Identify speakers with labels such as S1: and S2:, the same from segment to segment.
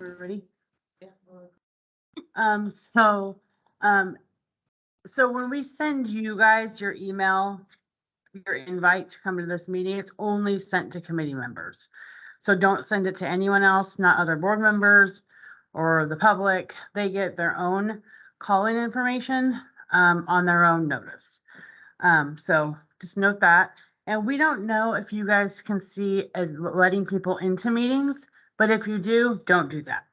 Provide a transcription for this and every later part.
S1: We're ready?
S2: Yeah.
S1: So, um, so when we send you guys your email, your invite to come to this meeting, it's only sent to committee members. So don't send it to anyone else, not other board members or the public. They get their own call-in information, on their own notice. So just note that. And we don't know if you guys can see letting people into meetings, but if you do, don't do that.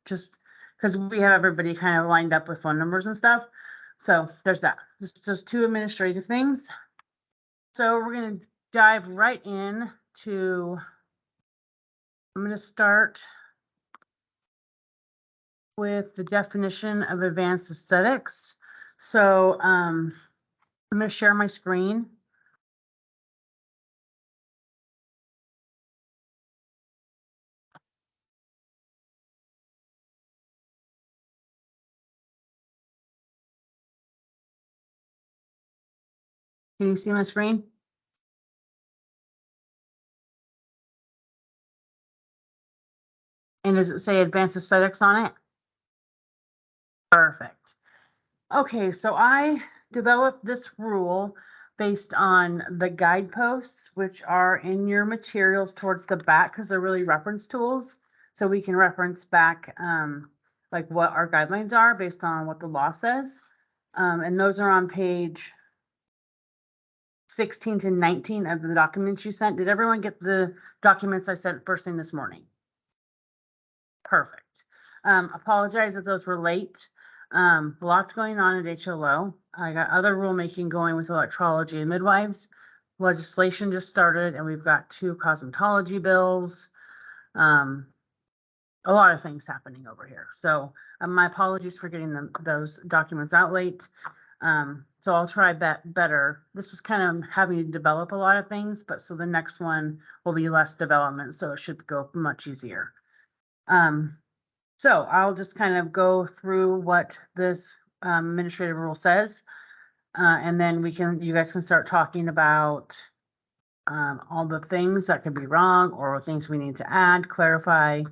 S1: Just because we have everybody kind of lined up with phone numbers and stuff. So there's that. Just two administrative things. So we're going to dive right in to, I'm going to start with the definition of advanced aesthetics. So I'm going to share my screen. Can you see my screen? And does it say advanced aesthetics on it? Perfect. Okay, so I developed this rule based on the guideposts, which are in your materials towards the back because they're really reference tools. So we can reference back like what our guidelines are based on what the law says. And those are on page 16 to 19 of the documents you sent. Did everyone get the documents I sent first thing this morning? Perfect. Apologize that those were late. Lots going on at HLO. I got other rulemaking going with electrology and midwives. Legislation just started and we've got 2 cosmetology bills. A lot of things happening over here. So my apologies for getting those documents out late. So I'll try better. This was kind of having to develop a lot of things, but so the next one will be less development. So it should go much easier. So I'll just kind of go through what this administrative rule says. And then you guys can start talking about all the things that could be wrong or things we need to add, clarify,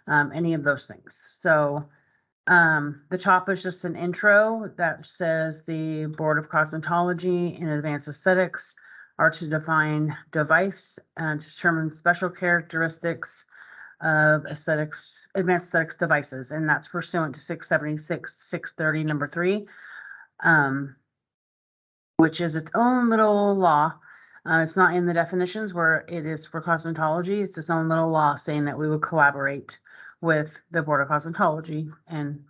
S1: any of those things. So the top is just an intro that says the Board of Cosmetology and Advanced Aesthetics are to define device and determine special characteristics of advanced aesthetics devices, and that's pursuant to 676-630 number 3, which is its own little law. It's not in the definitions where it is for cosmetology. It's its own little law saying that we would collaborate with the Board of Cosmetology, and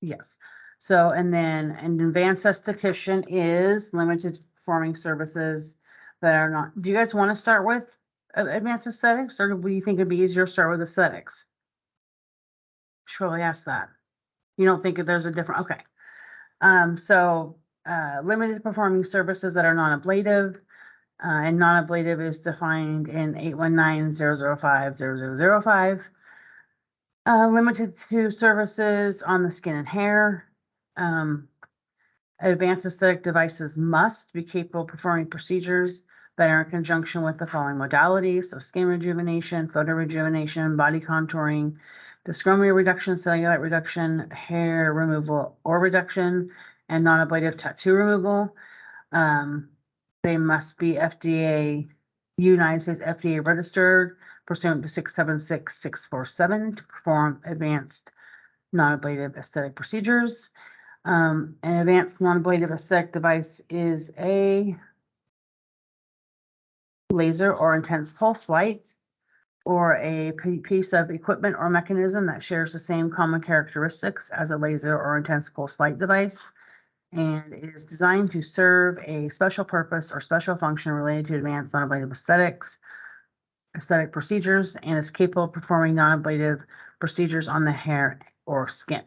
S1: yes. So, and then an advanced esthetician is limited to performing services that are not, do you guys want to start with advanced aesthetics, or do you think it'd be easier to start with aesthetics? Surely ask that. You don't think that there's a different, okay. So limited performing services that are non-ablative, and non-ablative is defined in 819-005-0005. Limited to services on the skin and hair. Advanced aesthetic devices must be capable of performing procedures that are in conjunction with the following modalities. So skin rejuvenation, photo rejuvenation, body contouring, dyschromia reduction, cellulite reduction, hair removal or reduction, and non-ablative tattoo removal. They must be United States FDA registered pursuant to 676-647 to perform advanced non-ablative aesthetic procedures. An advanced non-ablative aesthetic device is a laser or intense pulse light, or a piece of equipment or mechanism that shares the same common characteristics as a laser or intense pulse light device, and is designed to serve a special purpose or special function related to advanced non-ablative aesthetic procedures, and is capable of performing non-ablative procedures on the hair or skin.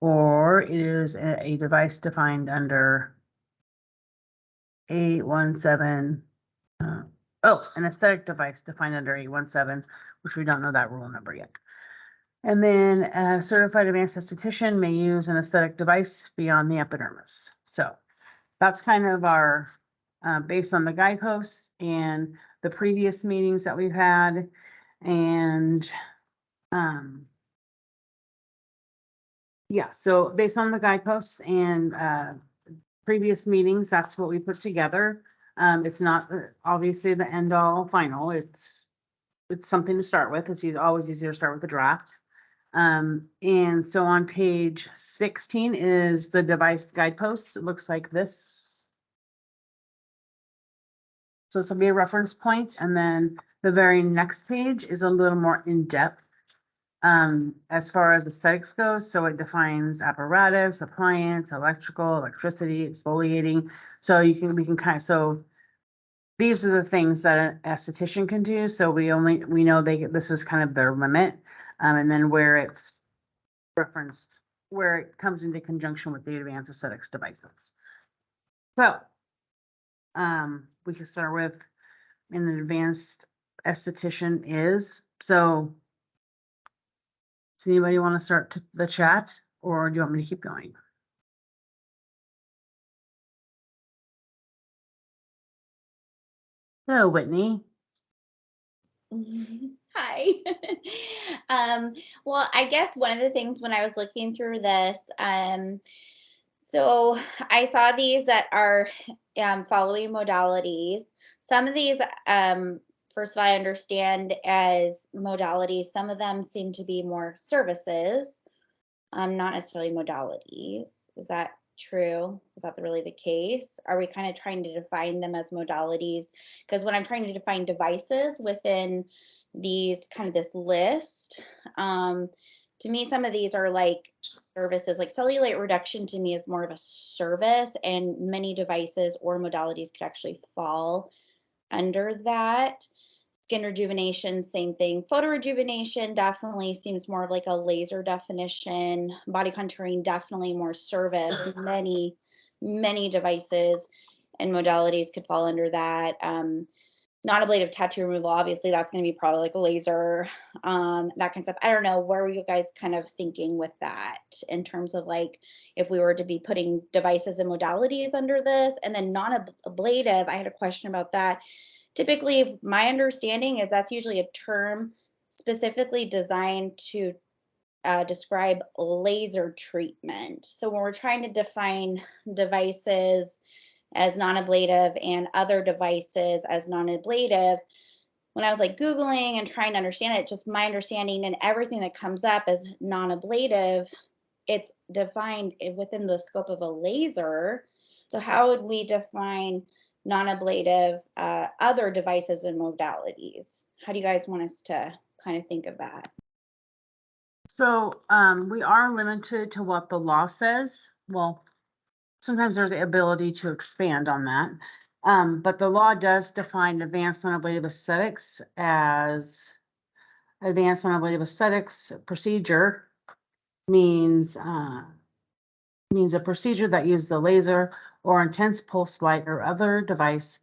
S1: Or it is a device defined under 817. An aesthetic device defined under 817, which we don't know that rule number yet. And then a certified advanced esthetician may use an aesthetic device beyond the epidermis. So that's kind of our, based on the guideposts and the previous meetings that we've had. And Yeah, so based on the guideposts and previous meetings, that's what we put together. It's not obviously the end all final. It's something to start with. It's always easier to start with a draft. And so on page 16 is the device guideposts. It looks like this. So this will be a reference point, and then the very next page is a little more in-depth as far as aesthetics goes. So it defines apparatus, appliance, electrical, electricity, exfoliating. So we can kind of, so these are the things that an esthetician can do. So we know this is kind of their limit. And then where it's referenced, where it comes into conjunction with the advanced aesthetics devices. So, we can start with an advanced esthetician is, so does anybody want to start the chat, or do you want me to keep going? Hello, Whitney.
S2: Hi. Well, I guess one of the things when I was looking through this, so I saw these that are following modalities. Some of these, first of all, I understand as modalities. Some of them seem to be more services, not necessarily modalities. Is that true? Is that really the case? Are we kind of trying to define them as modalities? Because when I'm trying to define devices within these kind of this list, to me, some of these are like services, like cellulite reduction to me is more of a service, and many devices or modalities could actually fall under that. Skin rejuvenation, same thing. Photo rejuvenation definitely seems more of like a laser definition. Body contouring, definitely more service. Many devices and modalities could fall under that. Non-ablative tattoo removal, obviously that's going to be probably like a laser, that kind of stuff. I don't know, where were you guys kind of thinking with that in terms of like if we were to be putting devices and modalities under this? And then non-ablative, I had a question about that. Typically, my understanding is that's usually a term specifically designed to describe laser treatment. So when we're trying to define devices as non-ablative and other devices as non-ablative, when I was like Googling and trying to understand it, just my understanding and everything that comes up as non-ablative, it's defined within the scope of a laser. So how would we define non-ablative other devices and modalities? How do you guys want us to kind of think of that?
S1: So, we are limited to what the law says. Well, sometimes there's the ability to expand on that. But the law does define advanced non-ablative aesthetics as advanced non-ablative aesthetics procedure means a procedure that uses a laser or intense pulse light or other device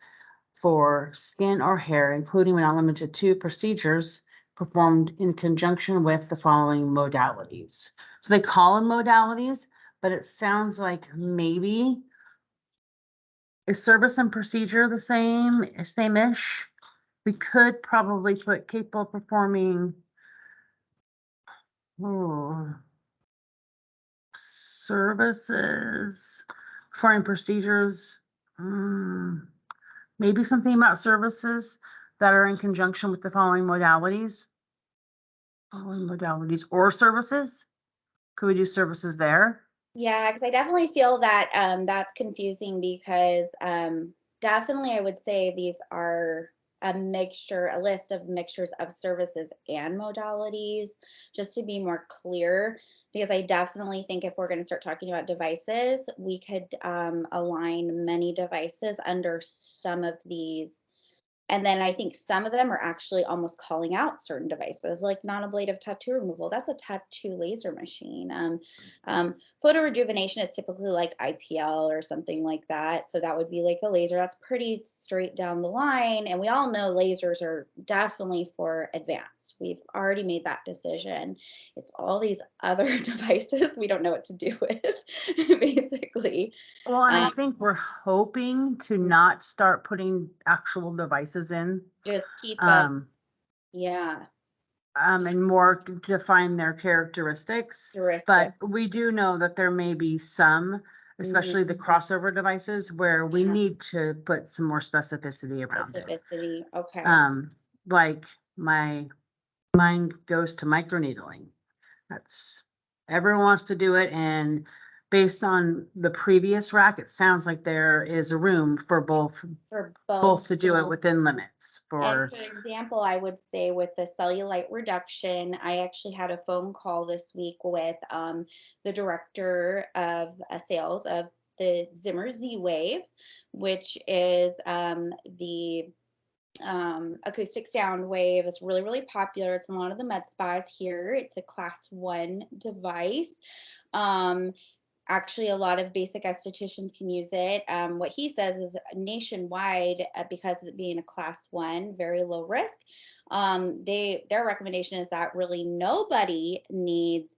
S1: for skin or hair, including but not limited to procedures performed in conjunction with the following modalities. So they call them modalities, but it sounds like maybe is service and procedure the same-ish? We could probably put capable of performing services, performing procedures. Maybe something about services that are in conjunction with the following modalities. Following modalities or services. Could we do services there?
S2: Yeah, because I definitely feel that that's confusing because definitely I would say these are a mixture, a list of mixtures of services and modalities, just to be more clear. Because I definitely think if we're going to start talking about devices, we could align many devices under some of these. And then I think some of them are actually almost calling out certain devices, like non-ablative tattoo removal. That's a tattoo laser machine. Photo rejuvenation is typically like IPL or something like that. So that would be like a laser. That's pretty straight down the line. And we all know lasers are definitely for advanced. We've already made that decision. It's all these other devices we don't know what to do with, basically.
S1: Well, and I
S2: Um,
S1: think we're hoping to not start putting actual devices in.
S2: just keep us,
S1: Um,
S2: yeah.
S1: and more define their characteristics.
S2: Heuristic.
S1: But we do know that there may be some, especially the crossover devices, where we
S2: Yeah.
S1: need to put some more specificity around it.
S2: Specificity, okay.
S1: Like my mind goes to microneedling. That's, everyone wants to do it, and based on the previous rack, it sounds like there is a room for both
S2: For
S1: to do it within limits
S2: And
S1: for.
S2: for example, I would say with the cellulite reduction, I actually had a phone call this week with the director of sales of the Zimmer Z-Wave, which is the acoustic sound wave. It's really, really popular. It's in a lot of the med spas here. It's a class 1 device. Actually, a lot of basic estheticians can use it. What he says is nationwide, because it being a class 1, very low risk. Their recommendation is that really nobody needs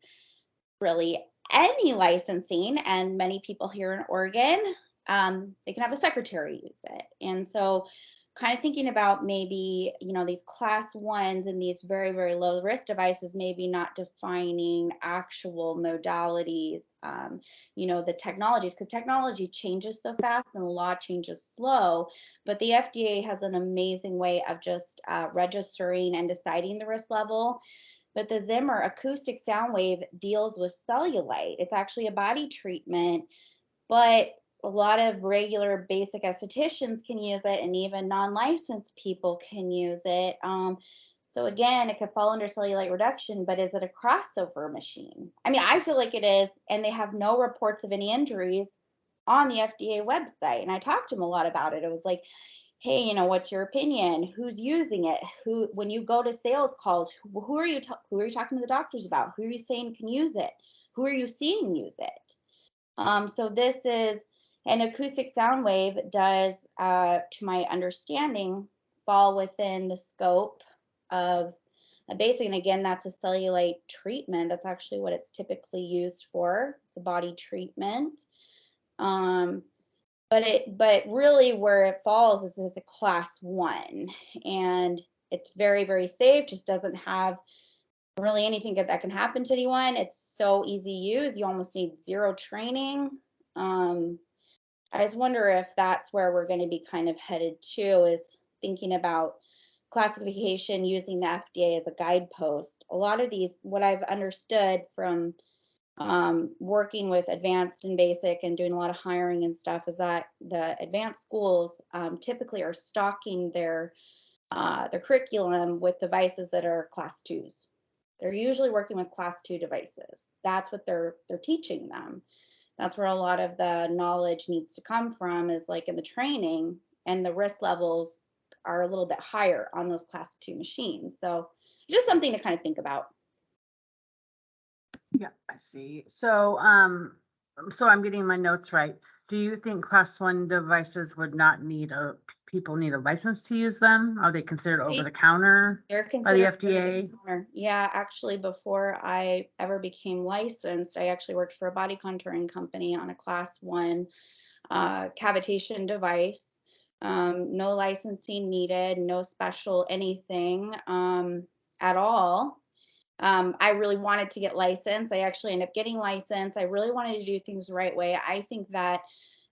S2: really any licensing, and many people here in Oregon, they can have a secretary use it. And so kind of thinking about maybe, these class 1s and these very, very low risk devices, maybe not defining actual modalities, the technologies, because technology changes so fast and the law changes slow. But the FDA has an amazing way of just registering and deciding the risk level. But the Zimmer acoustic sound wave deals with cellulite. It's actually a body treatment, but a lot of regular basic estheticians can use it, and even non-licensed people can use it. So again, it could fall under cellulite reduction, but is it a crossover machine? I mean, I feel like it is, and they have no reports of any injuries on the FDA website. And I talked to them a lot about it. It was like, hey, what's your opinion? Who's using it? Who, when you go to sales calls, who are you talking to the doctors about? Who are you saying can use it? Who are you seeing use it? So this is an acoustic sound wave does, to my understanding, fall within the scope of a basic. And again, that's a cellulite treatment. That's actually what it's typically used for. It's a body treatment. But really where it falls is as a class 1, and it's very, very safe, just doesn't have really anything that can happen to anyone. It's so easy use. You almost need zero training. I just wonder if that's where we're going to be kind of headed to, is thinking about classification using the FDA as a guidepost. A lot of these, what I've understood from working with advanced and basic and doing a lot of hiring and stuff, is that the advanced schools typically are stocking their curriculum with devices that are class 2s. They're usually working with class 2 devices. That's what they're teaching them. That's where a lot of the knowledge needs to come from, is like in the training, and the risk levels are a little bit higher on those class 2 machines. So just something to kind of think about.
S1: Yeah, I see. So, so I'm getting my notes right. Do you think class 1 devices would not need people need a license to use them? Are they considered over the counter
S2: They're
S1: by the
S2: considered
S1: FDA?
S2: Yeah, actually, before I ever became licensed, I actually worked for a body contouring company on a class 1 cavitation device. No licensing needed, no special anything at all. I really wanted to get licensed. I actually ended up getting licensed. I really wanted to do things the right way. I think that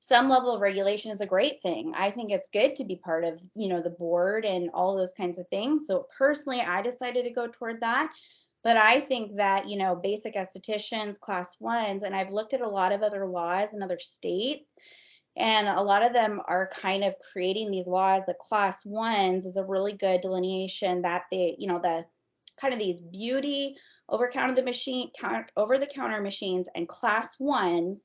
S2: some level of regulation is a great thing. I think it's good to be part of, the board and all those kinds of things. So personally, I decided to go toward that. But I think that, basic estheticians, class 1s, and I've looked at a lot of other laws in other states, and a lot of them are kind of creating these laws. The class 1s is a really good delineation that they, the kind of these beauty over the counter machines, and class 1s,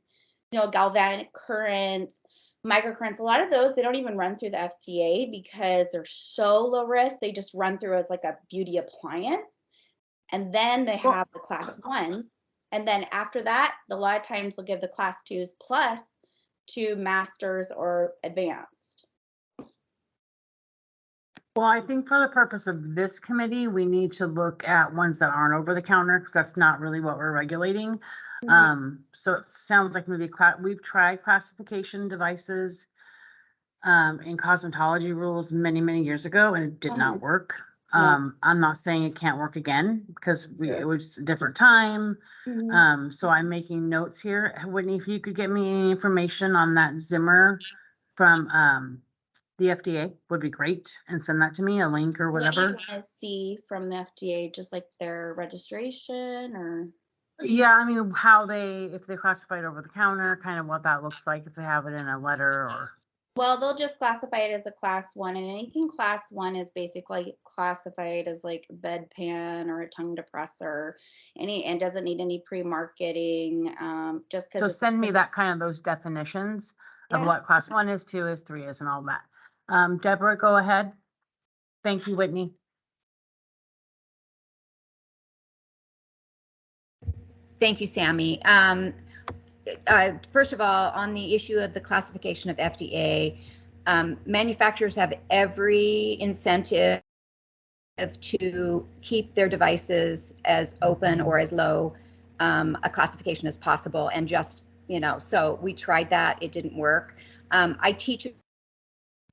S2: galvanic currents, microcurrents, a lot of those, they don't even run through the FDA because they're so low risk. They just run through as like a beauty appliance. And then they have the class 1s. And then after that, a lot of times they'll give the class 2s plus to masters or advanced.
S1: Well, I think for the purpose of this committee, we need to look at ones that aren't over the counter, because that's not really what we're regulating. So it sounds like maybe we've tried classification devices in cosmetology rules many, many years ago, and it did not work. I'm not saying it can't work again because it was a different time. So I'm making notes here. Whitney, if you could get me any information on that Zimmer from the FDA would be great, and send that to me, a link or
S2: What do you
S1: whatever.
S2: want to see from the FDA, just like their registration or?
S1: Yeah, I mean, if they classify it over the counter, kind of what that looks like, if they have it in a letter or.
S2: Well, they'll just classify it as a class 1, and anything class 1 is basically classified as like bedpan or a tongue depressor, and doesn't need any pre-marketing, just
S1: So
S2: because
S1: send me that kind of those definitions of
S2: Yeah.
S1: what class 1 is, 2 is, 3 is, and all that. Deborah, go ahead. Thank you, Whitney.
S3: Thank you, Sammy. First of all, on the issue of the classification of FDA, manufacturers have every incentive to keep their devices as open or as low a classification as possible, and just, so we tried that, it didn't work. I teach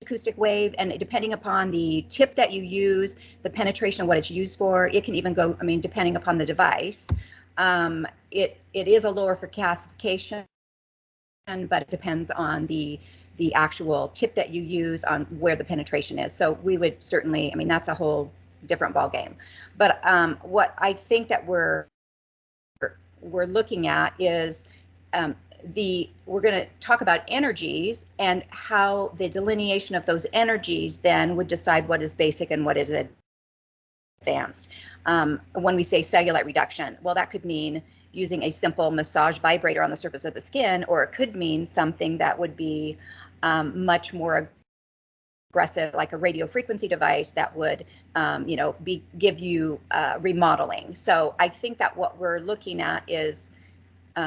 S3: acoustic wave, and depending upon the tip that you use, the penetration of what it's used for, it can even go, depending upon the device, it is a lower for classification, but it depends on the actual tip that you use on where the penetration is. So we would certainly, that's a whole different ball game. But what I think that we're looking at is we're going to talk about energies and how the delineation of those energies then would decide what is basic and what is advanced. When we say cellulite reduction, well, that could mean using a simple massage vibrator on the surface of the skin, or it could mean something that would be much more aggressive, like a radio frequency device that would, give you remodeling. So I think that what we're looking at is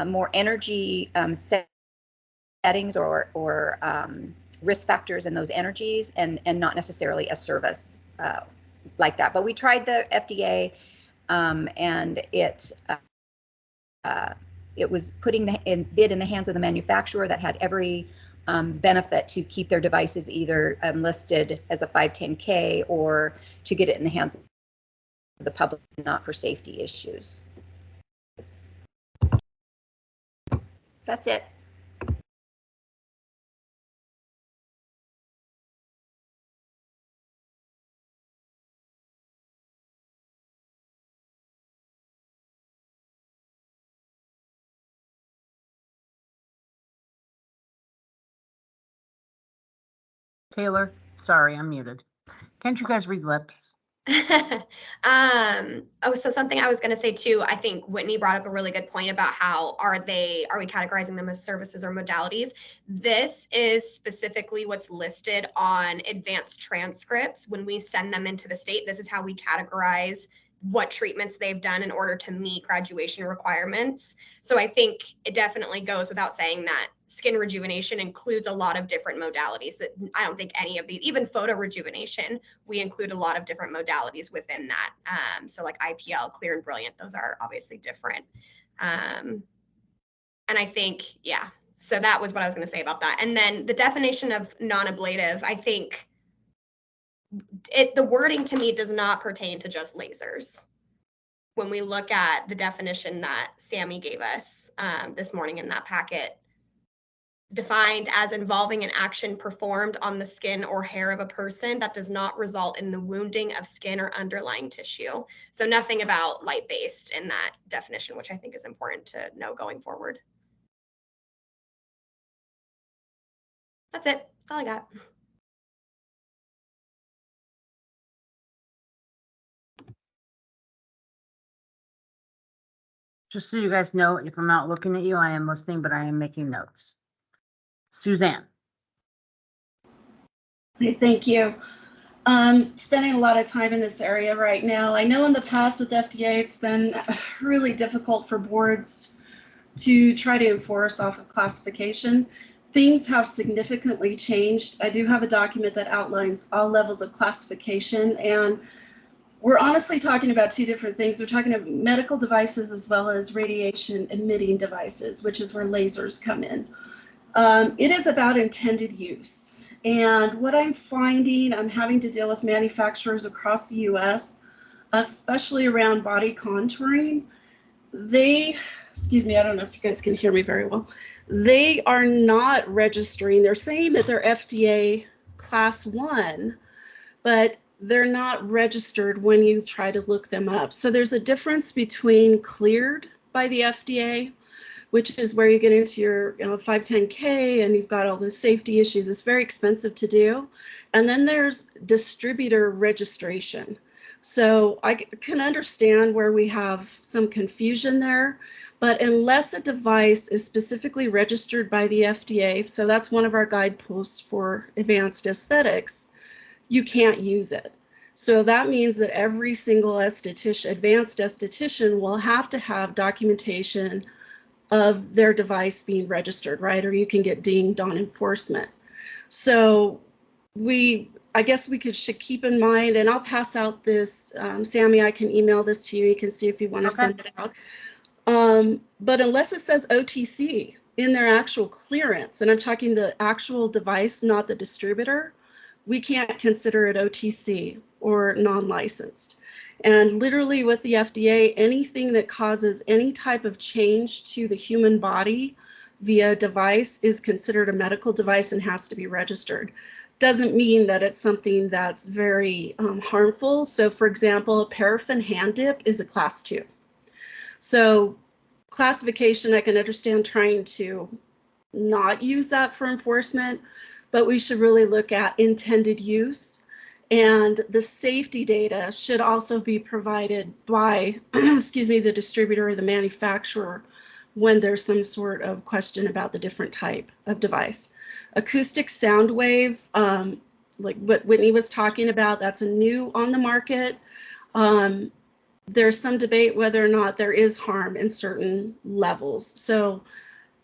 S3: more energy settings or risk factors in those energies, and not necessarily a service like that. But we tried the FDA, and it was putting it in the hands of the manufacturer that had every benefit to keep their devices either listed as a 510K or to get it in the hands of the public, not for safety issues. That's it.
S1: Taylor, sorry, I'm muted. Can't you guys read lips?
S4: So something I was going to say too, I think Whitney brought up a really good point about how are we categorizing them as services or modalities? This is specifically what's listed on advanced transcripts. When we send them into the state, this is how we categorize what treatments they've done in order to meet graduation requirements. So I think it definitely goes without saying that skin rejuvenation includes a lot of different modalities that I don't think any of these, even photo rejuvenation, we include a lot of different modalities within that. So like IPL, clear and brilliant, those are obviously different. And I think, yeah, so that was what I was going to say about that. And then the definition of non-ablative, I think the wording to me does not pertain to just lasers. When we look at the definition that Sammy gave us this morning in that packet, defined as involving an action performed on the skin or hair of a person that does not result in the wounding of skin or underlying tissue. So nothing about light-based in that definition, which I think is important to know going forward. That's it. That's all I got.
S1: Just so you guys know, if I'm not looking at you, I am listening, but I am making notes. Suzanne.
S5: Thank you. Spending a lot of time in this area right now. I know in the past with FDA, it's been really difficult for boards to try to enforce off of classification. Things have significantly changed. I do have a document that outlines all levels of classification, and we're honestly talking about two different things. We're talking about medical devices as well as radiation emitting devices, which is where lasers come in. It is about intended use. And what I'm finding, I'm having to deal with manufacturers across the US, especially around body contouring. Excuse me, I don't know if you guys can hear me very well. They are not registering. They're saying that they're FDA class 1, but they're not registered when you try to look them up. So there's a difference between cleared by the FDA, which is where you get into your 510K and you've got all the safety issues. It's very expensive to do. And then there's distributor registration. So I can understand where we have some confusion there, but unless a device is specifically registered by the FDA, so that's one of our guideposts for advanced aesthetics, you can't use it. So that means that every single esthetician, advanced esthetician, will have to have documentation of their device being registered, right? Or you can get dinged on enforcement. So I guess we should keep in mind, and I'll pass out this, Sammy, I can email this to you. You can see if you want to send it out. But unless it says OTC in their actual clearance, and I'm talking the actual device, not the distributor, we can't consider it OTC or non-licensed. And literally with the FDA, anything that causes any type of change to the human body via device is considered a medical device and has to be registered. Doesn't mean that it's something that's very harmful. So for example, a paraffin hand dip is a class 2. So classification, I can understand trying to not use that for enforcement, but we should really look at intended use. And the safety data should also be provided by, excuse me, the distributor or the manufacturer when there's some sort of question about the different type of device. Acoustic sound wave, like what Whitney was talking about, that's a new on the market. There's some debate whether or not there is harm in certain levels. So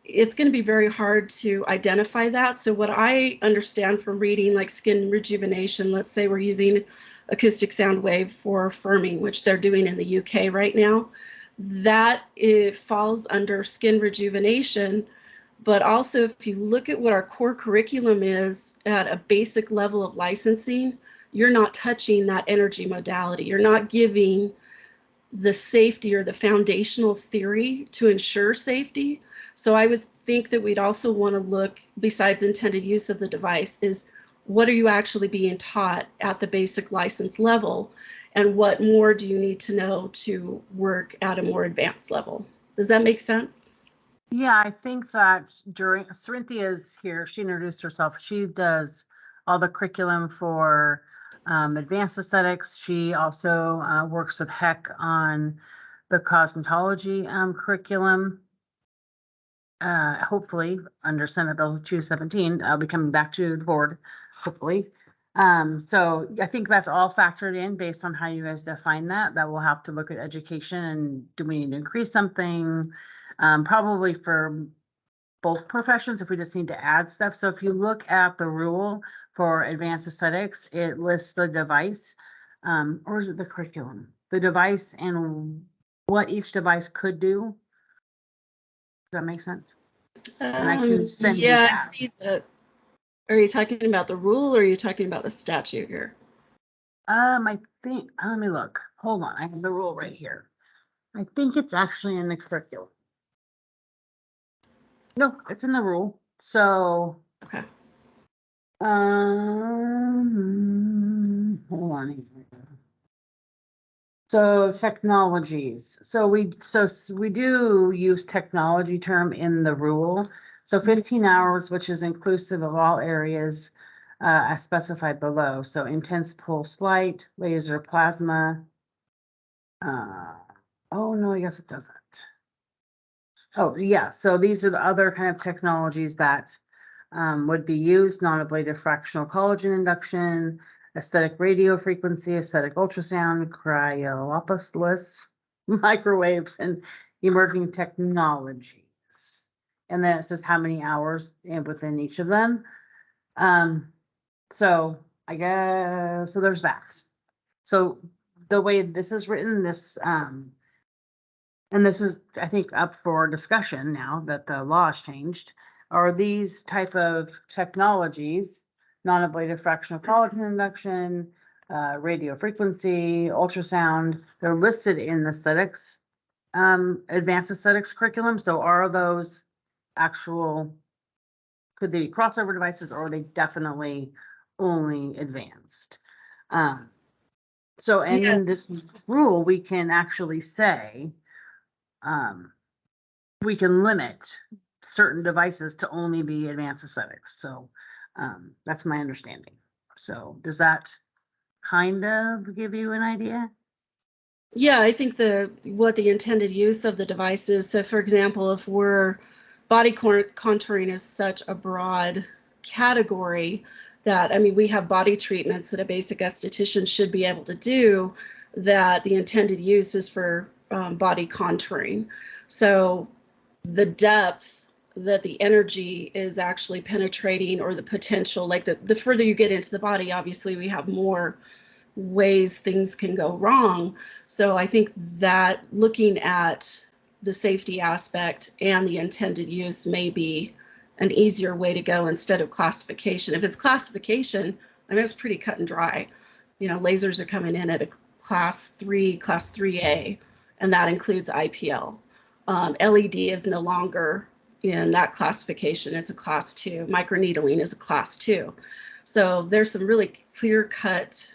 S5: it's going to be very hard to identify that. So what I understand from reading like skin rejuvenation, let's say we're using acoustic sound wave for firming, which they're doing in the UK right now, that it falls under skin rejuvenation. But also if you look at what our core curriculum is at a basic level of licensing, you're not touching that energy modality. You're not giving the safety or the foundational theory to ensure safety. So I would think that we'd also want to look, besides intended use of the device, is what are you actually being taught at the basic license level, and what more do you need to know to work at a more advanced level? Does that make sense?
S1: Yeah, I think that during Cynthia's here, she introduced herself. She does all the curriculum for advanced aesthetics. She also works with HEC on the cosmetology curriculum. Hopefully under Senate Bill 217, I'll be coming back to the board, hopefully. So I think that's all factored in based on how you guys define that we'll have to look at education and do we need to increase something? Probably for both professions, if we just need to add stuff. So if you look at the rule for advanced aesthetics, it lists the device, or is it the curriculum? The device and what each device could do. Does that make sense? And I can send you
S5: yeah,
S1: that.
S5: I see the. Are you talking about the rule or are you talking about the statute here?
S1: I think, let me look. Hold on, I have the rule right here. I think it's actually in the curriculum. No, it's in the rule. So,
S5: Okay.
S1: hold on. So technologies. So we do use technology term in the rule. So 15 hours, which is inclusive of all areas as specified below. So intense pulse light, laser, plasma. Oh no, I guess it doesn't. Oh yeah, so these are the other kind of technologies that would be used: non-ablative fractional collagen induction, aesthetic radio frequency, aesthetic ultrasound, cryolysis, microwaves, and emerging technologies. And then it says how many hours within each of them. So I guess, so there's that. So the way this is written, this, and this is, I think, up for discussion now that the law has changed, are these type of technologies non-ablative fractional collagen induction, radio frequency, ultrasound. They're listed in the aesthetics, advanced aesthetics curriculum. So are those actual, could they be crossover devices, or are they definitely only advanced? So, and
S5: Yeah.
S1: in this rule, we can actually say, we can limit certain devices to only be advanced aesthetics. So, that's my understanding. So does that kind of give you an idea?
S5: Yeah, I think what the intended use of the device is. So for example, if we're contouring is such a broad category that, I mean, we have body treatments that a basic esthetician should be able to do, that the intended use is for body contouring. So the depth that the energy is actually penetrating, or the potential, like the further you get into the body, obviously we have more ways things can go wrong. So I think that looking at the safety aspect and the intended use may be an easier way to go instead of classification. If it's classification, I mean, it's pretty cut and dry. You know, lasers are coming in at a class 3, class 3A, and that includes IPL. LED is no longer in that classification. It's a class 2. Microneedling is a class 2. So there's some really clear-cut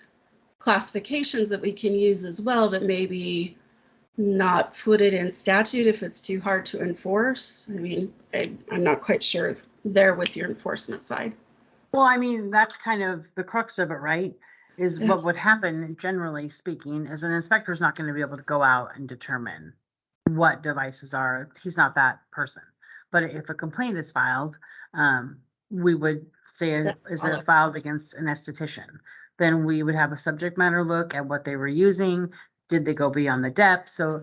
S5: classifications that we can use as well, but maybe not put it in statute if it's too hard to enforce. I mean, I'm not quite sure there with your enforcement side.
S1: Well, I mean, that's kind of the crux of it, right? Is what would happen, generally speaking, is an inspector's not going to be able to go out and determine what devices are. He's not that person. But if a complaint is filed, we would say, is it filed against an esthetician? Then we would have a subject matter look at what they were using. Did they go beyond the depth? So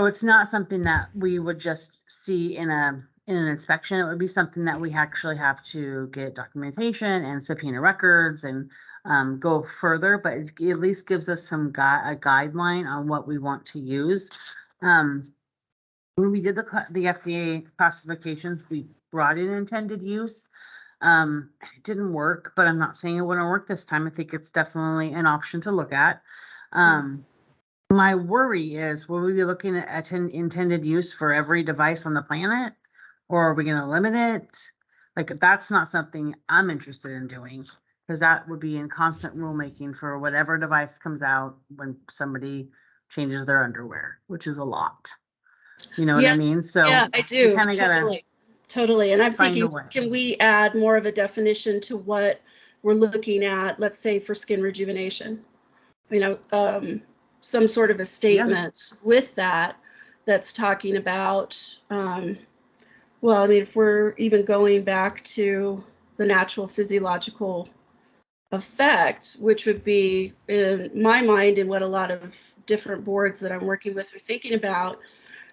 S1: it's not something that we would just see in an inspection. It would be something that we actually have to get documentation and subpoena records and go further, but it at least gives us a guideline on what we want to use. When we did the FDA classifications, we brought in intended use. It didn't work, but I'm not saying it wouldn't work this time. I think it's definitely an option to look at. My worry is, will we be looking at an intended use for every device on the planet? Or are we going to limit it? Like, that's not something I'm interested in doing, because that would be in constant rulemaking for whatever device comes out when somebody changes their underwear, which is a lot. You know what I mean? So
S5: yeah, I do.
S1: Kind of
S5: Totally. And I'm thinking,
S1: way.
S5: can we add more of a definition to what we're looking at, let's say for skin rejuvenation? You know, some sort of a statement with that's talking about, well, I mean, if we're even going back to the natural physiological effect, which would be, in my mind, and what a lot of different boards that I'm working with are thinking about,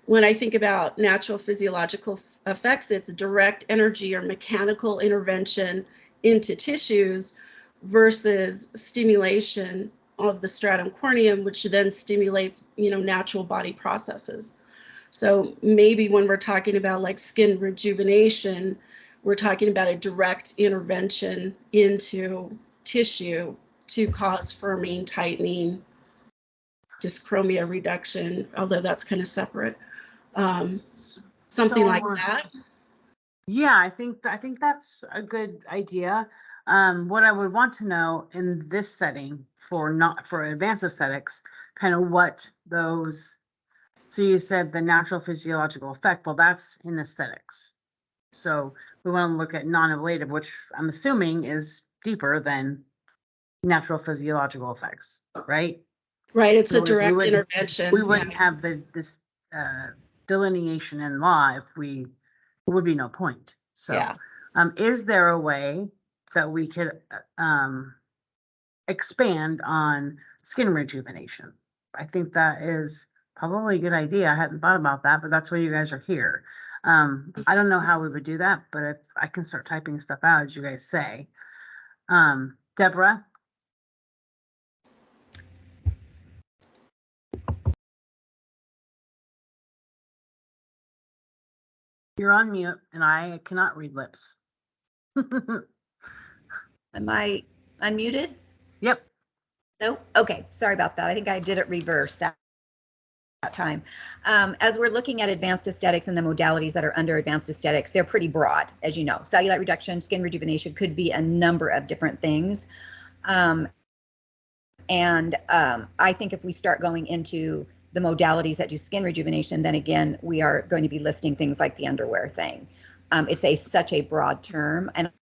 S5: when I think about natural physiological effects, it's direct energy or mechanical intervention into tissues versus stimulation of the stratum corneum, which then stimulates, you know, natural body processes. So maybe when we're talking about like skin rejuvenation, we're talking about a direct intervention into tissue to cause firming, tightening, dyschromia reduction, although that's kind of separate. Something like that.
S1: Yeah, I think that's a good idea. What I would want to know in this setting for advanced aesthetics, kind of what those, so you said the natural physiological effect, well, that's in aesthetics. So we want to look at non-ablative, which I'm assuming is deeper than natural physiological effects, right?
S5: Right, it's a direct intervention.
S1: We wouldn't have this delineation in law if there would be no point. So, is there a way that we could expand on skin rejuvenation? I think that is probably a good idea. I hadn't thought about that, but that's why you guys are here. I don't know how we would do that, but if I can start typing stuff out as you guys say. Deborah? You're on mute and I cannot read lips.
S3: Am I unmuted?
S1: Yep.
S3: No? Okay, sorry about that. I think I did it reverse that time. As we're looking at advanced aesthetics and the modalities that are under advanced aesthetics, they're pretty broad, as you know. Cellulite reduction, skin rejuvenation could be a number of different things. I think if we start going into the modalities that do skin rejuvenation, then again, we are going to be listing things like the underwear thing. It's such a broad term, and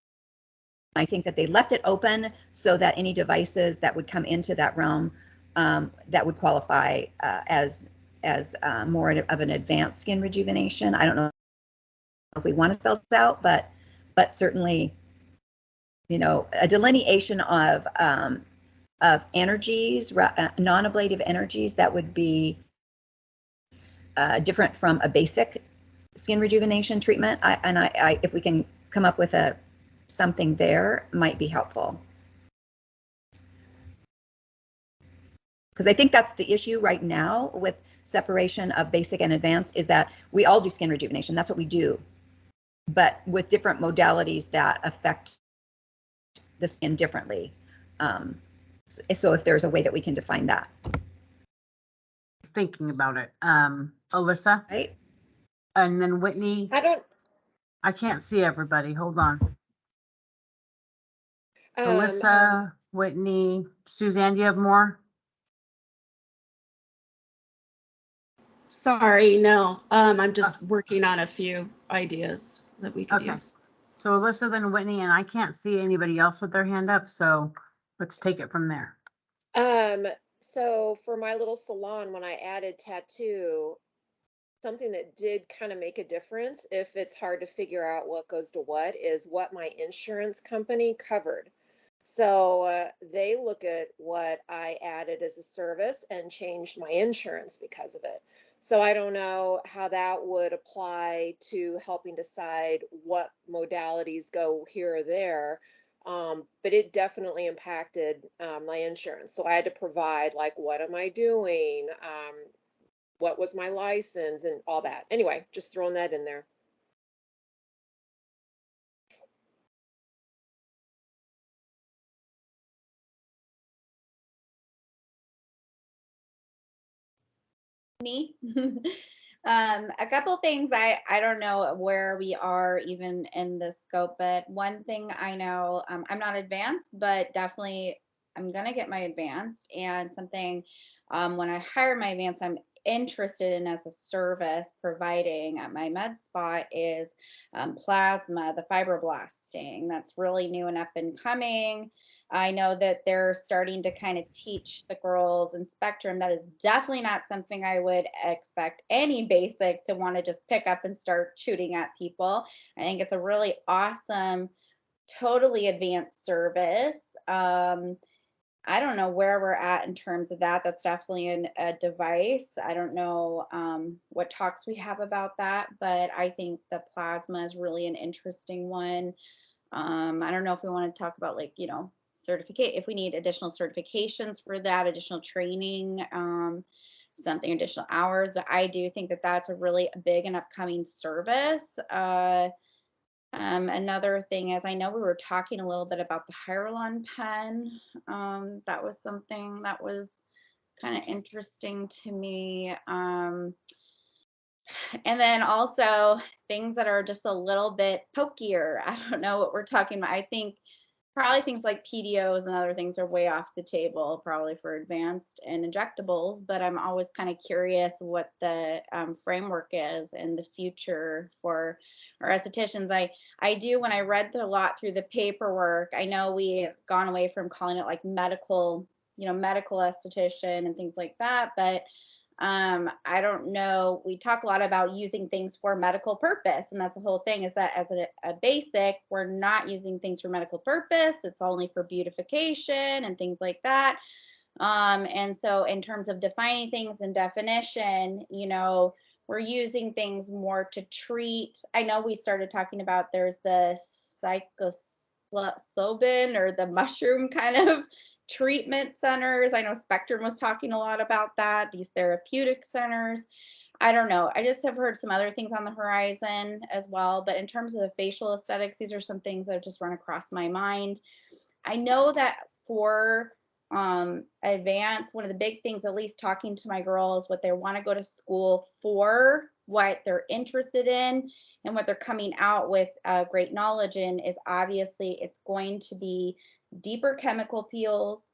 S3: I think that they left it open so that any devices that would come into that realm that would qualify as more of an advanced skin rejuvenation. I don't know if we want to spell this out, but certainly, you know, a delineation of energies, non-ablative energies that would be different from a basic skin rejuvenation treatment. If we can come up with something there, might be helpful. Because I think that's the issue right now with separation of basic and advanced, is that we all do skin rejuvenation. That's what we do, but with different modalities that affect the skin differently. So if there's a way that we can define that.
S1: Thinking about it. Alyssa?
S3: Right?
S1: And then Whitney? I can't see everybody. Hold on. Alyssa, Whitney, Suzanne, do you have more?
S5: Sorry, no. I'm just working on a few ideas that we could use.
S1: So Alyssa, then Whitney, and I can't see anybody else with their hand up, so let's take it from there.
S6: So for my little salon, when I added tattoo, something that did kind of make a difference, if it's hard to figure out what goes to what, is what my insurance company covered. So they look at what I added as a service and changed my insurance because of it. So I don't know how that would apply to helping decide what modalities go here or there. But it definitely impacted my insurance. So I had to provide, like, what am I doing? What was my license and all that. Anyway, just throwing that in there.
S2: Me. A couple things I don't know where we are even in the scope, but one thing I know, I'm not advanced, but definitely I'm gonna get my advanced, and something when I hire my advanced, I'm interested in as a service providing at my med spot is plasma, the fibroblasting. That's really new and up and coming. I know that they're starting to kind of teach the girls in spectrum. That is definitely not something I would expect any basic to want to just pick up and start shooting at people. I think it's a really awesome, totally advanced service. I don't know where we're at in terms of that. That's definitely a device. I don't know what talks we have about that, but I think the plasma is really an interesting one. I don't know if we want to talk about, like, you know, certificate, if we need additional certifications for that, additional training, something additional hours, but I do think that that's a really big and upcoming service. Another thing is, I know we were talking a little bit about the Hyaluron pen. That was something that was kind of interesting to me. And then also things that are just a little bit pokier. I don't know what we're talking about. I think probably things like PDOs and other things are way off the table, probably for advanced and injectables, but I'm always kind of curious what the framework is in the future for our estheticians. I do, when I read a lot through the paperwork, I know we have gone away from calling it like medical, you know, medical esthetician and things like that, but I don't know. We talk a lot about using things for medical purpose, and that's the whole thing, is that as a basic, we're not using things for medical purpose. It's only for beautification and things like that. And so in terms of defining things and definition, you know, we're using things more to treat. I know we started talking about there's the psilocybin or the mushroom kind of treatment centers. I know Spectrum was talking a lot about that, these therapeutic centers. I don't know. I just have heard some other things on the horizon as well. But in terms of the facial aesthetics, these are some things that have just run across my mind. I know that for advance, one of the big things, at least talking to my girls, what they want to go to school for, what they're interested in, and what they're coming out with great knowledge in is obviously it's going to be deeper chemical peels.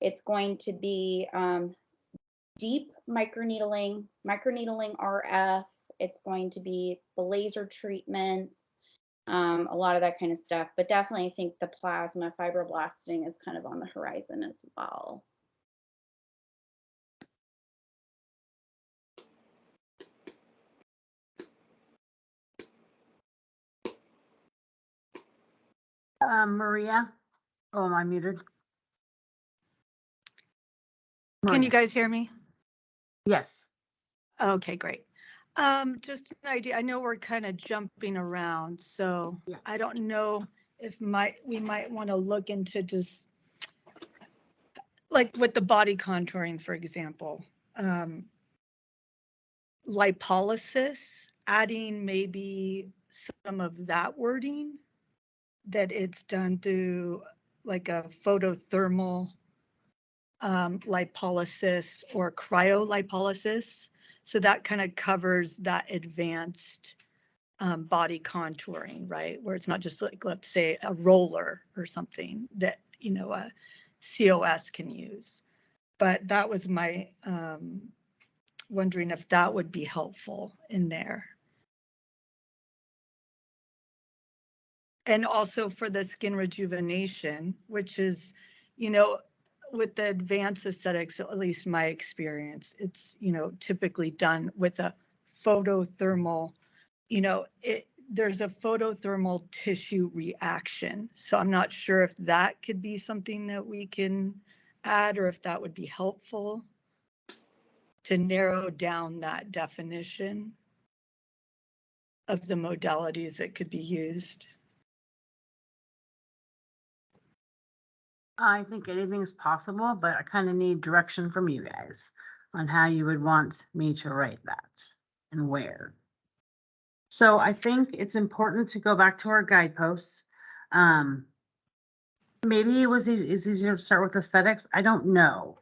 S2: It's going to be deep microneedling RF. It's going to be the laser treatments, a lot of that kind of stuff. But definitely, I think the plasma fibroblasting is kind of on the horizon as well.
S1: Maria? Oh, am I muted?
S7: Can you
S1: Maria.
S7: guys hear me?
S1: Yes.
S7: Okay, great. Just an idea. I know we're kind of jumping around, so
S1: Yeah.
S7: I don't know if we might want to look into just like with the body contouring, for example, lipolysis, adding maybe some of that wording, that it's done through like a photothermal lipolysis or cryolipolysis. So that kind of covers that advanced body contouring, right? Where it's not just like, let's say, a roller or something that, you know, a COS can use. But that was my wondering if that would be helpful in there. And also for the skin rejuvenation, which is, you know, with the advanced aesthetics, at least my experience, it's, you know, typically done with a photothermal, you know, there's a photothermal tissue reaction. So I'm not sure if that could be something that we can add, or if that would be helpful to narrow down that definition of the modalities that could be used.
S1: I think anything's possible, but I kind of need direction from you guys on how you would want me to write that and where. So I think it's important to go back to our guideposts. Maybe it's easier to start with aesthetics. I don't know.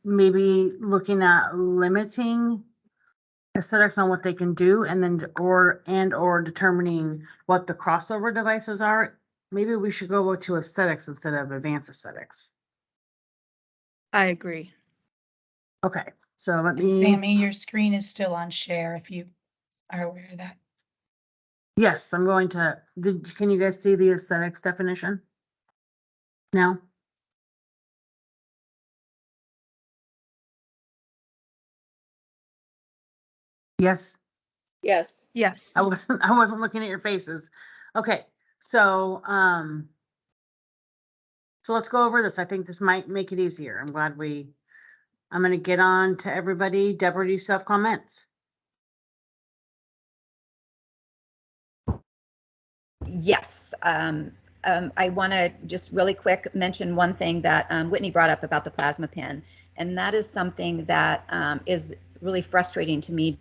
S1: Maybe looking at limiting aesthetics on what they can do, and then or determining what the crossover devices are. Maybe we should go to aesthetics instead of advanced aesthetics.
S7: I agree.
S1: Okay, so let
S8: And
S1: me.
S8: Sammy, your screen is still on share if you are aware of that.
S1: Yes, I'm going to. Can you guys see the aesthetics definition? No. Yes.
S6: Yes.
S7: Yes.
S1: I wasn't looking at your faces. Okay, so so let's go over this. I think this might make it easier. I'm gonna get on to everybody. Deborah, do you still have comments?
S3: Yes. I want to just really quick mention one thing that Whitney brought up about the plasma pen, and that is something that is really frustrating to me,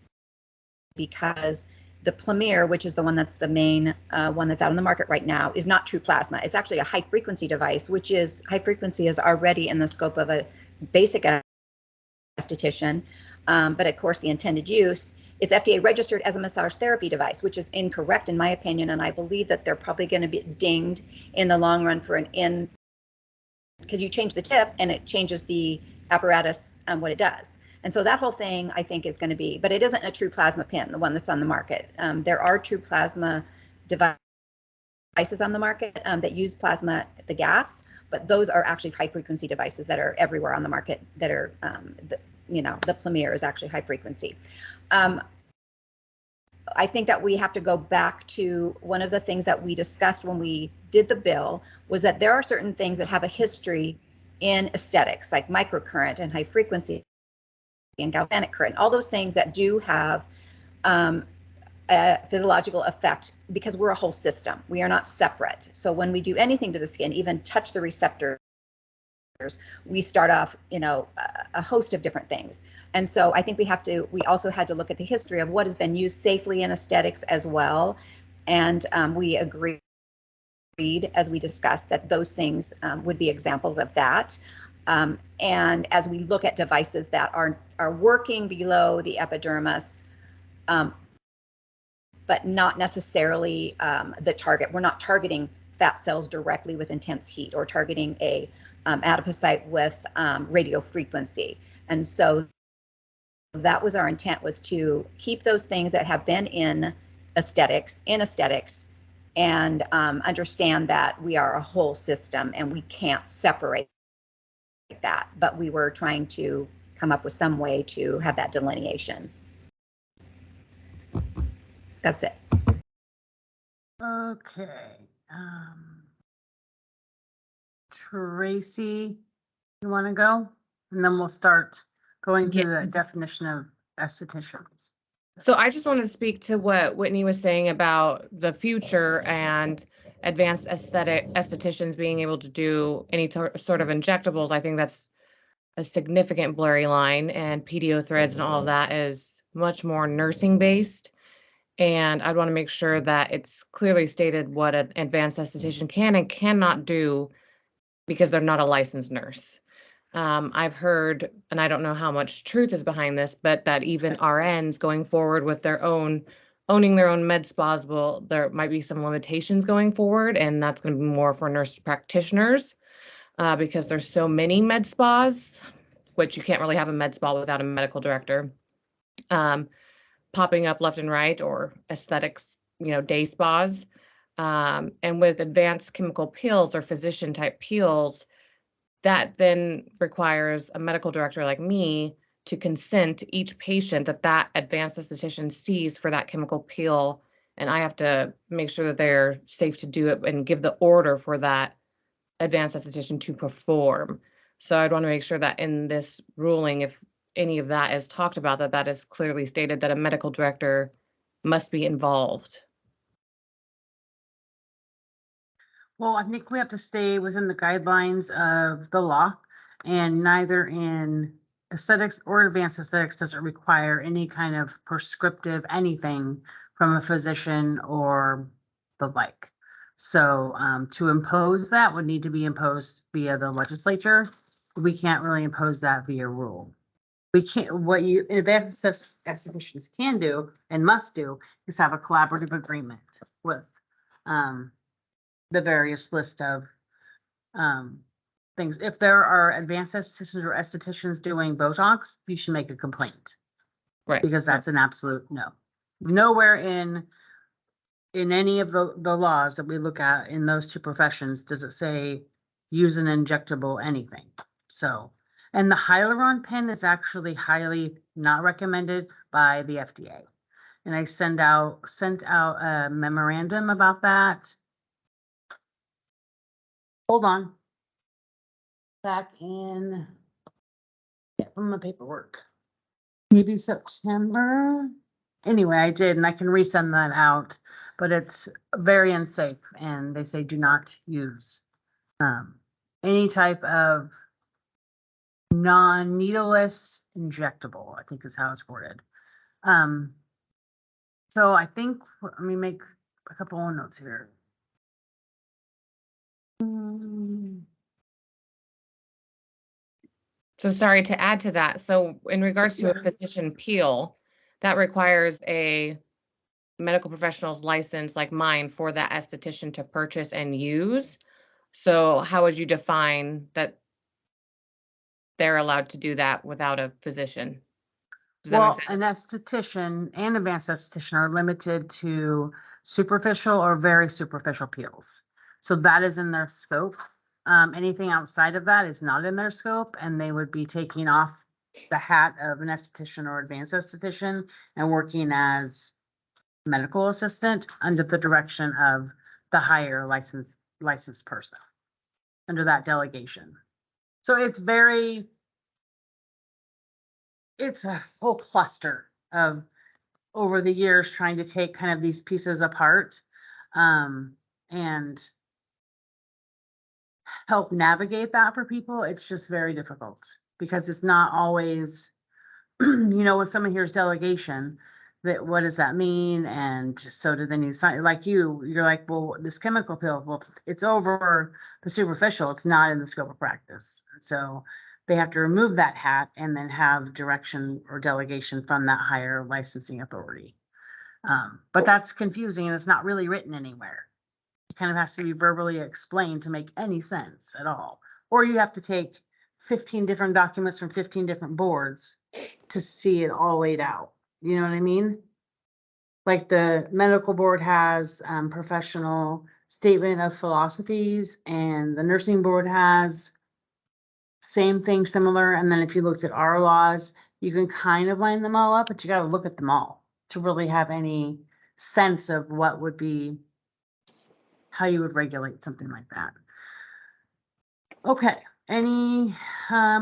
S3: because the Premier, which is the one that's the main one that's out on the market right now, is not true plasma. It's actually a high frequency device, which is high frequency is already in the scope of a basic esthetician. But of course, the intended use, it's FDA registered as a massage therapy device, which is incorrect in my opinion. And I believe that they're probably going to be dinged in the long run for because you change the tip and it changes the apparatus, what it does. And so that whole thing, I think, is going to be, but it isn't a true plasma pen, the one that's on the market. There are true plasma devices on the market that use plasma, the gas, but those are actually high frequency devices that are everywhere on the market that are, the Premier is actually high frequency. I think that we have to go back to one of the things that we discussed when we did the bill, was that there are certain things that have a history in aesthetics, like microcurrent and high frequency and galvanic current, all those things that do have a physiological effect, because we're a whole system. We are not separate. So when we do anything to the skin, even touch the receptors, we start off, a host of different things. And so I think we also had to look at the history of what has been used safely in aesthetics as well. And we agree as we discussed, that those things would be examples of that. And as we look at devices that are working below the epidermis, but not necessarily the target. We're not targeting fat cells directly with intense heat or targeting a adipocyte with radio frequency. And so that was our intent, was to keep those things that have been in aesthetics, and understand that we are a whole system and we can't separate that. But we were trying to come up with some way to have that delineation. That's it.
S1: Okay. Tracy, you want to go? And then we'll start going through the definition of estheticians.
S9: So I just want to speak to what Whitney was saying about the future and advanced estheticians being able to do any sort of injectables. I think that's a significant blurry line, and PDO threads and all of that is much more nursing based. And I'd want to make sure that it's clearly stated what an advanced esthetician can and cannot do, because they're not a licensed nurse. I've heard, and I don't know how much truth is behind this, but that even RNs going forward with owning their own med spas, there might be some limitations going forward, and that's going to be more for nurse practitioners because there's so many med spas, which you can't really have a med spa without a medical director. Popping up left and right, or aesthetics, day spas. And with advanced chemical peels or physician type peels, that then requires a medical director like me to consent each patient that advanced esthetician sees for that chemical peel. And I have to make sure that they're safe to do it and give the order for that advanced esthetician to perform. So I'd want to make sure that in this ruling, if any of that is talked about, that is clearly stated that a medical director must be involved.
S1: Well, I think we have to stay within the guidelines of the law, and neither in aesthetics or advanced aesthetics does it require any kind of prescriptive anything from a physician or the like. So to impose that would need to be imposed via the legislature. We can't really impose that via rule. We can't, what you advanced estheticians can do and must do is have a collaborative agreement with the various list of things. If there are advanced estheticians or estheticians doing Botox, you should make a complaint.
S9: Right.
S1: Because that's an absolute no. Nowhere in any of the laws that we look at in those two professions does it say use an injectable anything. So, and the hyaluron pen is actually highly not recommended by the FDA. And I sent out a memorandum about that. Hold on. Back in, from the paperwork. Maybe September. Anyway, I did, and I can resend that out, but it's very unsafe, and they say do not use any type of non-needleless injectable, I think is how it's worded. So I think, let me make a couple of notes here.
S9: So sorry, to add to that. So in regards to a physician peel, that requires a medical professional's license like mine for that esthetician to purchase and use. So how would you define that they're allowed to do that without a physician? Does that make
S1: Well,
S9: sense?
S1: an esthetician and advanced esthetician are limited to superficial or very superficial peels. So that is in their scope. Anything outside of that is not in their scope, and they would be taking off the hat of an esthetician or advanced esthetician and working as medical assistant under the direction of the higher licensed person under that delegation. So it's a whole cluster of over the years trying to take kind of these pieces apart and help navigate that for people. It's just very difficult because it's not always, when someone hears delegation, that, what does that mean? And so do they need sign, like you're like, well, this chemical pill, well, it's over the superficial, it's not in the scope of practice. So they have to remove that hat and then have direction or delegation from that higher licensing authority. But that's confusing and it's not really written anywhere. It kind of has to be verbally explained to make any sense at all. Or you have to take 15 different documents from 15 different boards to see it all laid out. You know what I mean? Like the medical board has professional statement of philosophies and the nursing board has same thing, similar. And then if you looked at our laws, you can kind of line them all up, but you got to look at them all to really have any sense of what would be, how you would regulate something like that. Okay, I'm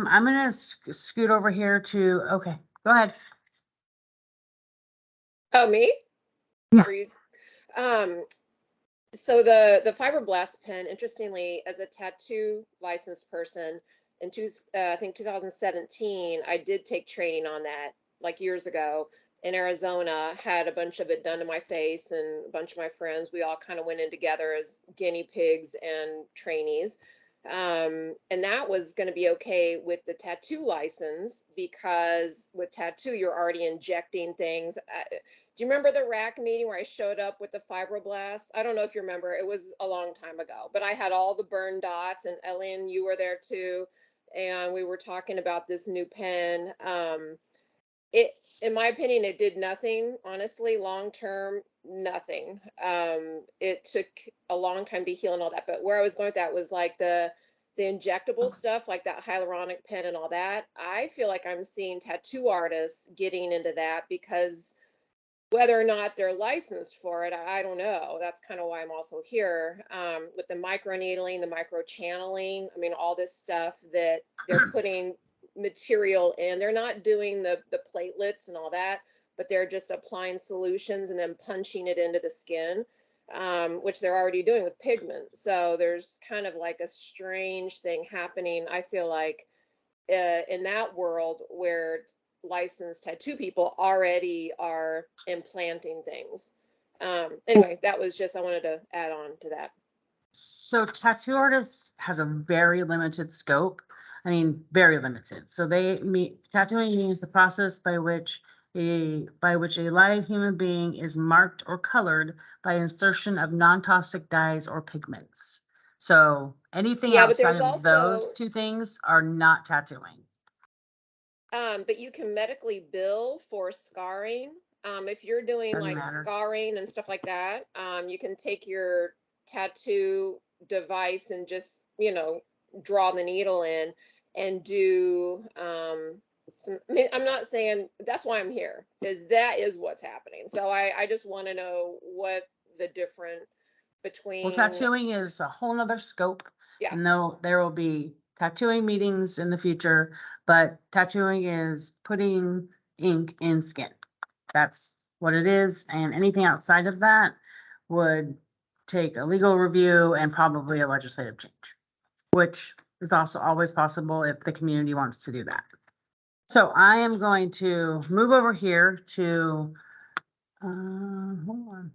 S1: gonna scoot over here to, okay, go ahead.
S6: Oh, me?
S1: Yeah.
S6: Were you- So the fibroblast pen, interestingly, as a tattoo licensed person I think 2017, I did take training on that like years ago in Arizona, had a bunch of it done to my face and a bunch of my friends, we all kind of went in together as guinea pigs and trainees. And that was going to be okay with the tattoo license because with tattoo, you're already injecting things. Do you remember the RAC meeting where I showed up with the fibroblasts? I don't know if you remember, it was a long time ago, but I had all the burn dots and Ellen, you were there too. And we were talking about this new pen. In my opinion, it did nothing, honestly, long-term, nothing. It took a long time to heal and all that, but where I was going with that was like the injectable stuff, like that hyaluronic pen and all that. I feel like I'm seeing tattoo artists getting into that because whether or not they're licensed for it, I don't know. That's kind of why I'm also here with the microneedling, the microchanneling. I mean, all this stuff that they're putting material in. They're not doing the platelets and all that, but they're just applying solutions and then punching it into the skin, which they're already doing with pigment. So there's kind of like a strange thing happening, I feel like, in that world where licensed tattoo people already are implanting things. Anyway, that was just, I wanted to add on to that.
S1: So tattoo artists has a very limited scope. I mean, very limited. So tattooing is the process by which a live human being is marked or colored by insertion of non-toxic dyes or pigments. So anything
S6: Yeah, but
S1: outside
S6: there's
S1: of
S6: also
S1: those two things are not tattooing.
S6: But you can medically bill for scarring. If you're doing
S1: Doesn't
S6: like
S1: matter.
S6: scarring and stuff like that, you can take your tattoo device and just, draw the needle in and do I mean, I'm not saying that's why I'm here, is that is what's happening. So I just want to know what the difference between.
S1: Well, tattooing is a whole nother scope.
S6: Yeah.
S1: And there will be tattooing meetings in the future, but tattooing is putting ink in skin. That's what it is. And anything outside of that would take a legal review and probably a legislative change, which is also always possible if the community wants to do that. So I am going to move over here to, hold on,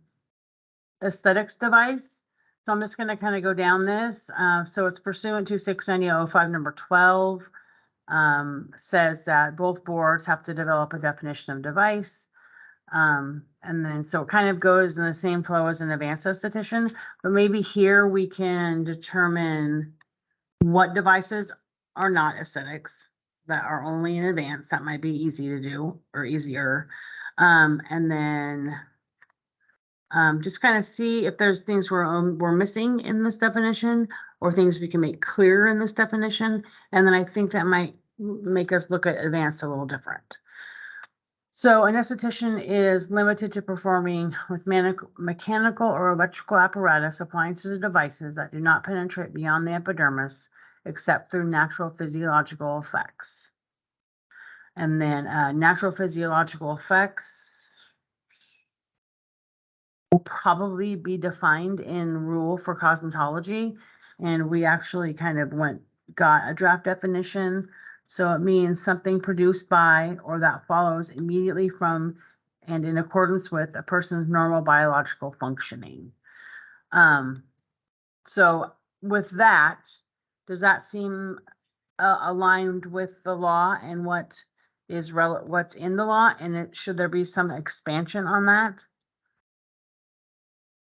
S1: aesthetics device. So I'm just going to kind of go down this. So it's pursuant to 690.05 number 12, says that both boards have to develop a definition of device. And then so it kind of goes in the same flow as an advanced esthetician, but maybe here we can determine what devices are not aesthetics that are only in advance. That might be easy to do or easier. And then just kind of see if there's things we're missing in this definition or things we can make clearer in this definition. And then I think that might make us look at advanced a little different. So an esthetician is limited to performing with mechanical or electrical apparatus, appliances, or devices that do not penetrate beyond the epidermis except through natural physiological effects. And then natural physiological effects will probably be defined in rule for cosmetology. And we actually kind of got a draft definition. So it means something produced by or that follows immediately from and in accordance with a person's normal biological functioning. So with that, does that seem aligned with the law and what is what's in the law? And should there be some expansion on that?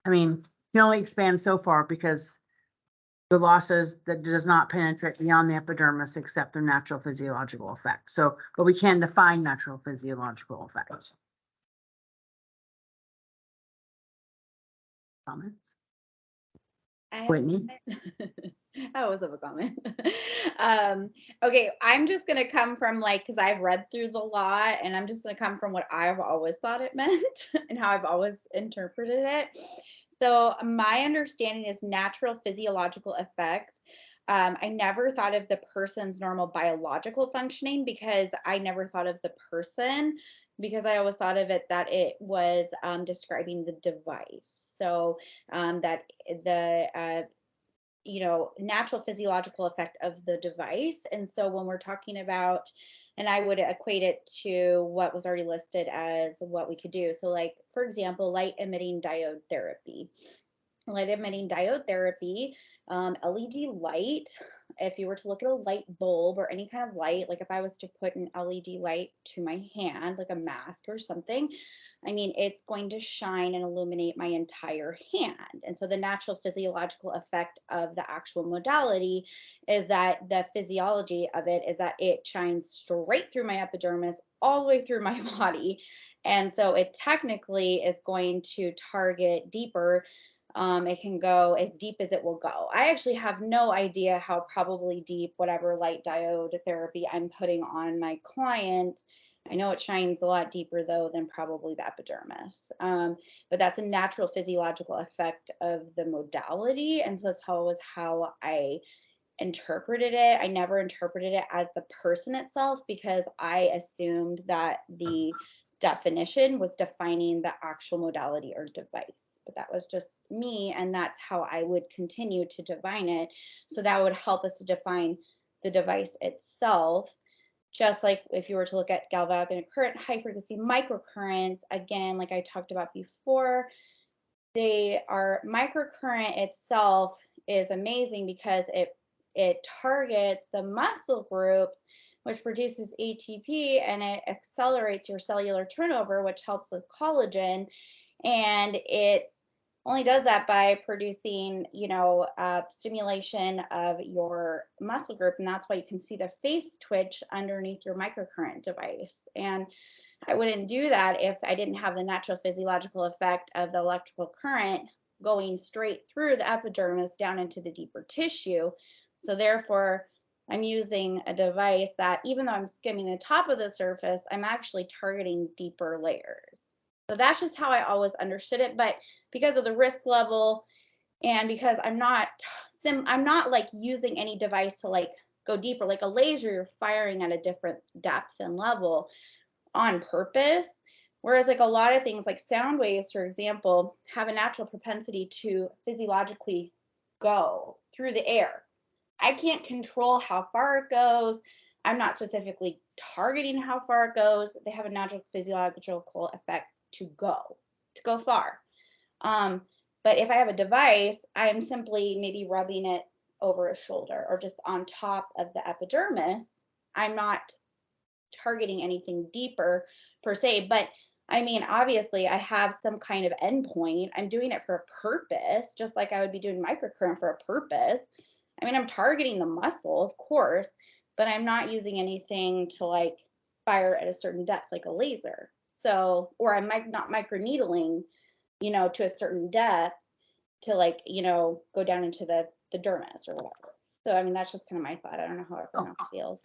S1: I mean, you can only expand so far because the law says that it does not penetrate beyond the epidermis except through natural physiological effects. So, but we can define natural physiological effects. Comments? Whitney?
S2: I always have a comment. Okay, I'm just going to come from because I've read through the law, and I'm just going to come from what I've always thought it meant and how I've always interpreted it. So my understanding is natural physiological effects. I never thought of the person's normal biological functioning because I never thought of the person, because I always thought of it that it was describing the device. So that the natural physiological effect of the device. And so when we're talking about, and I would equate it to what was already listed as what we could do. So for example, light emitting diode therapy. Light emitting diode therapy, LED light, if you were to look at a light bulb or any kind of light, if I was to put an LED light to my hand, like a mask or something, I mean, it's going to shine and illuminate my entire hand. And so the natural physiological effect of the actual modality is that the physiology of it is that it shines straight through my epidermis, all the way through my body. And so it technically is going to target deeper. It can go as deep as it will go. I actually have no idea how probably deep whatever light diode therapy I'm putting on my client. I know it shines a lot deeper though than probably the epidermis. But that's a natural physiological effect of the modality. And so that's how I interpreted it. I never interpreted it as the person itself because I assumed that the definition was defining the actual modality or device. But that was just me, and that's how I would continue to define it. So that would help us to define the device itself. Just like if you were to look at galvanic current, high frequency microcurrents, again, like I talked about before, they are microcurrent itself is amazing because it targets the muscle groups, which produces ATP, and it accelerates your cellular turnover, which helps with collagen. And it only does that by producing, stimulation of your muscle group. And that's why you can see the face twitch underneath your microcurrent device. And I wouldn't do that if I didn't have the natural physiological effect of the electrical current going straight through the epidermis down into the deeper tissue. So therefore, I'm using a device that, even though I'm skimming the top of the surface, I'm actually targeting deeper layers. So that's just how I always understood it. But because of the risk level, and because I'm not using any device to go deeper, like a laser, you're firing at a different depth and level on purpose. Whereas a lot of things like sound waves, for example, have a natural propensity to physiologically go through the air. I can't control how far it goes. I'm not specifically targeting how far it goes. They have a natural physiological effect to go far. But if I have a device, I'm simply maybe rubbing it over a shoulder or just on top of the epidermis. I'm not targeting anything deeper per se, but I mean, obviously I have some kind of endpoint. I'm doing it for a purpose, just like I would be doing microcurrent for a purpose. I mean, I'm targeting the muscle, of course, but I'm not using anything to fire at a certain depth like a laser. So, or I'm not microneedling, to a certain depth to go down into the dermis or whatever. So, I mean, that's just kind of my thought. I don't know how everyone else feels.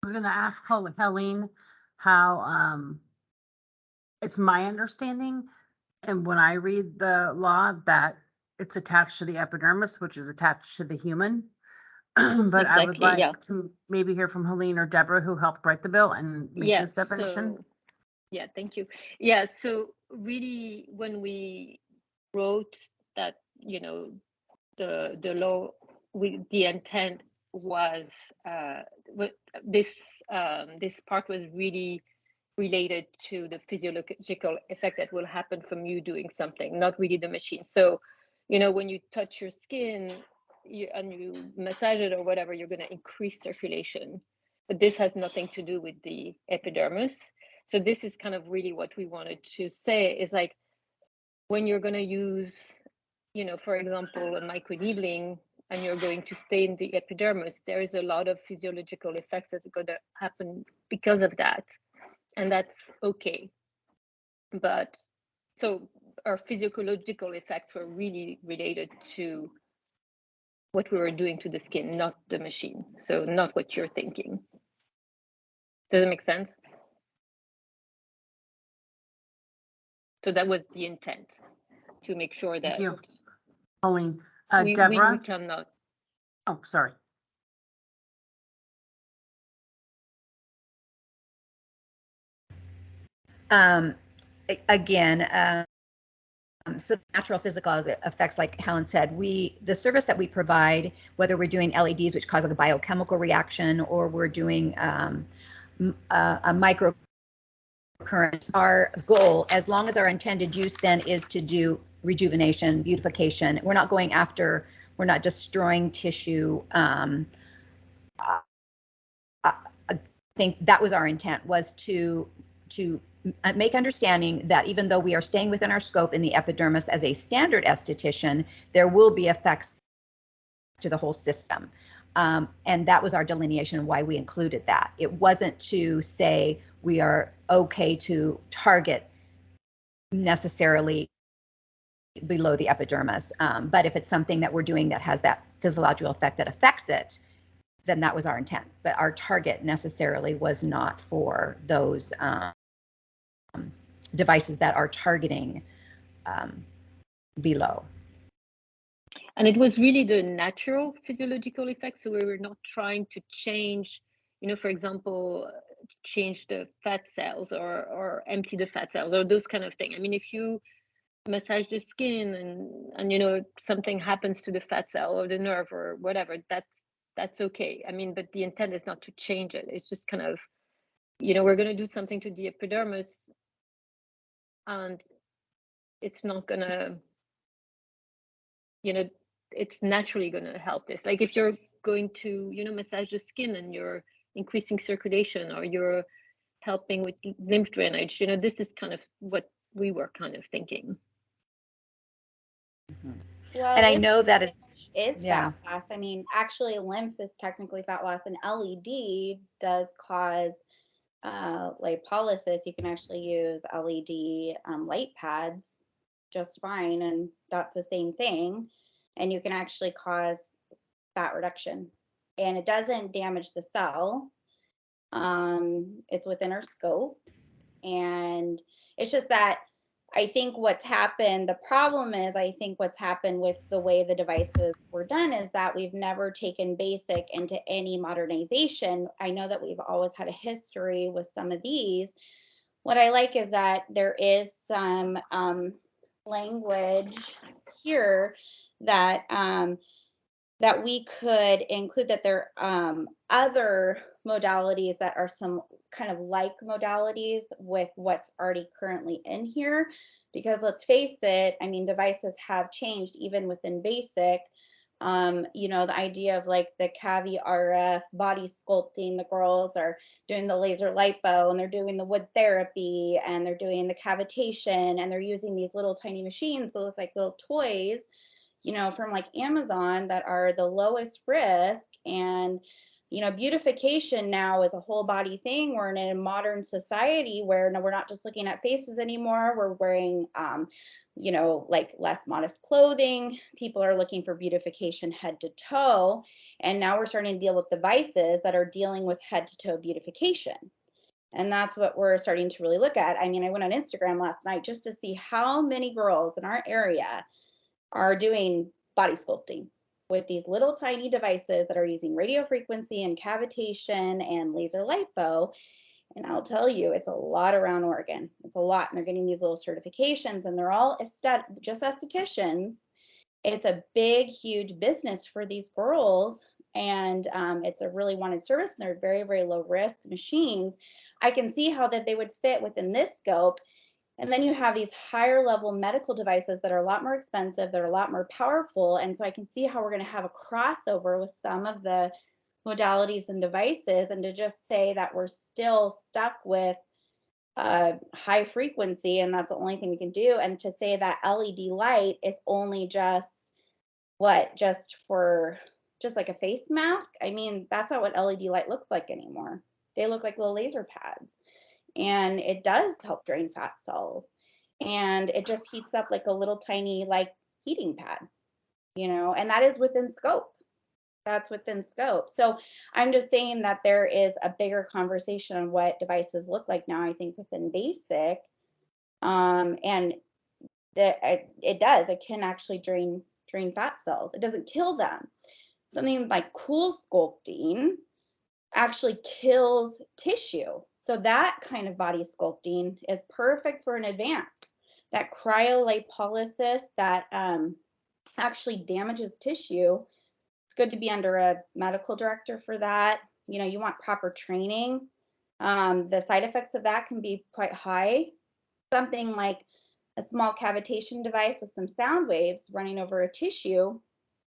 S1: I was going to ask Helene how it's my understanding, and when I read the law, that it's attached to the epidermis, which is attached to the human. But I would like to maybe hear from Helene or Deborah, who helped write the bill and make this definition.
S10: Yeah, thank you. Yeah, so really, when we wrote that, the law, the intent was this part was really related to the physiological effect that will happen from you doing something, not really the machine. So, you know, when you touch your skin and you massage it or whatever, you're going to increase circulation. But this has nothing to do with the epidermis. So this is kind of really what we wanted to say is like, when you're going to use, you know, for example, a microneedling, and you're going to stain the epidermis, there is a lot of physiological effects that are going to happen because of that. And that's okay. But so our physiological effects were really related to what we were doing to the skin, not the machine. So not what you're thinking. Does it make sense? So that was the intent, to make sure that
S1: Thank you, Colleen.
S10: we
S1: Deborah?
S10: cannot.
S1: Oh, sorry.
S3: Again, so natural physical effects, like Helen said, the service that we provide, whether we're doing LEDs, which cause like a biochemical reaction, or we're doing a microcurrent, our goal, as long as our intended use then is to do rejuvenation, beautification, we're not going after, we're not destroying tissue. I think that was our intent, was to make understanding that even though we are staying within our scope in the epidermis as a standard esthetician, there will be effects to the whole system. And that was our delineation, why we included that. It wasn't to say we are okay to target necessarily below the epidermis. But if it's something that we're doing that has that physiological effect that affects it, then that was our intent. But our target necessarily was not for those devices that are targeting below.
S10: And it was really the natural physiological effects. So we were not trying to change, you know, for example, change the fat cells or empty the fat cells or those kind of things. I mean, if you massage the skin and you know, something happens to the fat cell or the nerve or whatever, that's okay. I mean, but the intent is not to change it. It's just kind of, you know, we're going to do something to the epidermis and it's not going to, you know, it's naturally going to help this. Like if you're going to, you know, massage the skin and you're increasing circulation or you're helping with lymph drainage, you know, this is kind of what we were kind of thinking.
S2: Well,
S3: And I know that is
S2: fat loss. I mean, actually, lymph is technically fat loss, and LED does cause lipolysis. You can actually use LED light pads just fine, and that's the same thing. And you can actually cause fat reduction, and it doesn't damage the cell. It's within our scope, and it's just that I think what's happened, the problem is, I think what's happened with the way the devices were done is that we've never taken basic into any modernization. I know that we've always had a history with some of these. What I like is that there is some language here that that we could include, that there are other modalities that are some kind of like modalities with what's already currently in here. Because let's face it, I mean, devices have changed even within basic. You know, the idea of like the CAVI RF body sculpting, the girls are doing the laser lipo and they're doing the wood therapy and they're doing the cavitation and they're using these little tiny machines that look like little toys, you know, from like Amazon, that are the lowest risk. And, you know, beautification now is a whole body thing. We're in a modern society where no, we're not just looking at faces anymore. We're wearing, you know, like less modest clothing. People are looking for beautification head to toe. And now we're starting to deal with devices that are dealing with head to toe beautification. And that's what we're starting to really look at. I mean, I went on Instagram last night just to see how many girls in our area are doing body sculpting with these little tiny devices that are using radio frequency and cavitation and laser lipo. And I'll tell you, it's a lot around Oregon. It's a lot. And they're getting these little certifications and they're all just estheticians. It's a big, huge business for these girls and it's a really wanted service, and they're very, very low risk machines, I can see how that they would fit within this scope. And then you have these higher level medical devices that are a lot more expensive, that are a lot more powerful. And so I can see how we're going to have a crossover with some of the modalities and devices, and to just say that we're still stuck with high frequency and that's the only thing we can do, and to say that LED light is only just what, just for just like a face mask. I mean, that's not what LED light looks like anymore. They look like little laser pads, and it does help drain fat cells, and it just heats up like a little tiny like heating pad, and that is within scope. That's within scope. So I'm just saying that there is a bigger conversation on what devices look like now, I think, within basic. And it can actually drain fat cells. It doesn't kill them. Something like cool sculpting actually kills tissue. So that kind of body sculpting is perfect for an advance. That cryolipolysis that actually damages tissue, it's good to be under a medical director for that. You want proper training. The side effects of that can be quite high. Something like a small cavitation device with some sound waves running over a tissue,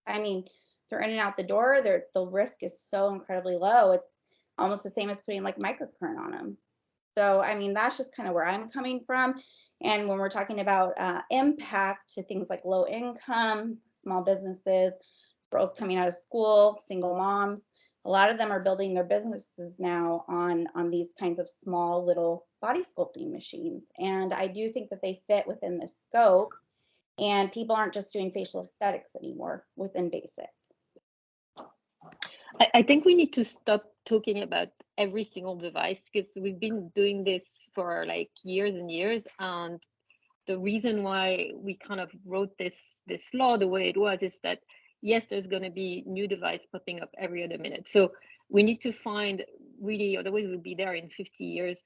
S2: I mean, they're in and out the door, the risk is so incredibly low. It's almost the same as putting like microcurrent on them. So, I mean, that's just kind of where I'm coming from. And when we're talking about impact to things like low income, small businesses, girls coming out of school, single moms, a lot of them are building their businesses now on these kinds of small little body sculpting machines. And I do think that they fit within this scope, and people aren't just doing facial aesthetics anymore within basic.
S10: I think we need to stop talking about every single device, because we've been doing this for like years and years. And the reason why we kind of wrote this law the way it was is that, yes, there's going to be new device popping up every other minute. So we need to find really, otherwise we'll be there in 50 years.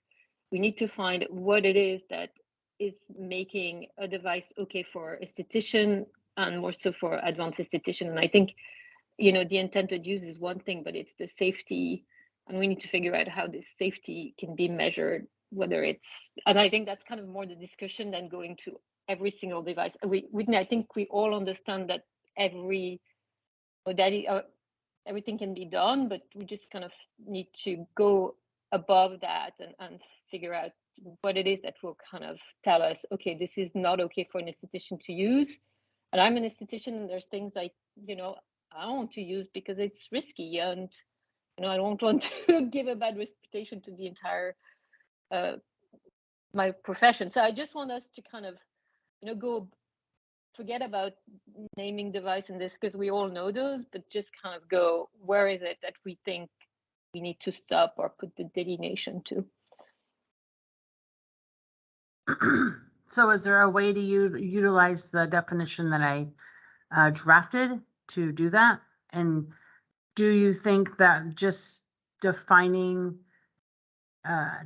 S10: We need to find what it is that is making a device okay for esthetician and more so for advanced esthetician. And I think, the intended use is one thing, but it's the safety, and we need to figure out how this safety can be measured, whether it's, and I think that's kind of more the discussion than going to every single device. Whitney, I think we all understand that every modality, everything can be done, but we just kind of need to go above that and figure out what it is that will kind of tell us, okay, this is not okay for an esthetician to use. And I'm an esthetician, and there's things like, I don't want to use because it's risky, and I don't want to give a bad reputation to the entire my profession. So I just want us to kind of go, forget about naming device in this, because we all know those, but just kind of go, where is it that we think we need to stop or put the delineation to?
S1: So is there a way to utilize the definition that I drafted to do that? And do you think that just defining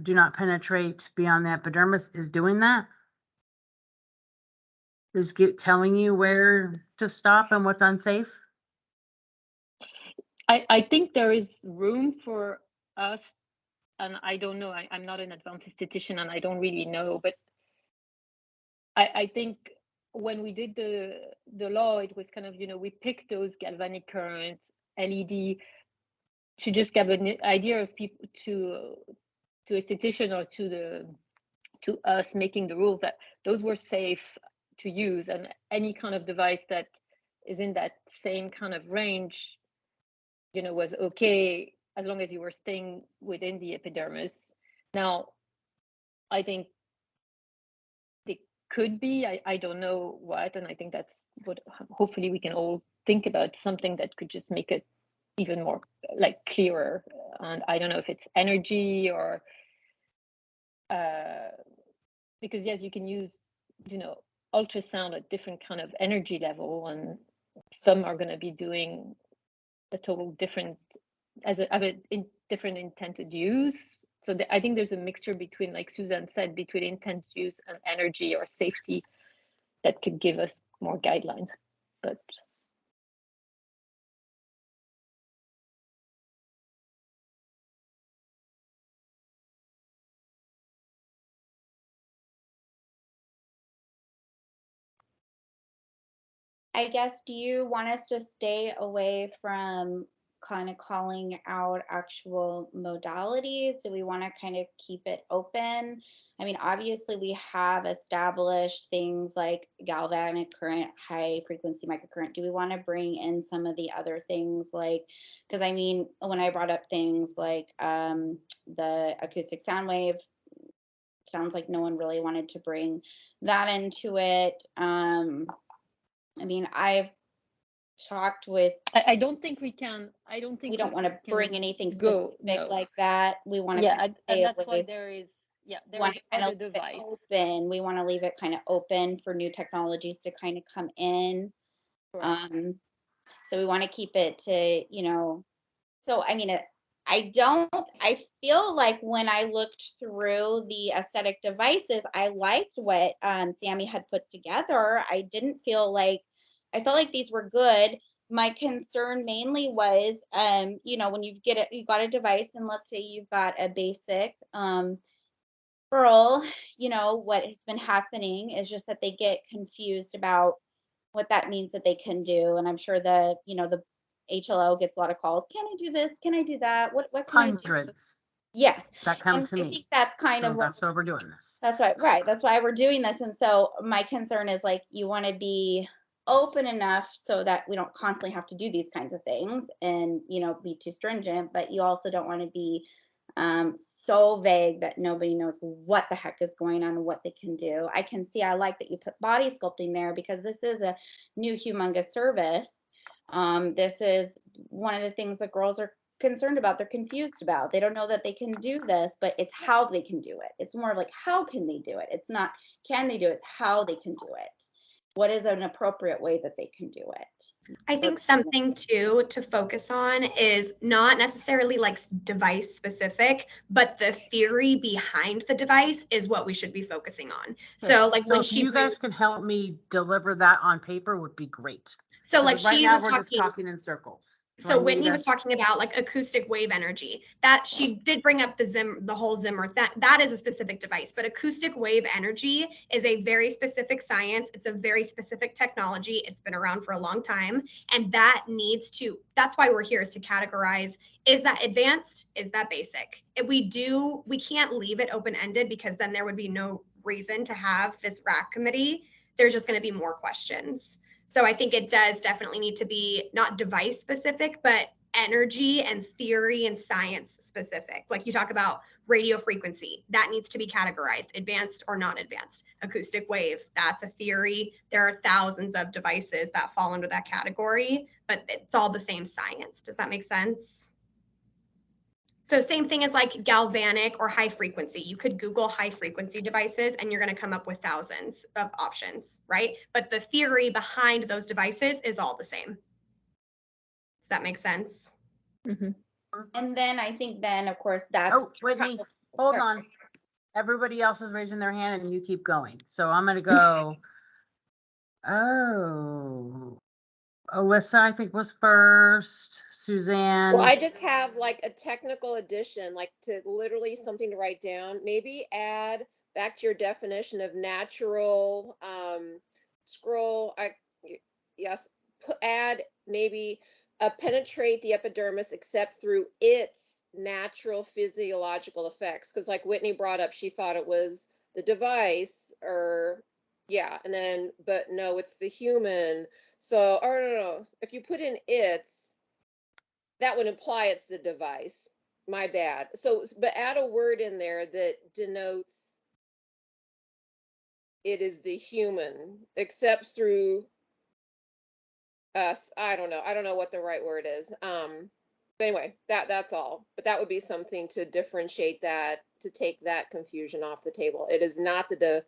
S1: do not penetrate beyond the epidermis is doing that? Is telling you where to stop and what's unsafe?
S10: I think there is room for us, and I don't know, I'm not an advanced esthetician and I don't really know, but I think when we did the law, it was kind of, we picked those galvanic current, LED, to just give an idea of people to esthetician or to us making the rules, that those were safe to use, and any kind of device that is in that same kind of range, was okay as long as you were staying within the epidermis. Now, I think could be, I don't know what, and I think that's what hopefully we can all think about, something that could just make it even more like clearer. And I don't know if it's energy or because yes, you can use ultrasound at different kind of energy level, and some are going to be doing a total different different intended use. So I think there's a mixture between, like Suzanne said, between intent use and energy or safety that could give us more guidelines. But
S2: I guess, do you want us to stay away from kind of calling out actual modalities? Do we want to kind of keep it open? I mean, obviously we have established things like galvanic current, high frequency microcurrent. Do we want to bring in some of the other things like, because I mean, when I brought up things like the acoustic sound wave, sounds like no one really wanted to bring that into it. I mean, I've talked with,
S10: I don't think we can, I don't think
S2: we don't want to
S10: can
S2: bring anything
S10: go,
S2: specific
S10: no.
S2: like that. We want to
S10: Yeah,
S2: kind of
S10: and
S2: stay
S10: that's why
S2: away.
S10: there is, yeah, there
S2: Want
S10: is
S2: to kind
S10: other
S2: of leave it
S10: device.
S2: open. We want to leave it kind of open for new technologies to kind of come in.
S10: Correct.
S2: So we want to keep it to, you know, so I mean, I feel like when I looked through the aesthetic devices, I liked what Sammy had put together. I didn't feel like, I felt like these were good. My concern mainly was, you know, when you've got a device, and let's say you've got a basic girl, you know, what has been happening is just that they get confused about what that means that they can do. And I'm sure the, you know, the HLO gets a lot of calls. Can I do this? Can I do that? What can I do?
S1: Hundreds
S2: Yes.
S1: that come
S2: And
S1: to
S2: I
S1: me.
S2: think that's kind
S1: So
S2: of
S1: that's why we're doing this.
S2: that's why, right. That's why we're doing this. And so my concern is like, you want to be open enough so that we don't constantly have to do these kinds of things and, you know, be too stringent, but you also don't want to be so vague that nobody knows what the heck is going on and what they can do. I like that you put body sculpting there because this is a new humongous service. This is one of the things that girls are concerned about. They're confused about. They don't know that they can do this, but it's how they can do it. It's more of like, how can they do it? It's not, can they do it? It's how they can do it. What is an appropriate way that they can do it?
S4: I think something too to focus on is not necessarily like device specific, but the theory behind the device is what we should be focusing on. So like
S1: So
S4: when
S1: if you guys can help me deliver that on paper would be great.
S4: so like
S1: Right
S4: she
S1: now
S4: was
S1: we're just
S4: talking,
S1: talking in circles.
S4: so Whitney was talking about like acoustic wave energy, that she did bring up the whole Zimmer, that is a specific device, but acoustic wave energy is a very specific science. It's a very specific technology. It's been around for a long time. And that needs to, that's why we're here, is to categorize, is that advanced? Is that basic? If we can't leave it open-ended because then there would be no reason to have this RAC committee. There's just going to be more questions. So I think it does definitely need to be not device specific, but energy and theory and science specific. Like you talk about radio frequency, that needs to be categorized, advanced or not advanced. Acoustic wave, that's a theory. There are thousands of devices that fall under that category, but it's all the same science. Does that make sense? So same thing as like galvanic or high frequency. You could Google high frequency devices and you're going to come up with thousands of options, right? But the theory behind those devices is all the same. Does that make sense?
S10: Mm-hmm.
S2: And then I think then, of course, that's.
S1: Oh, Whitney, hold on. Everybody else is raising their hand and you keep going. So I'm going to go. Oh, Alyssa, I think was first. Suzanne.
S6: Well, I just have like a technical addition, like to literally something to write down. Maybe add back to your definition of natural, add maybe penetrate the epidermis except through its natural physiological effects. Because like Whitney brought up, she thought it was the device or and then, but no, it's the human. So, or no, if you put in its, that would imply it's the device. My bad. So, but add a word in there that denotes it is the human, except through us. I don't know what the right word is. But anyway, that's all. But that would be something to differentiate that, to take that confusion off the table. It is not the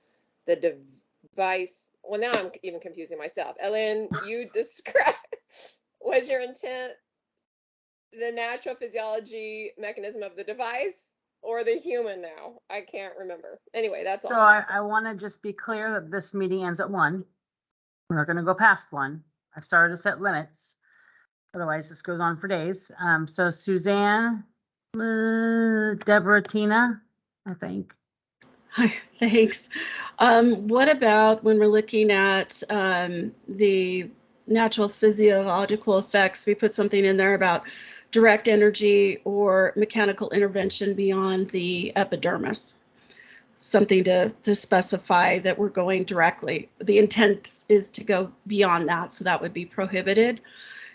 S6: device. Well, now I'm even confusing myself. Ellen, you describe, was your intent the natural physiology mechanism of the device or the human now? I can't remember. Anyway, that's all.
S1: So I want to just be clear that this meeting ends at 1. We're not going to go past 1. I've started to set limits. Otherwise, this goes on for days. So Suzanne, Deborah, Tina, I think.
S5: Hi, thanks. What about when we're looking at the natural physiological effects, we put something in there about direct energy or mechanical intervention beyond the epidermis. Something to specify that we're going directly. The intent is to go beyond that, so that would be prohibited.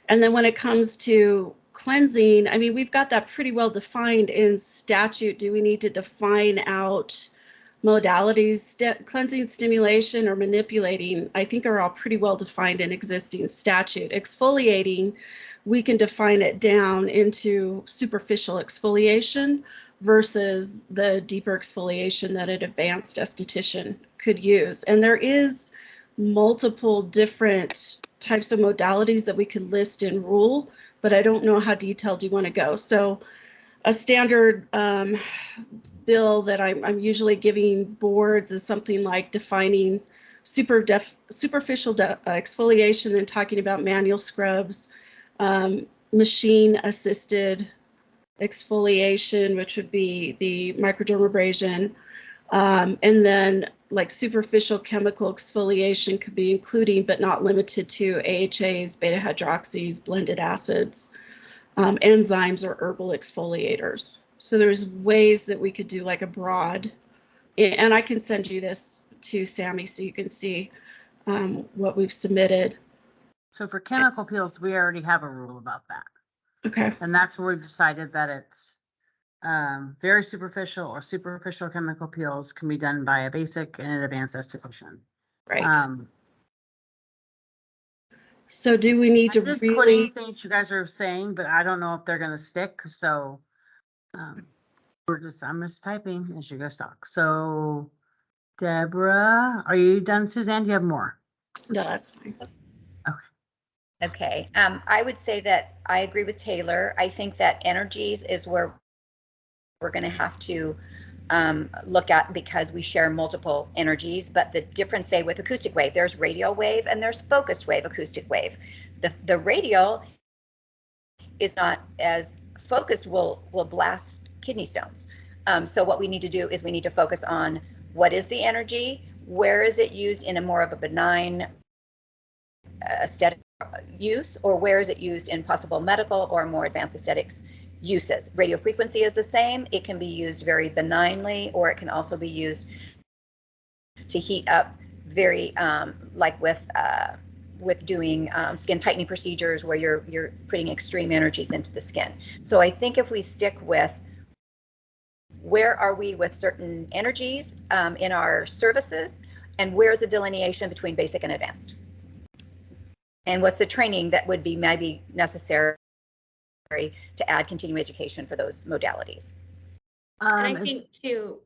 S5: And then when it comes to cleansing, I mean, we've got that pretty well defined in statute. Do we need to define out modalities? Cleansing, stimulation, or manipulating, I think are all pretty well defined in existing statute. Exfoliating, we can define it down into superficial exfoliation versus the deeper exfoliation that an advanced esthetician could use. And there is multiple different types of modalities that we could list in rule, but I don't know how detailed you want to go. So a standard bill that I'm usually giving boards is something like defining superficial exfoliation and talking about manual scrubs, machine assisted exfoliation, which would be the microdermabrasion, and then like superficial chemical exfoliation could be including but not limited to AHAs, beta hydroxys, blended acids, enzymes, or herbal exfoliators. So there's ways that we could do like a broad, and I can send you this to Sammy so you can see what we've submitted.
S1: So for chemical peels, we already have a rule about that.
S5: Okay.
S1: And that's where we've decided that it's very superficial or superficial chemical peels can be done by a basic and an advanced esthetician.
S5: Right. So do we need to
S1: I'm just
S5: really
S1: putting things you guys are saying, but I don't know if they're gonna stick, so I'm just typing as you guys talk. So Deborah, are you done, Suzanne? Do you have more?
S5: No, that's fine.
S3: Okay, I would say that I agree with Taylor. I think that energies is where we're going to have to look at, because we share multiple energies. But the difference, say, with acoustic wave, there's radial wave and there's focused wave acoustic wave. The radial is not as focused, will blast kidney stones. So what we need to do is we need to focus on what is the energy, where is it used in a more of a benign aesthetic use, or where is it used in possible medical or more advanced aesthetics uses. Radio frequency is the same. It can be used very benignly, or it can also be used to heat up very like with doing skin tightening procedures where you're putting extreme energies into the skin. So I think if we stick with where are we with certain energies in our services, and where's the delineation between basic and advanced? And what's the training that would be maybe necessary to add continuing education for those modalities?
S4: And I think too,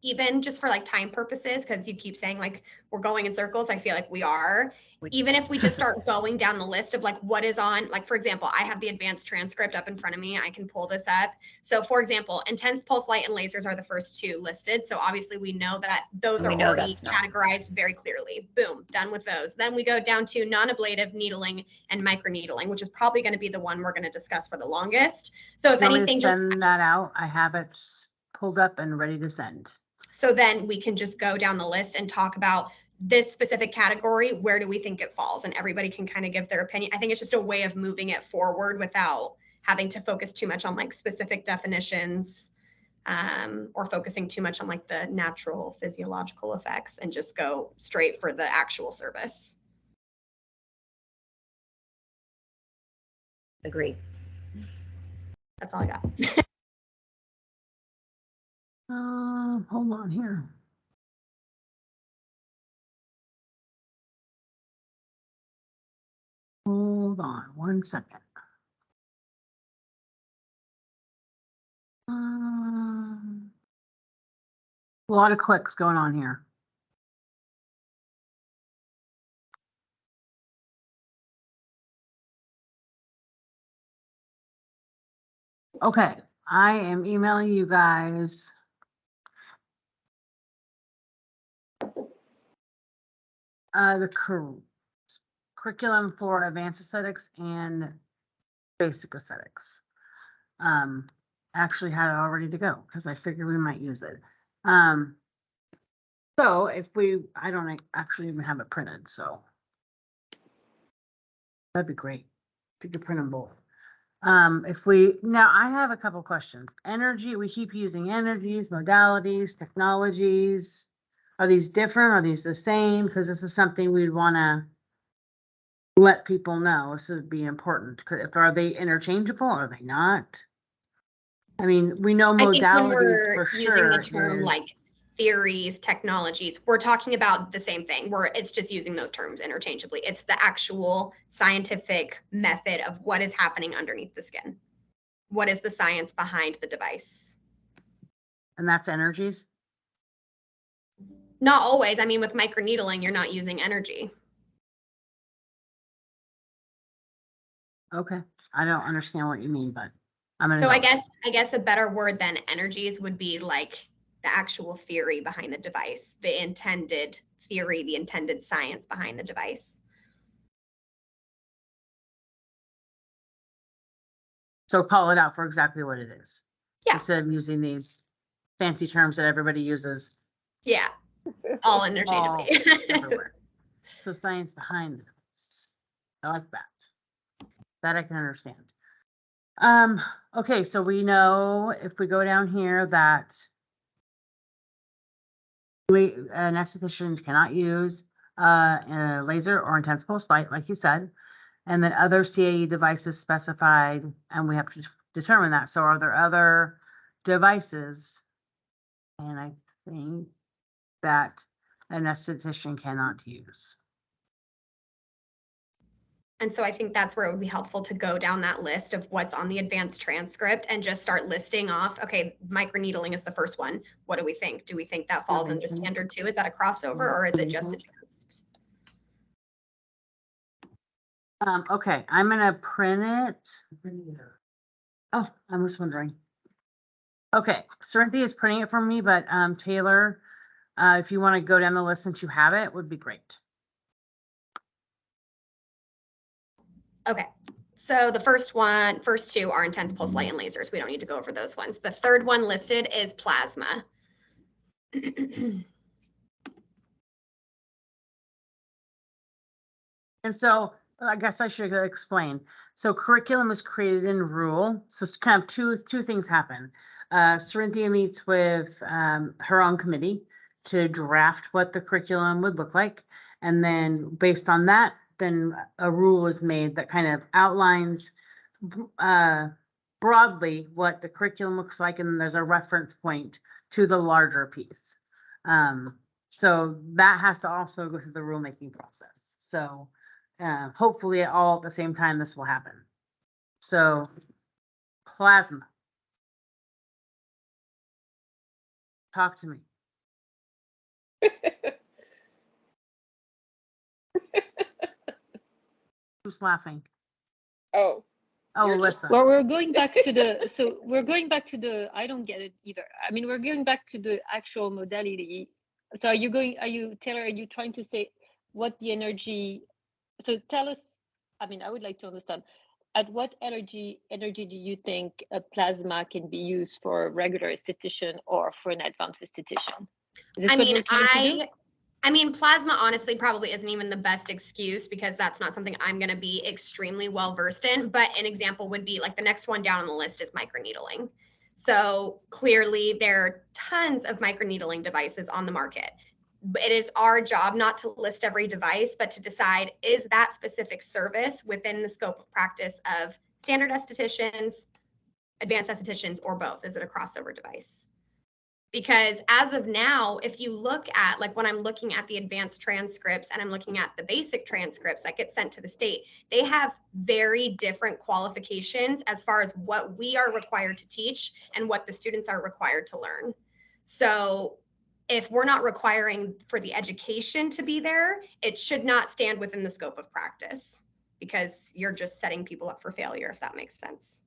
S4: even just for like time purposes, because you keep saying like we're going in circles, I feel like we are. Even if we just start going down the list of like what is on, like, for example, I have the advanced transcript up in front of me. I can pull this up. So for example, intense pulse light and lasers are the first two listed. So obviously we know that those are already categorized very clearly. Boom, done with those. Then we go down to non-ablative needling and microneedling, which is probably going to be the one we're going to discuss for the longest. So if anything, just
S1: send that out. I have it pulled up and ready to send.
S4: So then we can just go down the list and talk about this specific category. Where do we think it falls? And everybody can kind of give their opinion. I think it's just a way of moving it forward without having to focus too much on like specific definitions or focusing too much on like the natural physiological effects, and just go straight for the actual service.
S3: Agree.
S4: That's all I got.
S1: Hold on here. Hold on 1 second. A lot of clicks going on here. Okay, I am emailing you guys the curriculum for advanced aesthetics and basic aesthetics. Actually had it all ready to go because I figured we might use it. So if I don't actually even have it printed, so That'd be great. If you could print them both. Now I have a couple questions. Energy, we keep using energies, modalities, technologies. Are these different? Are these the same? Because this is something we'd want to let people know. This would be important. Are they interchangeable? Are they not? I mean, we know
S4: I think when
S1: modalities
S4: we're
S1: for
S4: using
S1: sure.
S4: the term like theories, technologies, we're talking about the same thing. It's just using those terms interchangeably. It's the actual scientific method of what is happening underneath the skin. What is the science behind the device?
S1: And that's energies?
S4: Not always. I mean, with microneedling, you're not using energy.
S1: Okay. I don't understand what you mean, but I'm gonna
S4: So
S1: go.
S4: I guess a better word than energies would be like the actual theory behind the device, the intended theory, the intended science behind the device.
S1: So call it out for exactly what it is.
S4: Yeah.
S1: Instead of using these fancy terms that everybody uses
S4: Yeah. All interchangeably.
S1: everywhere. So science behind it. I like that. That I can understand. Okay, so we know if we go down here that an esthetician cannot use a laser or intense pulse light, like you said, and then other CAE devices specified, and we have to determine that. So are there other devices? And I think that an esthetician cannot use.
S4: And so I think that's where it would be helpful to go down that list of what's on the advanced transcript and just start listing off, okay, microneedling is the first one. What do we think? Do we think that falls into standard 2? Is that a crossover or is it just advanced?
S1: Okay, I'm gonna print it. Oh, I was wondering. Okay, Cynthia is printing it for me, but Taylor, if you want to go down the list since you have it, would be great.
S4: Okay, so the first two are intense pulse light and lasers. We don't need to go over those ones. The third one listed is plasma.
S1: And so I guess I should explain. So curriculum is created in rule. So it's kind of two things happen. Cynthia meets with her own committee to draft what the curriculum would look like. And then based on that, then a rule is made that kind of outlines broadly what the curriculum looks like. And then there's a reference point to the larger piece. So that has to also go through the rulemaking process. So hopefully all at the same time this will happen. So plasma. Talk to me. Who's laughing?
S6: Oh,
S1: Oh,
S6: You're
S1: listen.
S10: Well, we're going back to the, so we're going back to the, I don't get it either. I mean, we're going back to the actual modality. So Taylor, are you trying to say what the energy, so tell us, I mean, I would like to understand, at what energy do you think a plasma can be used for a regular esthetician or for an advanced esthetician? Is this what we're trying to do?
S4: I mean, plasma honestly probably isn't even the best excuse because that's not something I'm going to be extremely well versed in. But an example would be like the next one down on the list is microneedling. So clearly there are tons of microneedling devices on the market. It is our job not to list every device, but to decide, is that specific service within the scope of practice of standard estheticians, advanced estheticians, or both? Is it a crossover device? Because as of now, if you look at, like when I'm looking at the advanced transcripts and I'm looking at the basic transcripts that get sent to the state, they have very different qualifications as far as what we are required to teach and what the students are required to learn. So if we're not requiring for the education to be there, it should not stand within the scope of practice because you're just setting people up for failure, if that makes sense.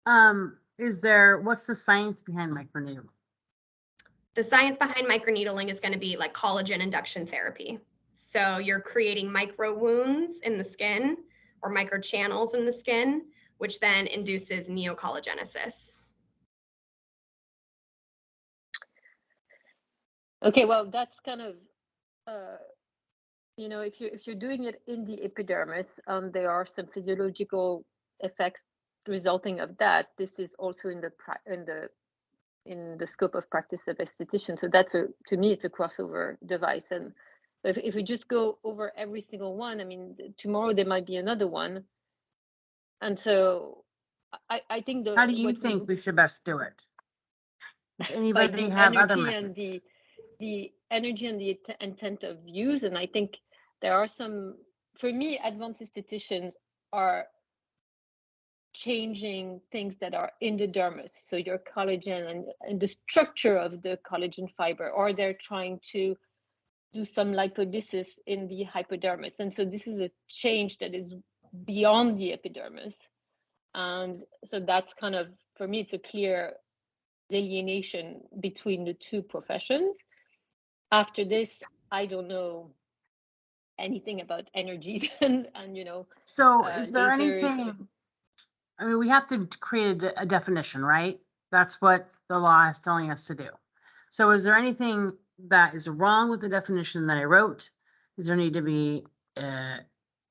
S1: What's the science behind microneedling?
S4: The science behind microneedling is going to be like collagen induction therapy. So you're creating micro wounds in the skin or micro channels in the skin, which then induces neocollagenesis.
S10: Okay, well, that's kind of you know, if you're doing it in the epidermis, there are some physiological effects resulting of that. This is also in the scope of practice of esthetician. So that's to me, it's a crossover device. And if we just go over every single one, I mean, tomorrow there might be another one. And so I think
S1: How do you think we should best do it? Does anybody have other methods?
S10: The energy and the intent of use. And I think there are some, for me, advanced estheticians are changing things that are in the dermis, so your collagen and the structure of the collagen fiber, or they're trying to do some lipolysis in the hypodermis. And so this is a change that is beyond the epidermis. And so that's kind of, for me, it's a clear delineation between the two professions. After this, I don't know anything about energies and you know.
S1: So is there
S10: lasers.
S1: anything, I mean, we have to create a definition, right? That's what the law is telling us to do. So is there anything that is wrong with the definition that I wrote? Does there need to be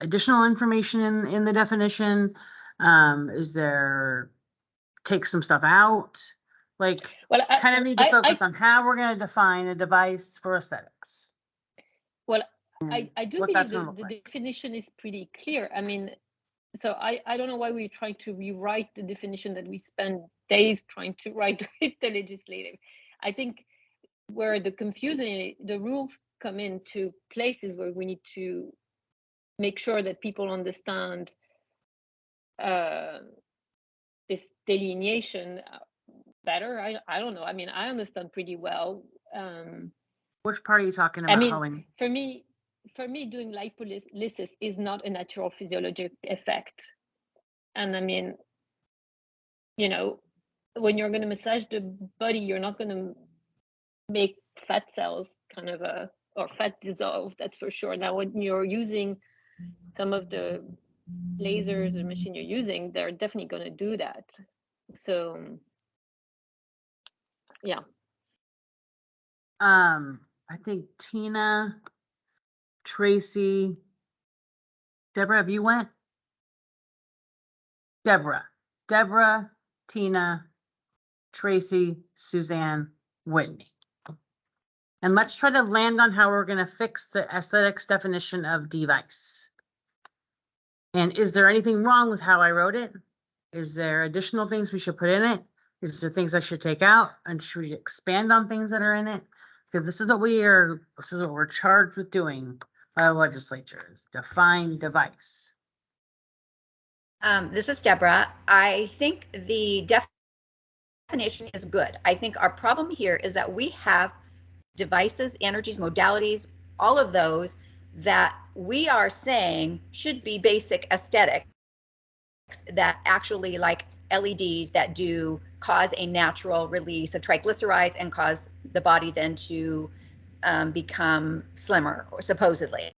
S1: additional information in the definition? Is there, take some stuff out? Like,
S10: Well,
S1: kind of need to focus on how we're going to define a device for aesthetics.
S10: Well, I do believe the
S1: like.
S10: definition is pretty clear. I mean, so I don't know why we're trying to rewrite the definition that we spend days trying to write with the legislative. I think where the rules come into places where we need to make sure that people understand this delineation better. I don't know. I mean, I understand pretty well.
S1: Which part are you talking about?
S10: I mean, for me, doing lipolysis is not a natural physiologic effect. And I mean, you know, when you're going to massage the body, you're not going to make fat cells kind of or fat dissolve, that's for sure. Now, when you're using some of the lasers or machine you're using, they're definitely going to do that. So, yeah.
S1: I think Tina, Tracy, Deborah, have you went? Deborah, Tina, Tracy, Suzanne, Whitney. And let's try to land on how we're going to fix the aesthetics definition of device. And is there anything wrong with how I wrote it? Is there additional things we should put in it? Is there things I should take out? And should we expand on things that are in it? Because this is what we're charged with doing by the legislature, is define device.
S3: This is Deborah. I think the definition is good. I think our problem here is that we have devices, energies, modalities, all of those that we are saying should be basic aesthetics that actually, like LEDs, that do cause a natural release of triglycerides and cause the body then to become slimmer, or supposedly.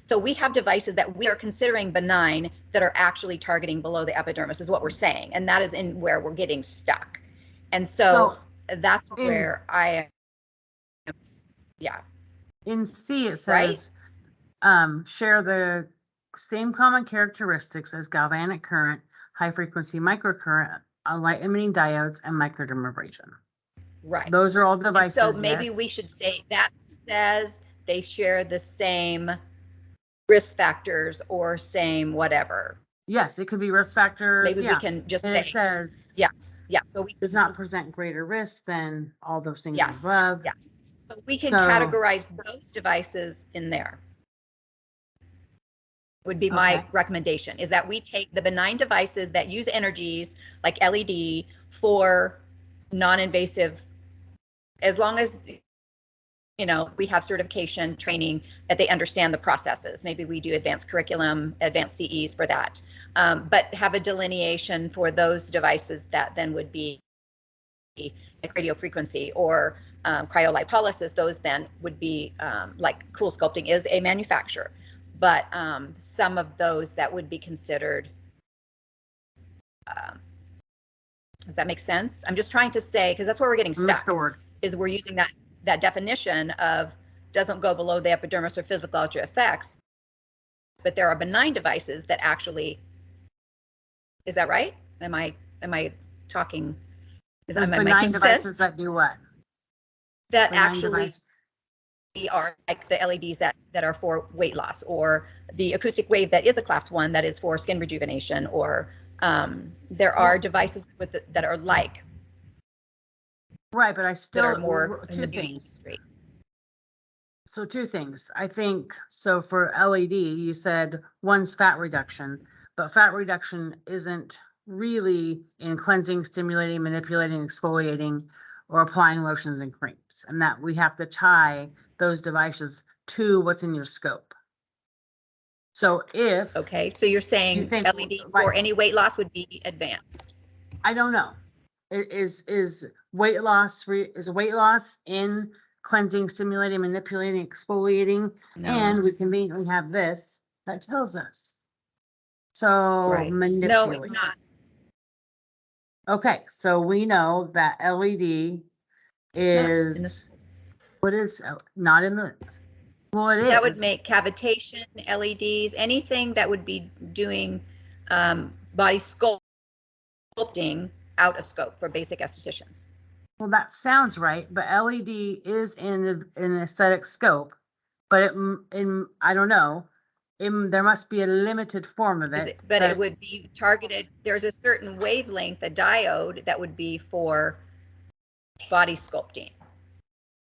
S3: So we have devices that we are considering benign that are actually targeting below the epidermis, is what we're saying. And that is in where we're getting stuck. And so that's where I am, yeah.
S1: In C, it says, right? Share the same common characteristics as galvanic current, high frequency microcurrent, light emitting diodes, and microdermabrasion.
S3: Right.
S1: Those are all devices.
S3: And so maybe we should say that says they share the same risk factors or same whatever.
S1: Yes, it could be risk factors.
S3: Maybe we can just say
S1: it says
S3: yes. So we
S1: does not present greater risk than all those things
S3: yes,
S1: above.
S3: Yes. So we can categorize those devices in there. Would be my recommendation, is that we take the benign devices that use energies like LED for non-invasive, as long as, you know, we have certification training that they understand the processes. Maybe we do advanced curriculum, advanced CEs for that, but have a delineation for those devices that then would be like radiofrequency or cryolipolysis. Those then would be like Cool Sculpting is a manufacturer, but some of those that would be considered. Does that make sense? I'm just trying to say, because that's where we're getting stuck. Is we're using that definition of doesn't go below the epidermis or physiological effects, but there are benign devices that actually, is that right? Am I talking,
S1: There's
S3: am I
S1: benign
S3: making
S1: devices
S3: sense?
S1: that do what?
S3: That
S1: Benign
S3: actually
S1: device.
S3: are like the LEDs that are for weight loss, or the acoustic wave that is a class 1 that is for skin rejuvenation, or there are devices that are like,
S1: Right, but I
S3: that are
S1: still,
S3: more in
S1: two
S3: the beauty
S1: things.
S3: industry.
S1: So two things. I think, so for LED, you said one's fat reduction, but fat reduction isn't really in cleansing, stimulating, manipulating, exfoliating, or applying lotions and creams. And that we have to tie those devices to what's in your scope. So if,
S3: Okay, so you're saying
S1: think-
S3: LED
S1: right.
S3: for any weight loss would be advanced.
S1: I don't know, is weight loss, is weight loss in cleansing, stimulating, manipulating, exfoliating?
S3: No.
S1: And we conveniently have this that tells us. So
S3: Right.
S1: manipulate.
S3: No, it's not.
S1: Okay, so we know that LED is, what is, not in the, well, it is.
S3: That would make cavitation, LEDs, anything that would be doing body sculpting out of scope for basic estheticians.
S1: Well, that sounds right, but LED is in an aesthetic scope, but I don't know, there must be a limited form of it.
S3: But it would be targeted, there's a certain wavelength, a diode, that would be for body sculpting.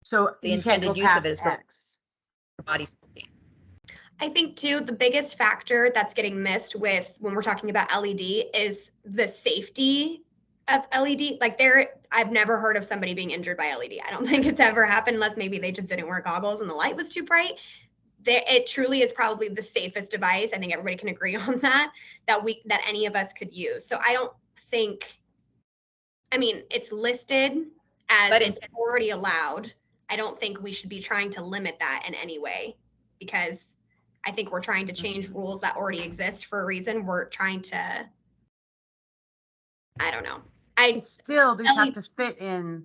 S1: So
S3: The
S1: you can't go
S3: intended use of
S1: past
S3: it is for
S1: X.
S3: body sculpting.
S4: I think too, the biggest factor that's getting missed with when we're talking about LED is the safety of LED. Like I've never heard of somebody being injured by LED. I don't think it's ever happened unless maybe they just didn't wear goggles and the light was too bright. It truly is probably the safest device. I think everybody can agree on that any of us could use. So I don't think, I mean, it's listed as
S3: But
S4: it's already allowed. I don't think we should be trying to limit that in any way, because I think we're trying to change rules that already exist for a reason. We're trying to, I don't know.
S1: Still, these have to fit in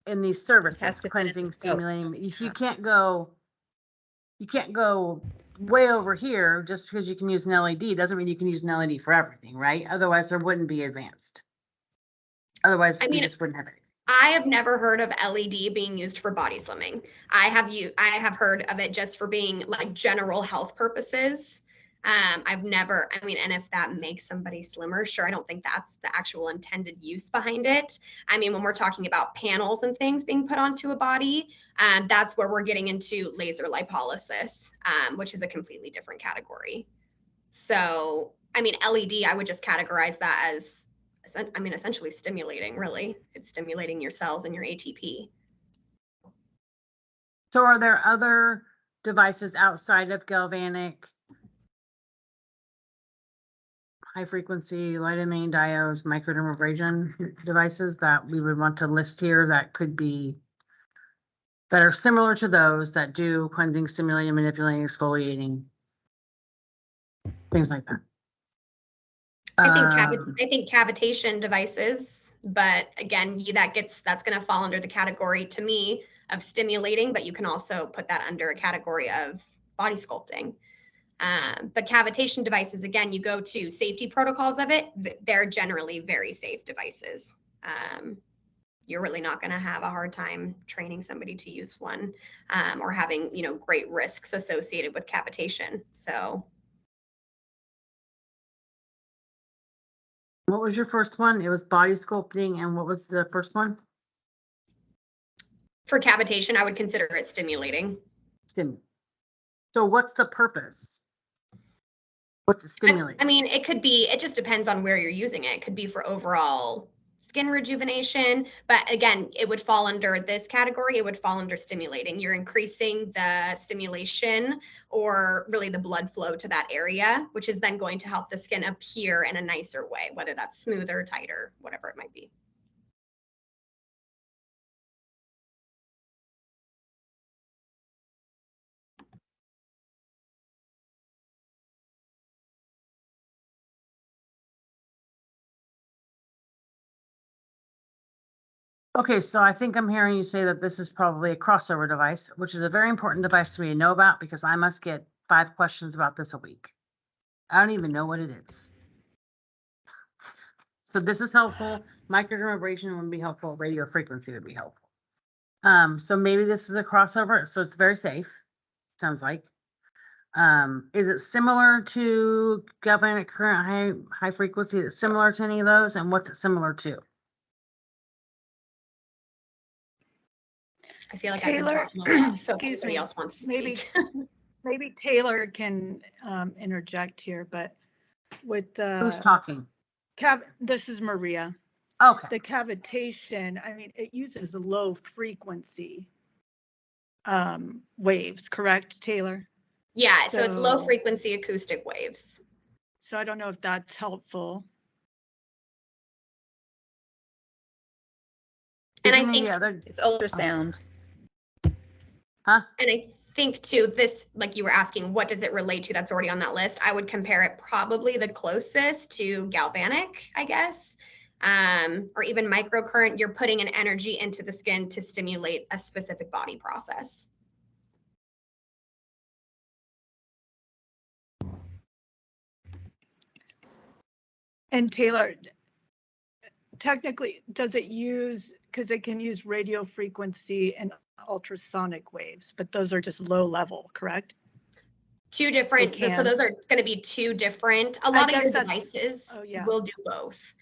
S1: these services,
S3: Has to fit in
S1: cleansing,
S3: the scope.
S1: stimulating. You can't go way over here just because you can use an LED. Doesn't mean you can use an LED for everything, right? Otherwise, there wouldn't be advanced. Otherwise, we just wouldn't have anything.
S4: I have never heard of LED being used for body slimming. I have heard of it just for being like general health purposes. I've never, I mean, and if that makes somebody slimmer, sure, I don't think that's the actual intended use behind it. I mean, when we're talking about panels and things being put onto a body, that's where we're getting into laser lipolysis, which is a completely different category. So, I mean, LED, I would just categorize that as, I mean, essentially stimulating, really. It's stimulating your cells and your ATP.
S1: So are there other devices outside of galvanic, high frequency light emitting diodes, microdermabrasion devices that we would want to list here that could be, that are similar to those that do cleansing, stimulating, manipulating, exfoliating, things like that?
S4: I think cavitation devices, but again, that's going to fall under the category to me of stimulating, but you can also put that under a category of body sculpting. But cavitation devices, again, you go to safety protocols of it, they're generally very safe devices. You're really not going to have a hard time training somebody to use one, or having, great risks associated with cavitation. So.
S1: What was your first one? It was body sculpting, and what was the first one?
S4: For cavitation, I would consider it stimulating.
S1: So what's the purpose? What's the stimulating?
S4: I mean, it just depends on where you're using it. It could be for overall skin rejuvenation, but again, it would fall under this category. It would fall under stimulating. You're increasing the stimulation, or really the blood flow to that area, which is then going to help the skin appear in a nicer way, whether that's smoother, tighter, whatever it might be.
S1: Okay, so I think I'm hearing you say that this is probably a crossover device, which is a very important device for me to know about because I must get 5 questions about this a week. I don't even know what it is. So this is helpful. Microdermabrasion would be helpful. Radio frequency would be helpful. So maybe this is a crossover, so it's very safe. Sounds like. Is it similar to galvanic current high frequency? Is it similar to any of those? And what's it similar to?
S4: I feel like
S7: Taylor,
S4: I've been talking a lot, so
S7: excuse
S4: somebody
S7: me,
S4: else wants to
S7: maybe-
S4: speak.
S7: Maybe Taylor can interject here, but with
S1: Who's
S7: the
S1: talking?
S7: this is Maria.
S1: Okay.
S7: The cavitation, I mean, it uses low frequency waves, correct, Taylor?
S4: Yeah, so it's low
S7: So-
S4: frequency acoustic waves.
S7: So I don't know if that's helpful.
S4: And I
S1: Isn't
S4: think,
S1: the other,
S3: It's ultrasound.
S1: huh?
S4: and I think too, this, like you were asking, what does it relate to that's already on that list? I would compare it probably the closest to galvanic, I guess. Or even microcurrent. You're putting an energy into the skin to stimulate a specific body process.
S7: And Taylor, technically, does it use, because it can use radio frequency and ultrasonic waves, but those are just low level, correct?
S4: Two different,
S7: They
S4: so
S7: can.
S4: those are going to be two different, a lot of
S7: guess
S4: your
S7: that's-
S4: devices
S7: oh, yeah.
S4: will do both.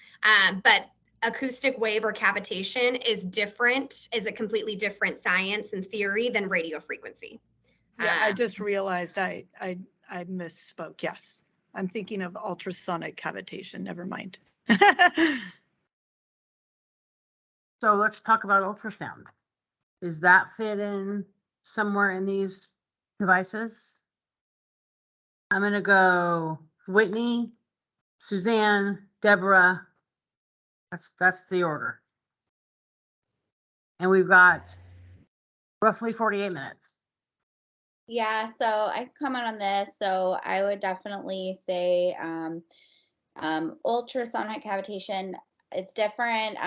S4: But acoustic wave or cavitation is different, is a completely different science and theory than radio frequency.
S7: Yeah, I just realized I misspoke. Yes, I'm thinking of ultrasonic cavitation. Never mind.
S1: So let's talk about ultrasound. Does that fit in somewhere in these devices? I'm gonna go Whitney, Suzanne, Deborah. That's the order. And we've got roughly 48 minutes.
S2: Yeah, so I comment on this. So I would definitely say ultrasonic cavitation. It's different.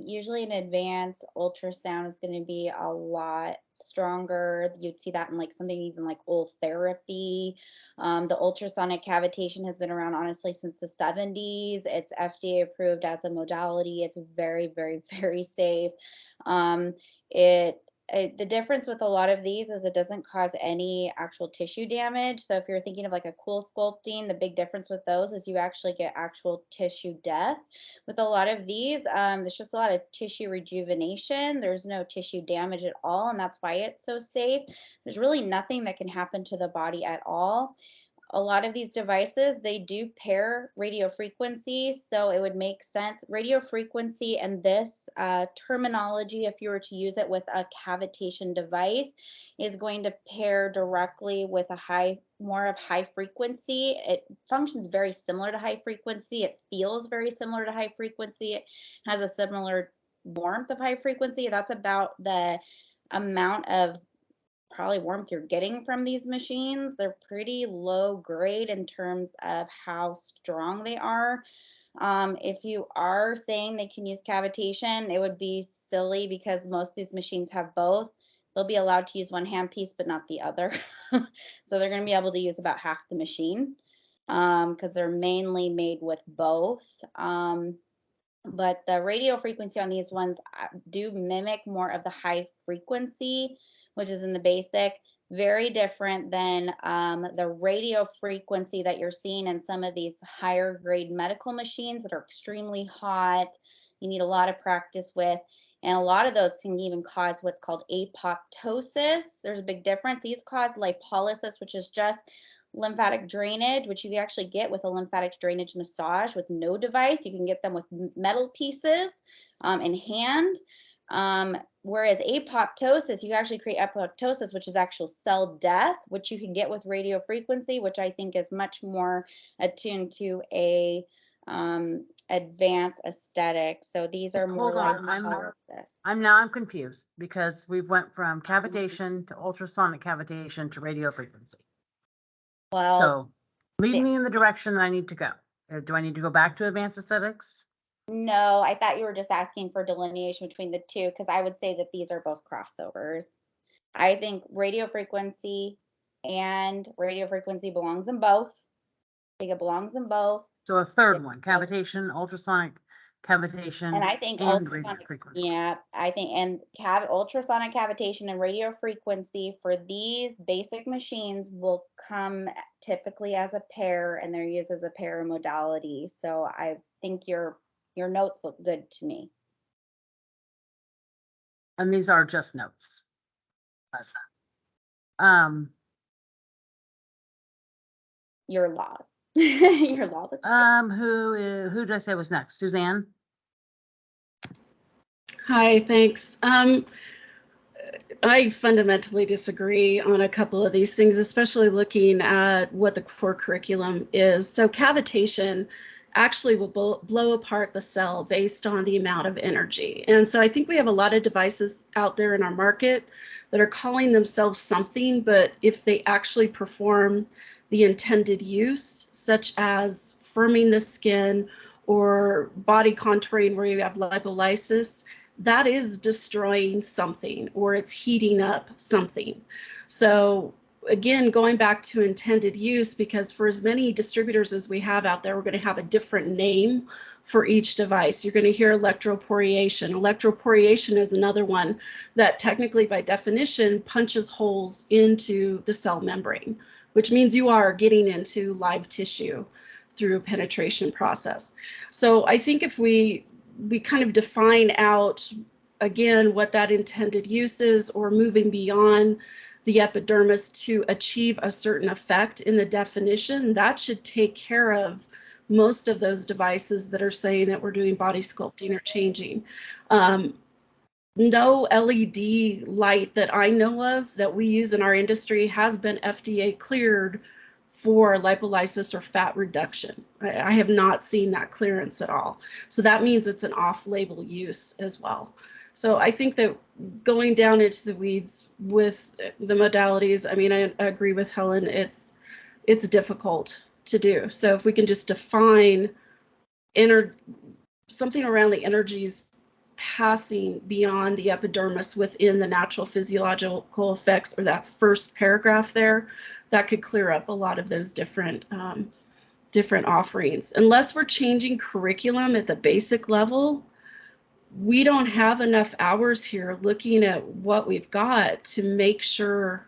S2: Usually an advanced ultrasound is going to be a lot stronger. You'd see that in like something even like old therapy. The ultrasonic cavitation has been around honestly since the 70s. It's FDA approved as a modality. It's very, very, very safe. The difference with a lot of these is it doesn't cause any actual tissue damage. So if you're thinking of like a cool sculpting, the big difference with those is you actually get actual tissue death. With a lot of these, there's just a lot of tissue rejuvenation. There's no tissue damage at all, and that's why it's so safe. There's really nothing that can happen to the body at all. A lot of these devices, they do pair radio frequency, so it would make sense. Radio frequency and this terminology, if you were to use it with a cavitation device, is going to pair directly with a more of high frequency. It functions very similar to high frequency. It feels very similar to high frequency. It has a similar warmth of high frequency. That's about the amount of probably warmth you're getting from these machines. They're pretty low grade in terms of how strong they are. If you are saying they can use cavitation, it would be silly because most of these machines have both. They'll be allowed to use one handpiece, but not the other. So they're going to be able to use about half the machine because they're mainly made with both. But the radio frequency on these ones do mimic more of the high frequency, which is in the basic. Very different than the radio frequency that you're seeing in some of these higher grade medical machines that are extremely hot. You need a lot of practice with. And a lot of those can even cause what's called apoptosis. There's a big difference. These cause lipolysis, which is just lymphatic drainage, which you can actually get with a lymphatic drainage massage with no device. You can get them with metal pieces in hand. Whereas apoptosis, you actually create apoptosis, which is actual cell death, which you can get with radio frequency, which I think is much more attuned to a advanced aesthetic. So these are more like lipolysis.
S1: I'm confused because we've went from cavitation to ultrasonic cavitation to radio frequency.
S2: Well,
S1: So lead me in the direction that I need to go. Do I need to go back to advanced aesthetics?
S2: No, I thought you were just asking for delineation between the two, because I would say that these are both crossovers. I think radio frequency belongs in both. I think it belongs in both.
S1: So a third one, cavitation, ultrasonic cavitation,
S2: And I think
S1: and radio
S2: ultrasonic,
S1: frequency.
S2: yeah, I think, and ultrasonic cavitation and radio frequency for these basic machines will come typically as a pair, and they're used as a pair modality. So I think your notes look good to me.
S1: And these are just notes. Um,
S2: Your laws. Your law looks good.
S1: who did I say was next? Suzanne?
S5: Hi, thanks. I fundamentally disagree on a couple of these things, especially looking at what the core curriculum is. So cavitation actually will blow apart the cell based on the amount of energy. And so I think we have a lot of devices out there in our market that are calling themselves something, but if they actually perform the intended use, such as firming the skin or body contouring where you have lipolysis, that is destroying something, or it's heating up something. So again, going back to intended use, because for as many distributors as we have out there, we're going to have a different name for each device. You're going to hear electroporation. Electroporation is another one that technically by definition punches holes into the cell membrane, which means you are getting into live tissue through a penetration process. So I think if we kind of define out, again, what that intended use is, or moving beyond the epidermis to achieve a certain effect in the definition, that should take care of most of those devices that are saying that we're doing body sculpting or changing. No LED light that I know of that we use in our industry has been FDA cleared for lipolysis or fat reduction. I have not seen that clearance at all. So that means it's an off-label use as well. So I think that going down into the weeds with the modalities, I mean, I agree with Helen, it's difficult to do. So if we can just define something around the energies passing beyond the epidermis within the natural physiological effects, or that first paragraph there, that could clear up a lot of those different offerings. Unless we're changing curriculum at the basic level, we don't have enough hours here looking at what we've got to make sure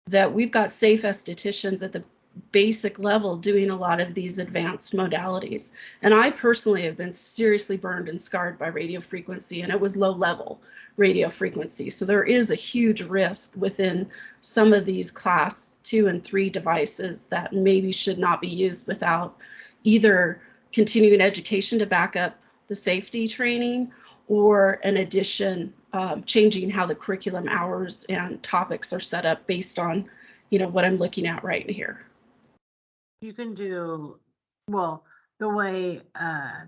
S5: that we've got safe estheticians at the basic level doing a lot of these advanced modalities. And I personally have been seriously burned and scarred by radio frequency, and it was low level radio frequency. So there is a huge risk within some of these class 2 and 3 devices that maybe should not be used without either continuing education to back up the safety training, or an addition, changing how the curriculum hours and topics are set up based on, what I'm looking at right here.
S1: You can do, well, the way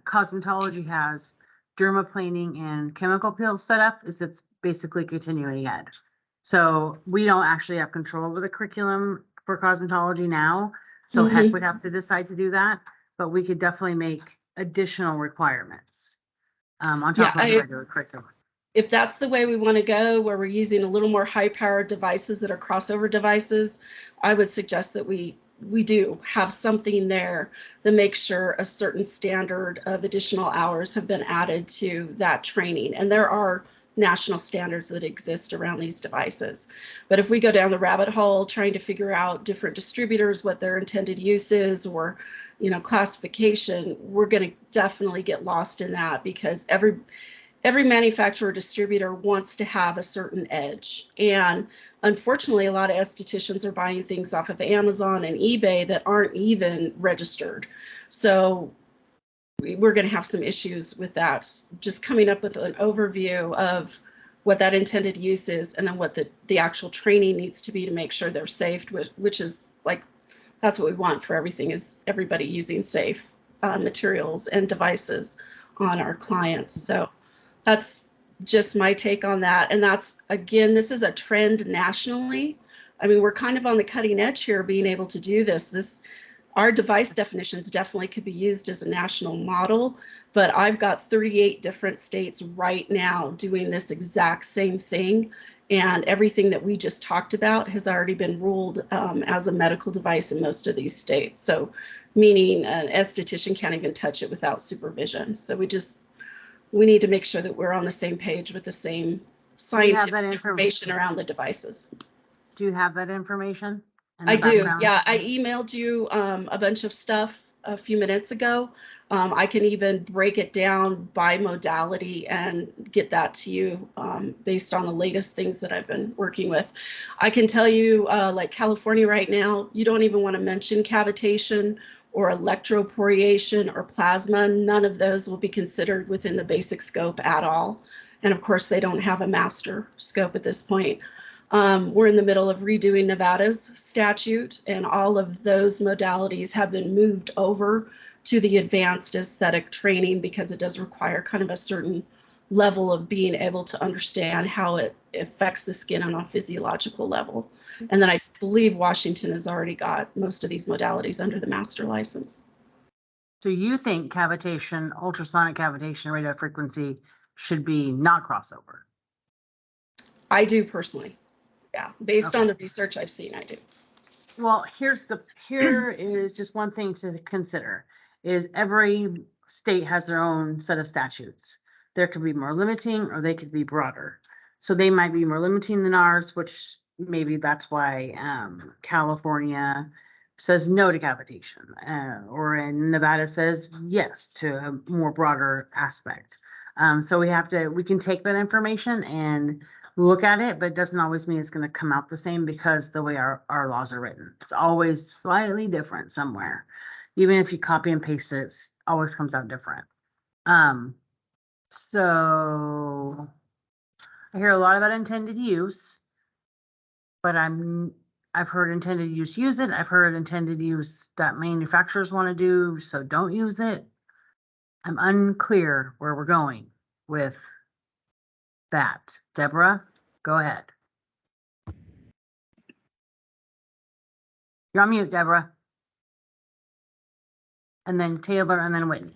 S1: cosmetology has dermaplaning and chemical peels set up is it's basically continuing ed. So we don't actually have control over the curriculum for cosmetology now. So Heck would have to decide to do that, but we could definitely make additional requirements on top of the regular curriculum.
S5: If that's the way we want to go, where we're using a little more high-powered devices that are crossover devices, I would suggest that we do have something there that makes sure a certain standard of additional hours have been added to that training. And there are national standards that exist around these devices. But if we go down the rabbit hole trying to figure out different distributors, what their intended use is, or classification, we're going to definitely get lost in that, because every manufacturer or distributor wants to have a certain edge. And unfortunately, a lot of estheticians are buying things off of Amazon and eBay that aren't even registered. So we're going to have some issues with that. Just coming up with an overview of what that intended use is, and then what the actual training needs to be to make sure they're safe, which is like, that's what we want for everything, is everybody using safe materials and devices on our clients. So that's just my take on that. And that's, again, this is a trend nationally. I mean, we're kind of on the cutting edge here, being able to do this. our device definitions definitely could be used as a national model, but I've got 38 different states right now doing this exact same thing. And everything that we just talked about has already been ruled as a medical device in most of these states. So meaning an esthetician can't even touch it without supervision. So we need to make sure that we're on the same page with the same scientific information around the devices.
S1: Do you have that information?
S5: I do. Yeah, I emailed you a bunch of stuff a few minutes ago. I can even break it down by modality and get that to you based on the latest things that I've been working with. I can tell you, like California right now, you don't even want to mention cavitation or electroporation or plasma. None of those will be considered within the basic scope at all. And of course, they don't have a master scope at this point. We're in the middle of redoing Nevada's statute, and all of those modalities have been moved over to the advanced aesthetic training because it does require kind of a certain level of being able to understand how it affects the skin on a physiological level. And then I believe Washington has already got most of these modalities under the master license.
S1: So you think cavitation, ultrasonic cavitation, radio frequency should be not crossover?
S5: I do personally. Yeah, based on the research I've seen, I do.
S1: Well, here is just one thing to consider is every state has their own set of statutes. There could be more limiting or they could be broader. So they might be more limiting than ours, which maybe that's why California says no to cavitation, or in Nevada says yes to a more broader aspect. So we can take that information and look at it, but it doesn't always mean it's going to come out the same because the way our laws are written. It's always slightly different somewhere. Even if you copy and paste it, it always comes out different. So I hear a lot about intended use, but I've heard intended use use it. I've heard intended use that manufacturers want to do, so don't use it. I'm unclear where we're going with that. Deborah, go ahead. You're on mute, Deborah. And then Taylor, and then Whitney.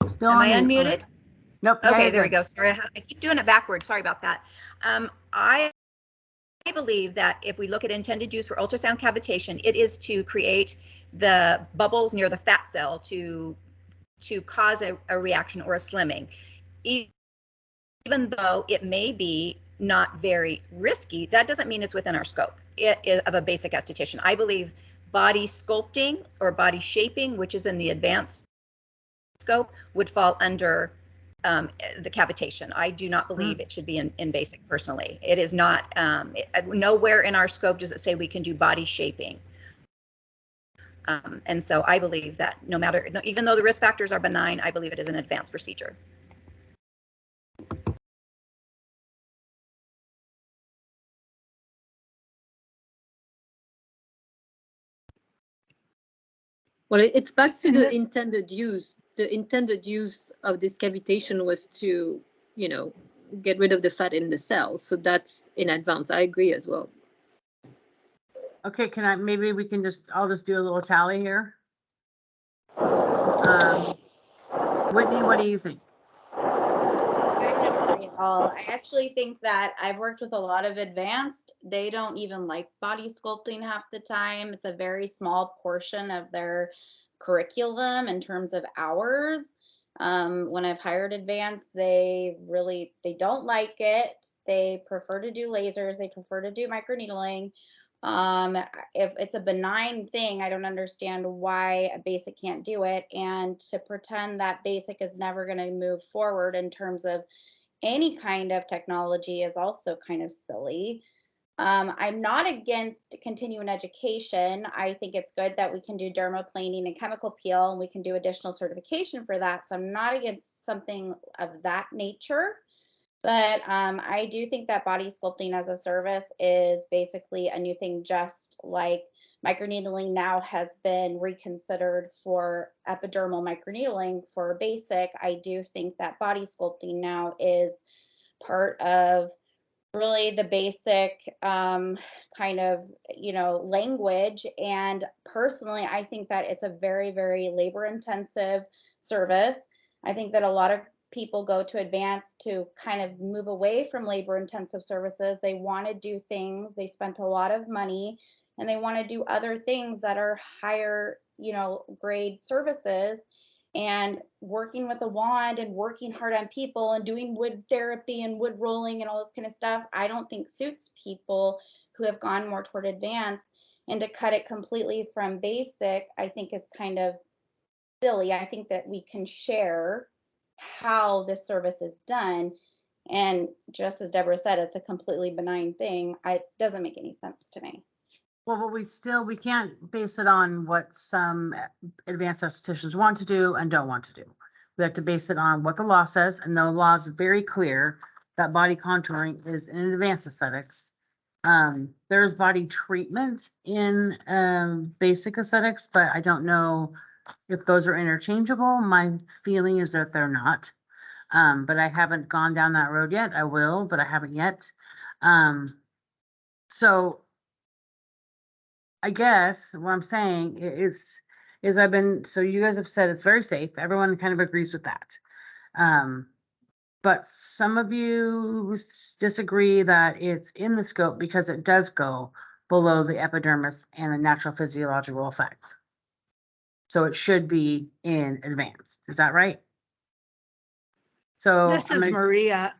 S1: Still
S3: Am I
S1: on mute.
S3: unmuted?
S1: Nope.
S3: Okay, there we go. Sorry, I keep doing it backwards. Sorry about that. I believe that if we look at intended use for ultrasound cavitation, it is to create the bubbles near the fat cell to cause a reaction or a slimming. Even though it may be not very risky, that doesn't mean it's within our scope of a basic esthetician. I believe body sculpting or body shaping, which is in the advanced scope, would fall under the cavitation. I do not believe it should be in basic personally. It is not, nowhere in our scope does it say we can do body shaping. And so I believe that no matter, even though the risk factors are benign, I believe it is an advanced procedure.
S10: Well, it's back to
S7: And
S10: the
S7: this-
S10: intended use. The intended use of this cavitation was to, get rid of the fat in the cells. So that's in advance. I agree as well.
S1: Okay, maybe I'll just do a little tally here. Whitney, what do you think?
S2: I actually think that I've worked with a lot of advanced. They don't even like body sculpting half the time. It's a very small portion of their curriculum in terms of hours. When I've hired advanced, they don't like it. They prefer to do lasers. They prefer to do microneedling. If it's a benign thing, I don't understand why a basic can't do it. And to pretend that basic is never going to move forward in terms of any kind of technology is also kind of silly. I'm not against continuing education. I think it's good that we can do dermaplaning and chemical peel, and we can do additional certification for that. So I'm not against something of that nature. But I do think that body sculpting as a service is basically a new thing, just like microneedling now has been reconsidered for epidermal microneedling for basic. I do think that body sculpting now is part of really the basic kind of, language. And personally, I think that it's a very, very labor intensive service. I think that a lot of people go to advanced to kind of move away from labor intensive services. They want to do things, they spent a lot of money, and they want to do other things that are higher, grade services. And working with a wand and working hard on people and doing wood therapy and wood rolling and all this kind of stuff, I don't think suits people who have gone more toward advanced. And to cut it completely from basic, I think is kind of silly. I think that we can share how this service is done. And just as Deborah said, it's a completely benign thing. It doesn't make any sense to me.
S1: Well, but we can't base it on what some advanced estheticians want to do and don't want to do. We have to base it on what the law says, and the law is very clear that body contouring is in advanced aesthetics. There's body treatment in basic aesthetics, but I don't know if those are interchangeable. My feeling is that they're not. But I haven't gone down that road yet. I will, but I haven't yet. So I guess what I'm saying is so you guys have said it's very safe. Everyone kind of agrees with that. But some of you disagree that it's in the scope because it does go below the epidermis and the natural physiological effect. So it should be in advanced. Is that right? So
S7: This is Maria.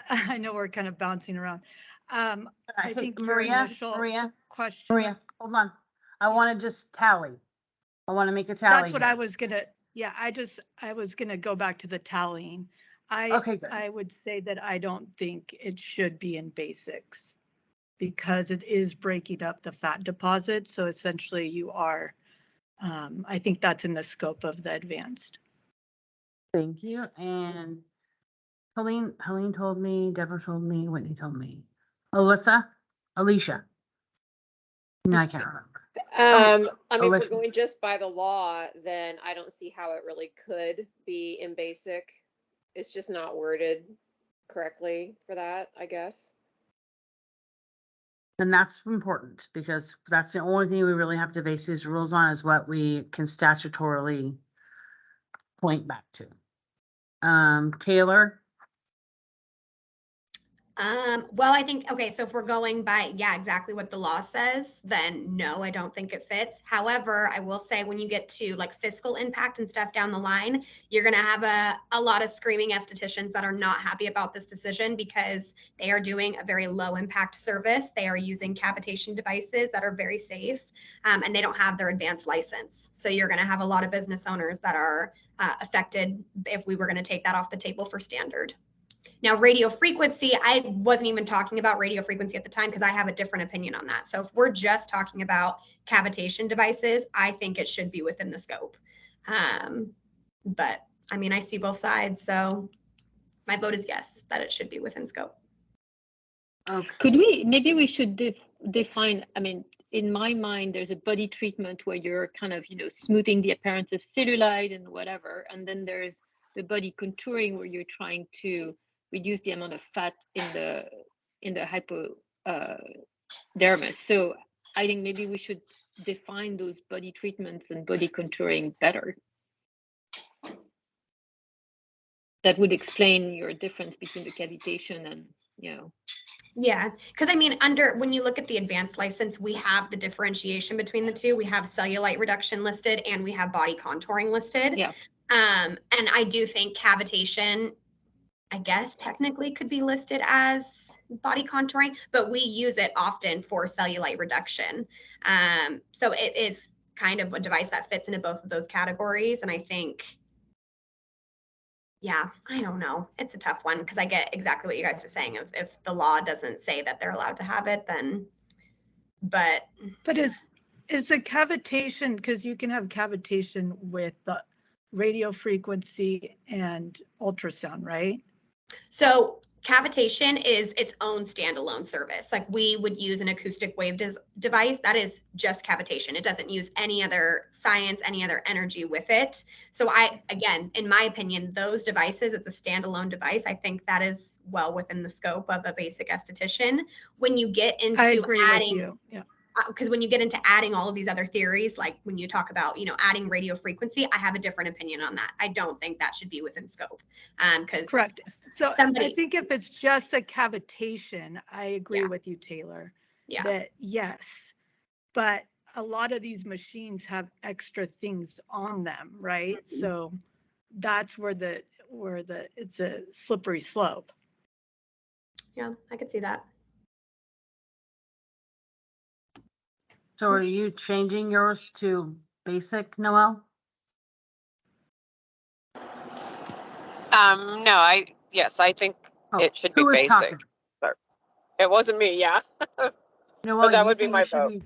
S7: I know we're kind of bouncing around. I think your initial question.
S1: Maria, hold on. I want to just tally. I want to make a tally.
S7: That's what I was gonna. Yeah, I was gonna go back to the tallying.
S1: Okay, good.
S7: I would say that I don't think it should be in basics because it is breaking up the fat deposit. So essentially, you are. I think that's in the scope of the advanced.
S1: Thank you. And Helene told me, Deborah told me, Whitney told me. Alicia. No, I can't remember.
S6: I mean, if
S1: Alicia.
S6: we're going just by the law, then I don't see how it really could be in basic. It's just not worded correctly for that, I guess.
S1: And that's important because that's the only thing we really have to base these rules on is what we can statutorily point back to. Taylor.
S4: Well, I think, okay, so if we're going by, exactly what the law says, then no, I don't think it fits. However, I will say when you get to like fiscal impact and stuff down the line, you're going to have a lot of screaming estheticians that are not happy about this decision because they are doing a very low impact service. They are using cavitation devices that are very safe, and they don't have their advanced license. So you're going to have a lot of business owners that are affected if we were going to take that off the table for standard. Now, radio frequency, I wasn't even talking about radio frequency at the time because I have a different opinion on that. So if we're just talking about cavitation devices, I think it should be within the scope. But I mean, I see both sides. So my vote is yes, that it should be within scope.
S1: Okay.
S10: Maybe we should define, I mean, in my mind, there's a body treatment where you're kind of, smoothing the appearance of cellulite and whatever. And then there's the body contouring where you're trying to reduce the amount of fat in the hypodermis. So I think maybe we should define those body treatments and body contouring better. That would explain your difference between the cavitation and,
S4: Yeah, because I mean, when you look at the advanced license, we have the differentiation between the two. We have cellulite reduction listed and we have body contouring listed.
S10: Yeah.
S4: And I do think cavitation, I guess technically could be listed as body contouring, but we use it often for cellulite reduction. So it is kind of a device that fits into both of those categories. And I think, I don't know. It's a tough one because I get exactly what you guys are saying. If the law doesn't say that they're allowed to have it, then, but
S7: is the cavitation, because you can have cavitation with the radio frequency and ultrasound, right?
S4: So cavitation is its own standalone service. Like we would use an acoustic wave device. That is just cavitation. It doesn't use any other science, any other energy with it. So again, in my opinion, those devices, it's a standalone device. I think that is well within the scope of a basic esthetician. When you get into adding,
S7: with you. Yeah.
S4: Because when you get into adding all of these other theories, like when you talk about, adding radio frequency, I have a different opinion on that. I don't think that should be within scope. Because
S7: correct. So I think if it's just a cavitation, I agree with you, Taylor.
S4: Yeah.
S7: That yes, but a lot of these machines have extra things on them, right? So that's where it's a slippery slope.
S4: Yeah, I could see that.
S1: So are you changing yours to basic, Noelle?
S11: No, yes, I think it should be
S1: Who was
S11: basic.
S1: talking?
S11: Sorry. It wasn't me, yeah.
S1: Noelle,
S11: that
S1: you
S11: would be
S1: think
S11: my
S1: it should
S11: vote.
S1: be,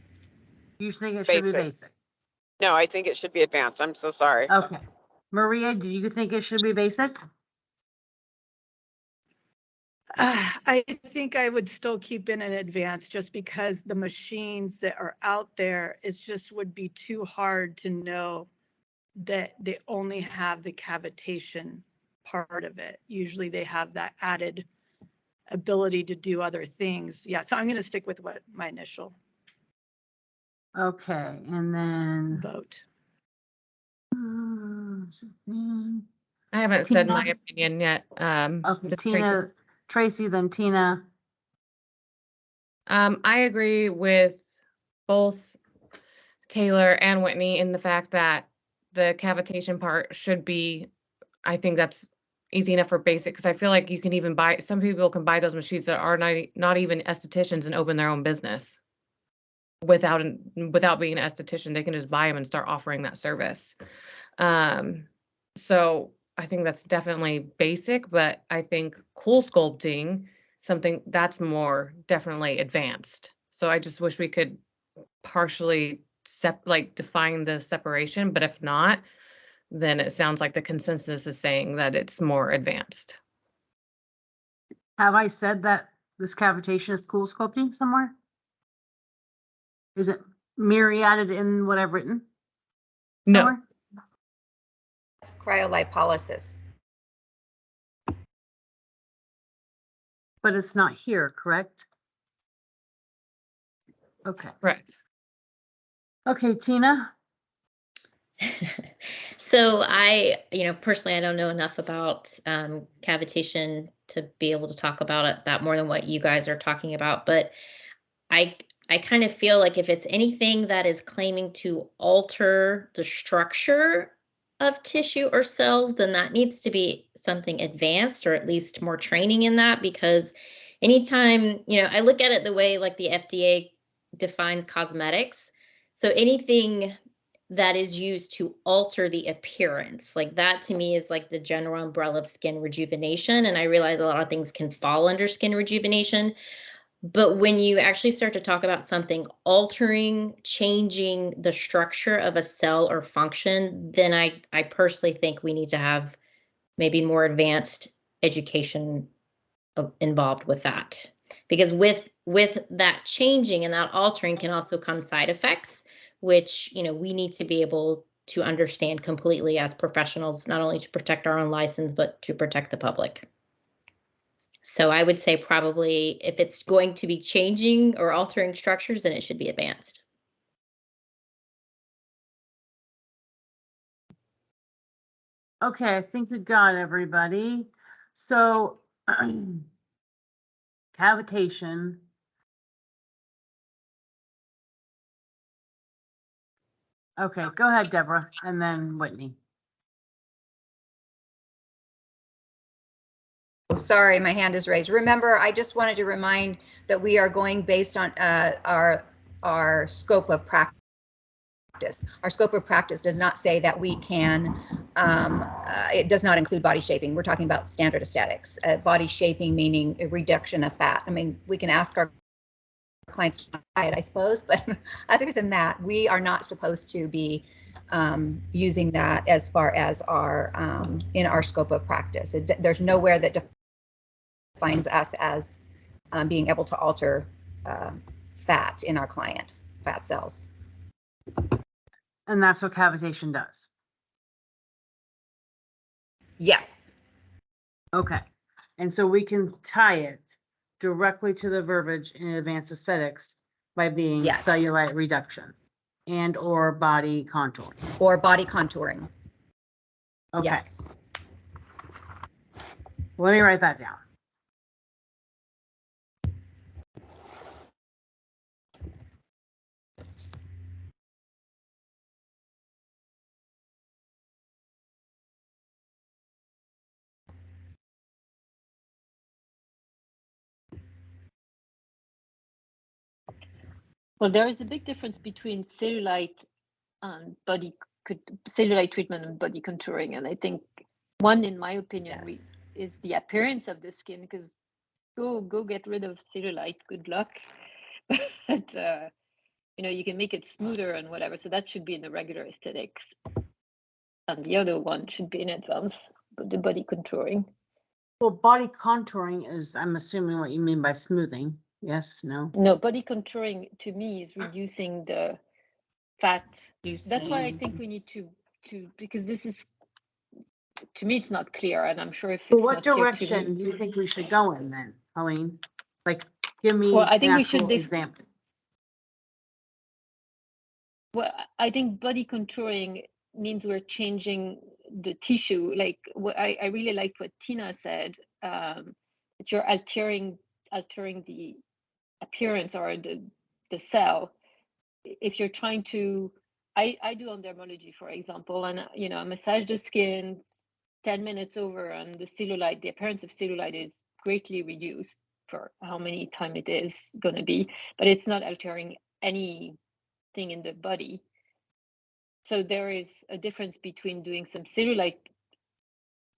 S1: you think it should be
S11: Basic.
S1: basic?
S11: No, I think it should be advanced. I'm so sorry.
S1: Okay. Maria, do you think it should be basic?
S7: I think I would still keep it in advance just because the machines that are out there, it just would be too hard to know that they only have the cavitation part of it. Usually they have that added ability to do other things. Yeah, so I'm going to stick with what my initial
S1: Okay, and then
S7: vote.
S9: I haven't said my
S1: Tina?
S9: opinion yet.
S1: Okay,
S9: Tracy.
S1: Tracy, then Tina.
S9: I agree with both Taylor and Whitney in the fact that the cavitation part should be, I think that's easy enough for basic, because I feel like you can even buy, some people can buy those machines that are not even estheticians and open their own business without being an esthetician. They can just buy them and start offering that service. So I think that's definitely basic, but I think cool sculpting, something that's more definitely advanced. So I just wish we could partially define the separation, but if not, then it sounds like the consensus is saying that it's more advanced.
S1: Have I said that this cavitation is cool sculpting somewhere? Is it myriaded in what I've written? Somewhere?
S3: No. It's cryolipolysis.
S1: But it's not here, correct? Okay.
S9: Correct.
S1: Okay, Tina.
S12: So personally, I don't know enough about cavitation to be able to talk about it that more than what you guys are talking about. But I kind of feel like if it's anything that is claiming to alter the structure of tissue or cells, then that needs to be something advanced, or at least more training in that, because anytime, I look at it the way like the FDA defines cosmetics. So anything that is used to alter the appearance, like that to me is like the general umbrella of skin rejuvenation. And I realize a lot of things can fall under skin rejuvenation. But when you actually start to talk about something altering, changing the structure of a cell or function, then I personally think we need to have maybe more advanced education involved with that. Because with that changing and that altering can also come side effects, which, we need to be able to understand completely as professionals, not only to protect our own license, but to protect the public. So I would say probably if it's going to be changing or altering structures, then it should be advanced.
S1: Okay, I think we got everybody. So cavitation. Okay, go ahead, Deborah, and then Whitney.
S3: Oh, sorry, my hand is raised. Remember, I just wanted to remind that we are going based on our scope of practice. Our scope of practice does not say that we can, it does not include body shaping. We're talking about standard aesthetics. Body shaping meaning a reduction of fat. I mean, we can ask our clients to try it, I suppose, but other than that, we are not supposed to be using that as far as our in our scope of practice. There's nowhere that defines us as being able to alter fat in our client, fat cells.
S1: And that's what cavitation does.
S3: Yes.
S1: Okay. And so we can tie it directly to the verbiage in advanced aesthetics by being
S3: Yes.
S1: cellulite reduction and or body contouring.
S3: Or body contouring.
S1: Okay.
S3: Yes.
S1: Let me write that down.
S10: Well, there is a big difference between cellulite and cellulite treatment and body contouring, and I think one, in my opinion,
S3: Yes.
S10: is the appearance of the skin. Because go get rid of cellulite. Good luck. But you know, you can make it smoother and whatever. So that should be in the regular aesthetics, and the other one should be in advance, but the body contouring.
S1: Well, body contouring is, I'm assuming, what you mean by smoothing. Yes, no?
S10: No, body contouring to me is reducing the fat. That's why I think we need to because this is, to me, it's not clear, and I'm sure if
S1: But
S10: it's
S1: what
S10: not clear to
S1: direction
S10: me.
S1: do you think we should go in then, Colleen? Like, give me
S10: Well, I
S1: an
S10: think we should
S1: actual example.
S10: Well, I think body contouring means we're changing the tissue. Like what I really liked what Tina said, that you're altering the appearance or the cell. If you're trying to, I do on dermology, for example, and you know, I massage the skin 10 minutes over, and the appearance of cellulite is greatly reduced for how many time it is going to be, but it's not altering anything in the body. So there is a difference between doing some cellulite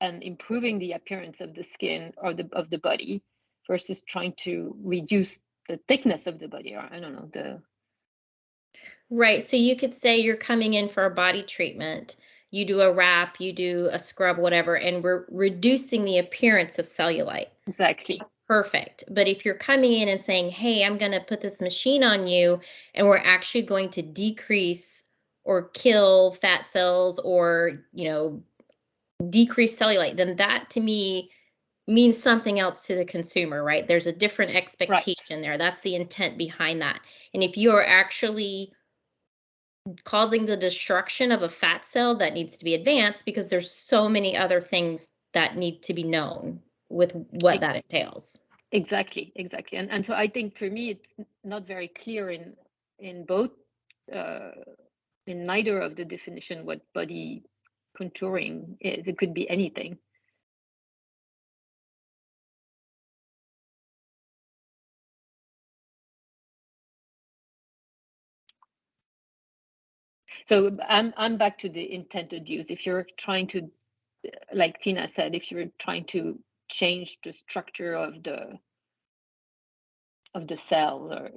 S10: and improving the appearance of the skin or of the body versus trying to reduce the thickness of the body, or I don't know,
S12: Right. So you could say you're coming in for a body treatment. You do a wrap, you do a scrub, whatever, and we're reducing the appearance of cellulite.
S10: Exactly.
S12: That's perfect. But if you're coming in and saying, hey, I'm going to put this machine on you, and we're actually going to decrease or kill fat cells or, decrease cellulite, then that to me means something else to the consumer, right? There's a different expectation there. That's the intent behind that. And if you are actually causing the destruction of a fat cell, that needs to be advanced, because there's so many other things that need to be known with what that entails.
S10: Exactly. And so I think for me, it's not very clear in both, in neither of the definition what body contouring is. It could be anything. So I'm back to the intended use. If you're trying to, like Tina said, if you're trying to change the structure of the cells or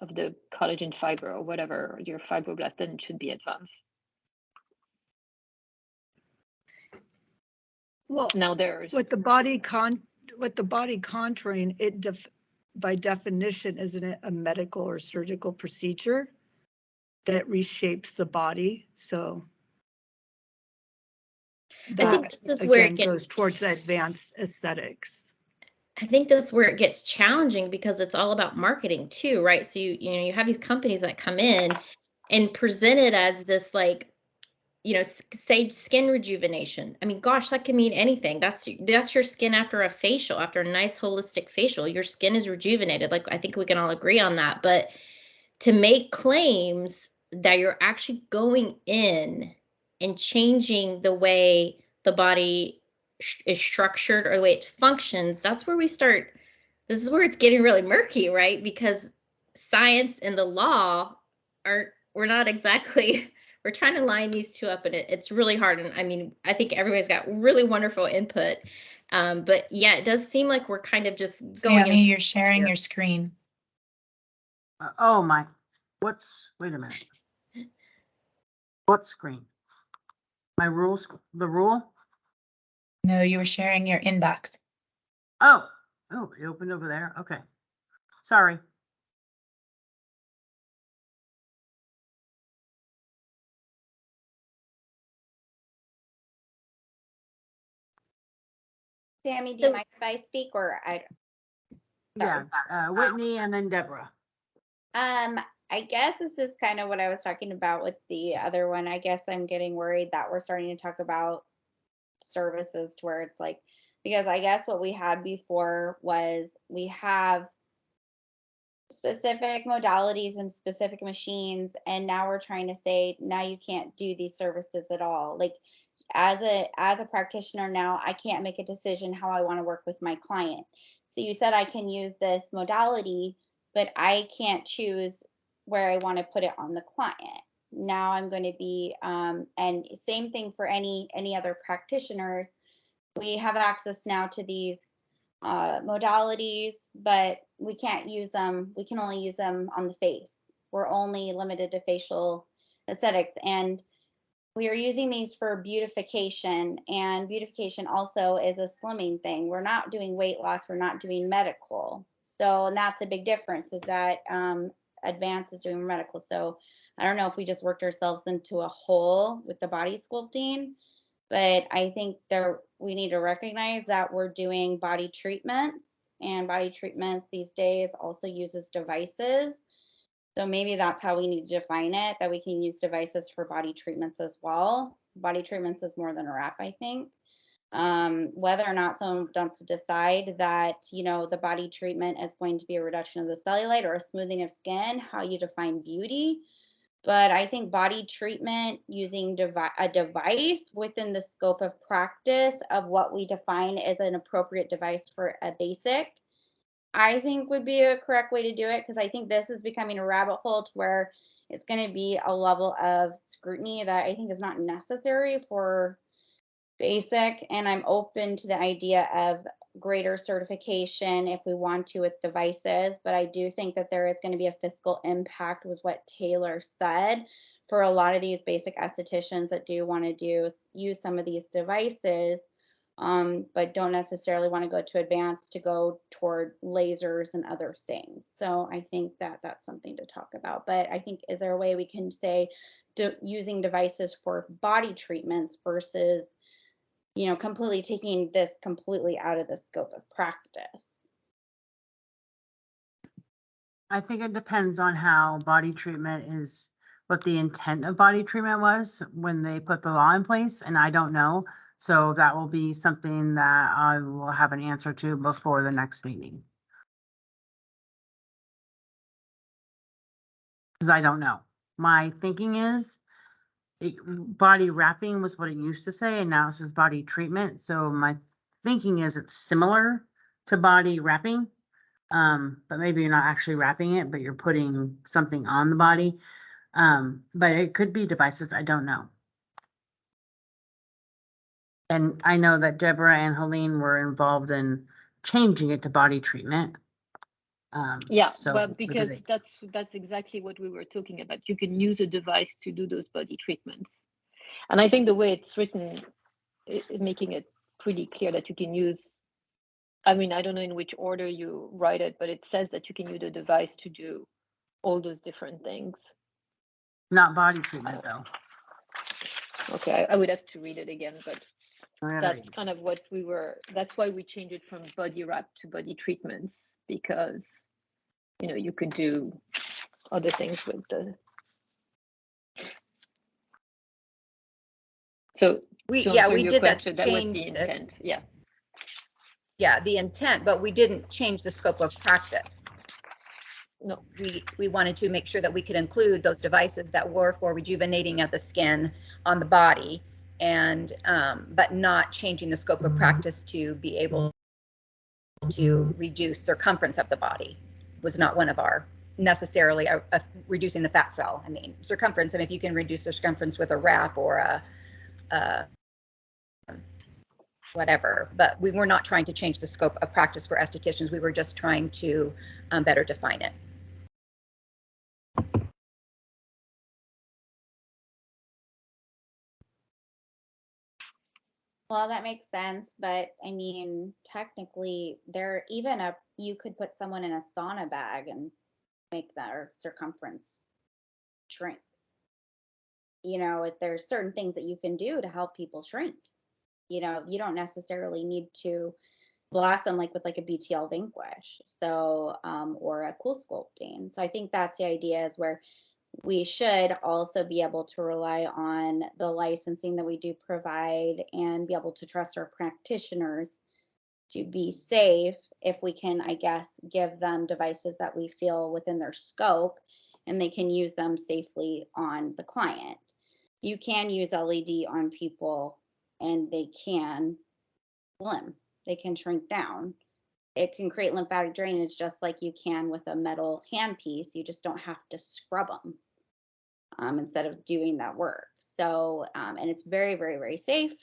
S10: of the collagen fiber or whatever, your fibroblast, then it should be advanced.
S7: Well,
S10: now there's
S7: with the body contouring, by definition, isn't it a medical or surgical procedure that reshapes the body? So
S12: I think this is
S7: again,
S12: where it gets
S7: goes towards advanced aesthetics.
S12: I think that's where it gets challenging, because it's all about marketing too, right? So you have these companies that come in and present it as this, like, say skin rejuvenation. I mean, gosh, that can mean anything. That's your skin after a facial, after a nice holistic facial. Your skin is rejuvenated. Like, I think we can all agree on that. But to make claims that you're actually going in and changing the way the body is structured or the way it functions, that's where we start. This is where it's getting really murky, right? Because science and the law we're not exactly, we're trying to line these two up, and it's really hard. And I mean, I think everybody's got really wonderful input. But yeah, it does seem like we're kind of just going.
S8: Sammy, you're sharing your screen.
S1: Oh my, wait a minute. What screen? My rules, the rule?
S8: No, you were sharing your inbox.
S1: Oh, Oh, it opened over there. Okay. Sorry.
S2: Sammy, do you
S12: So-
S2: mind if I speak or I?
S1: Yeah,
S2: Sorry.
S1: Whitney and then Deborah.
S2: I guess this is kind of what I was talking about with the other one. I guess I'm getting worried that we're starting to talk about services to where it's like, because I guess what we had before was we have specific modalities and specific machines, and now we're trying to say now you can't do these services at all. Like as a practitioner now, I can't make a decision how I want to work with my client. So you said I can use this modality, but I can't choose where I want to put it on the client. Now I'm going to be and same thing for any other practitioners. We have access now to these modalities, but we can't use them. We can only use them on the face. We're only limited to facial aesthetics, and we are using these for beautification, and beautification also is a slimming thing. We're not doing weight loss. We're not doing medical. So, and that's a big difference is that Advance is doing medical. So I don't know if we just worked ourselves into a hole with the body sculpting, but I think we need to recognize that we're doing body treatments, and body treatments these days also uses devices. So maybe that's how we need to define it, that we can use devices for body treatments as well. Body treatments is more than a wrap, I think. Whether or not someone wants to decide that, the body treatment is going to be a reduction of the cellulite or a smoothing of skin, how you define beauty. But I think body treatment using a device within the scope of practice of what we define as an appropriate device for a basic, I think would be a correct way to do it, because I think this is becoming a rabbit hole to where it's going to be a level of scrutiny that I think is not necessary for basic. And I'm open to the idea of greater certification if we want to with devices, but I do think that there is going to be a fiscal impact with what Taylor said for a lot of these basic estheticians that do want to use some of these devices, but don't necessarily want to go to advanced to go toward lasers and other things. So I think that that's something to talk about. But I think, is there a way we can say using devices for body treatments versus completely taking this completely out of the scope of practice?
S1: I think it depends on how body treatment is, what the intent of body treatment was when they put the law in place, and I don't know. So that will be something that I will have an answer to before the next meeting. Because I don't know. My thinking is body wrapping was what it used to say, and now it says body treatment. So my thinking is it's similar to body wrapping, but maybe you're not actually wrapping it, but you're putting something on the body. But it could be devices. I don't know. And I know that Deborah and Helene were involved in changing it to body treatment.
S10: Yeah,
S1: So
S10: well, because that's exactly what we were talking about. You can use a device to do those body treatments. And I think the way it's written, making it pretty clear that you can use, I mean, I don't know in which order you write it, but it says that you can use a device to do all those different things.
S1: Not body treatment though.
S10: Okay, I would have to read it again, but
S1: All
S10: that's
S1: right.
S10: kind of what that's why we changed it from body wrap to body treatments, because, you could do other things with the. So
S3: We
S10: to answer your
S3: did that
S10: question,
S3: to
S10: that was
S3: change
S10: the intent.
S3: the intent, but we didn't change the scope of practice.
S10: No.
S3: We wanted to make sure that we could include those devices that were for rejuvenating of the skin on the body, and but not changing the scope of practice to be able to reduce circumference of the body was not one of our necessarily reducing the fat cell. I mean, circumference, if you can reduce the circumference with a wrap or a whatever, but we were not trying to change the scope of practice for estheticians. We were just trying to better define it.
S2: Well, that makes sense, but I mean, technically, you could put someone in a sauna bag and make their circumference shrink. If there's certain things that you can do to help people shrink. You don't necessarily need to blast them like with like a BTL Vanquish, so or a cool sculpting. So I think that's the idea, is where we should also be able to rely on the licensing that we do provide and be able to trust our practitioners to be safe if we can, I guess, give them devices that we feel within their scope and they can use them safely on the client. You can use LED on people and they can slim, they can shrink down. It can create lymphatic drainage just like you can with a metal handpiece. You just don't have to scrub them instead of doing that work. So, and it's very, very, very safe,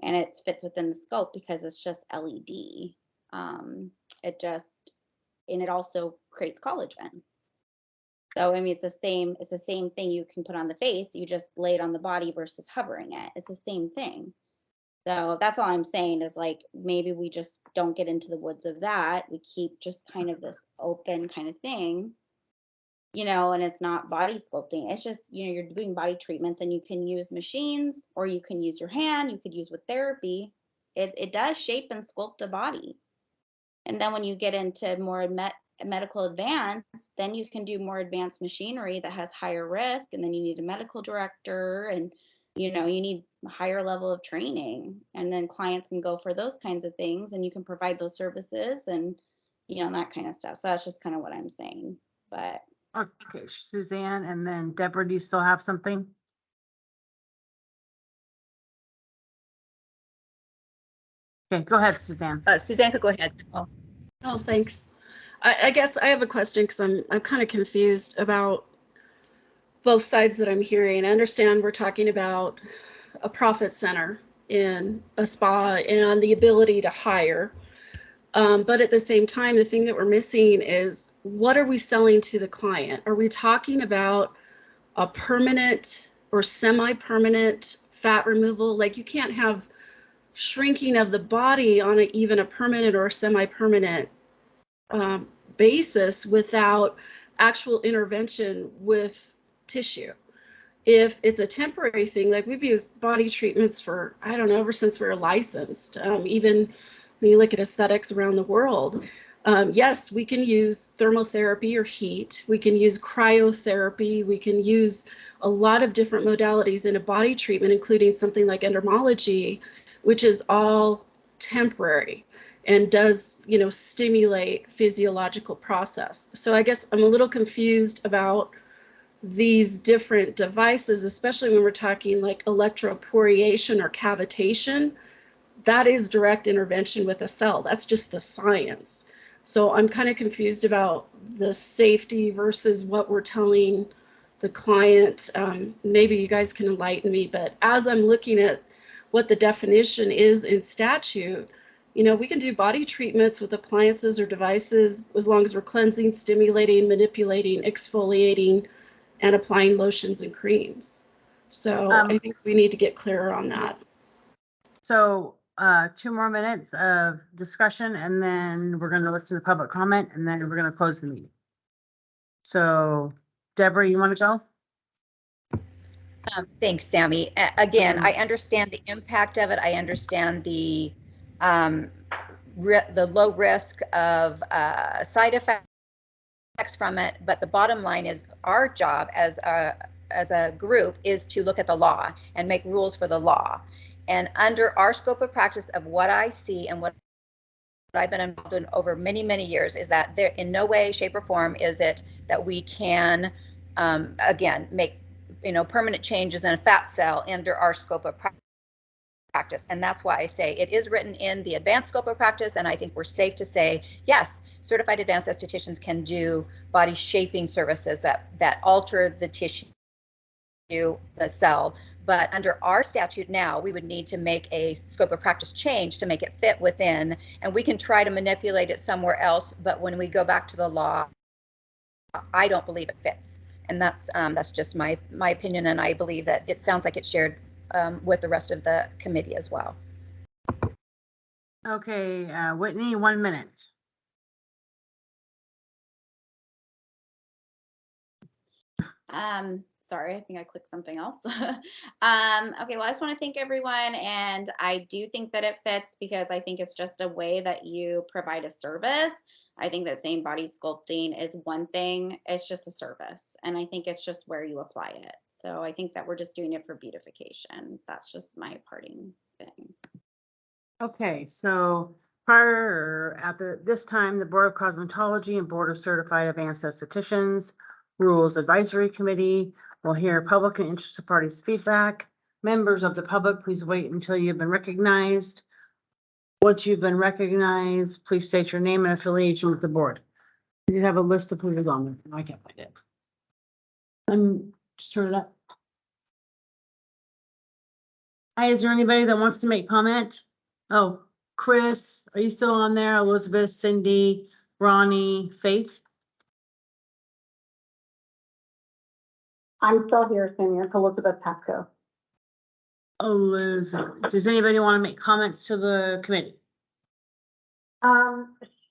S2: and it fits within the scope because it's just LED. And it also creates collagen. So I mean, it's the same thing you can put on the face. You just lay it on the body versus hovering it. It's the same thing. So that's all I'm saying, is like, maybe we just don't get into the woods of that. We keep just kind of this open kind of thing, and it's not body sculpting. It's just, you're doing body treatments, and you can use machines or you can use your hand. You could use with therapy. It does shape and sculpt a body. And then when you get into more medical advance, then you can do more advanced machinery that has higher risk. And then you need a medical director, and, you need a higher level of training. And then clients can go for those kinds of things, and you can provide those services and, that kind of stuff. So that's just kind of what I'm saying. But
S1: Okay, Suzanne, and then Deborah, do you still have something? Okay, go ahead, Suzanne.
S3: Suzanne could go ahead.
S5: Oh, thanks. I guess I have a question, because I'm kind of confused about both sides that I'm hearing. I understand we're talking about a profit center in a spa and the ability to hire. But at the same time, the thing that we're missing is, what are we selling to the client? Are we talking about a permanent or semi-permanent fat removal? Like, you can't have shrinking of the body on even a permanent or semi-permanent basis without actual intervention with tissue. If it's a temporary thing, like, we've used body treatments for, I don't know, ever since we were licensed, even when you look at aesthetics around the world. Yes, we can use thermotherapy or heat. We can use cryotherapy. We can use a lot of different modalities in a body treatment, including something like endermology, which is all temporary and does, stimulate physiological process. So I guess I'm a little confused about these different devices, especially when we're talking like electroporation or cavitation. That is direct intervention with a cell. That's just the science. So I'm kind of confused about the safety versus what we're telling the client. Maybe you guys can enlighten me, but as I'm looking at what the definition is in statute, we can do body treatments with appliances or devices as long as we're cleansing, stimulating, manipulating, exfoliating, and applying lotions and creams. So I think we need to get clearer on that.
S1: So 2 more minutes of discussion, and then we're going to listen to public comment, and then we're going to close the meeting. So Deborah, you want to go?
S3: Thanks, Sammy. Again, I understand the impact of it. I understand the low risk of side effects from it. But the bottom line is, our job as a group is to look at the law and make rules for the law. And under our scope of practice of what I see and what I've been involved in over many, many years, is that there, in no way, shape, or form is it that we can, again, make permanent changes in a fat cell under our scope of practice. And that's why I say it is written in the advanced scope of practice, and I think we're safe to say, yes, certified advanced estheticians can do body shaping services that alter the tissue, the cell. But under our statute now, we would need to make a scope of practice change to make it fit within, and we can try to manipulate it somewhere else. But when we go back to the law, I don't believe it fits. And that's just my opinion, and I believe that it sounds like it's shared with the rest of the committee as well.
S1: Okay, Whitney, 1 minute.
S2: Sorry, I think I clicked something else. Okay, well, I just want to thank everyone, and I do think that it fits because I think it's just a way that you provide a service. I think that same body sculpting is one thing, it's just a service, and I think it's just where you apply it. So I think that we're just doing it for beautification. That's just my parting thing.
S1: Okay, so prior, after this time, the Board of Cosmetology and Board of Certified Advanced Estheticians Rules Advisory Committee will hear public and interested parties' feedback. Members of the public, please wait until you've been recognized. Once you've been recognized, please state your name and affiliation with the board. You have a list of who is on it. I can't find it. Just turn it up. Hi, is there anybody that wants to make comment? Oh, Chris, are you still on there? Elizabeth, Cindy, Ronnie, Faith?
S13: I'm still here, Sammy. It's Elizabeth Pasco.
S1: Elizabeth, does anybody want to make comments to the committee?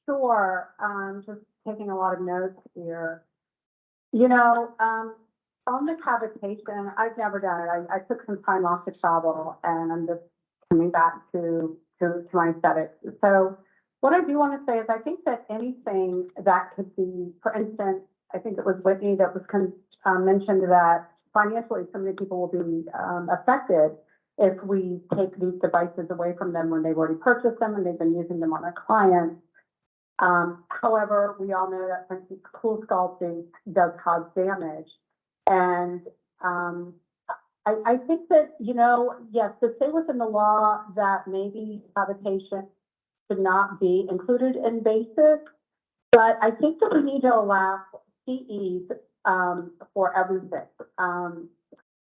S13: Sure. Just taking a lot of notes here. You know, on the cavitation, I've never done it. I took some time off to travel, and I'm just coming back to my aesthetics. So what I do want to say is I think that anything that could be, for instance, I think it was Whitney that was mentioned that financially so many people will be affected if we take these devices away from them when they've already purchased them and they've been using them on their clients. However, we all know that, for instance, cool sculpting does cause damage. And I think that, you know, yes, to stay within the law that maybe cavitation should not be included in basic, but I think that we need to allow CEs for everything.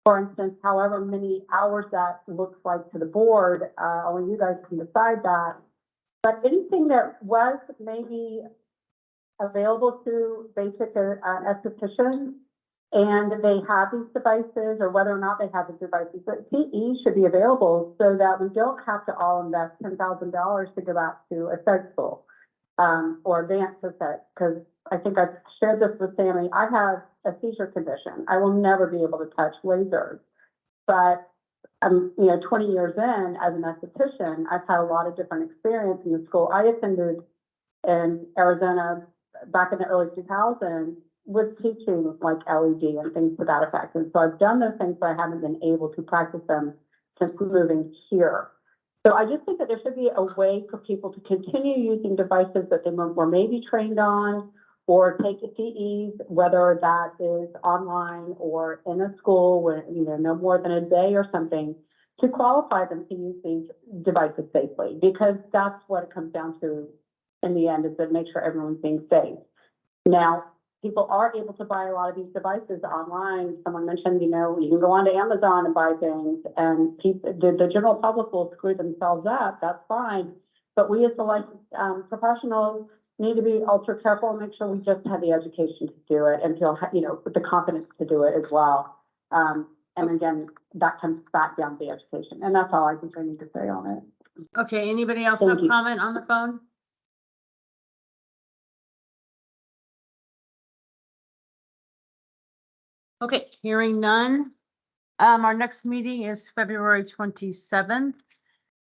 S13: For instance, however many hours that looks like to the board, only you guys can decide that. But anything that was maybe available to basic estheticians and they have these devices, or whether or not they have the devices, but CE should be available so that we don't have to all invest $10,000 to go back to aesthetic school or advanced aesthetics. Because I think I've shared this with Sammy. I have a seizure condition. I will never be able to touch lasers, but I'm, you know, 20 years in as an esthetician, I've had a lot of different experience in the school I attended in Arizona back in the early 2000s with teaching like LED and things to that effect. And so I've done those things, but I haven't been able to practice them since moving here. So I just think that there should be a way for people to continue using devices that they were maybe trained on, or take CEs, whether that is online or in a school where, you know, no more than a day or something, to qualify them to use these devices safely, because that's what it comes down to in the end, is to make sure everyone's being safe. Now, people are able to buy a lot of these devices online. Someone mentioned, you know, you can go onto Amazon and buy things, and people, the general public will screw themselves up. That's fine. But we as the licensed professionals need to be ultra careful and make sure we just have the education to do it and feel, you know, with the confidence to do it as well. And again, that comes back down to the education. And that's all I think I need to say on it.
S1: Okay, anybody else have a comment on the phone? Okay, hearing none. Our next meeting is February 27th,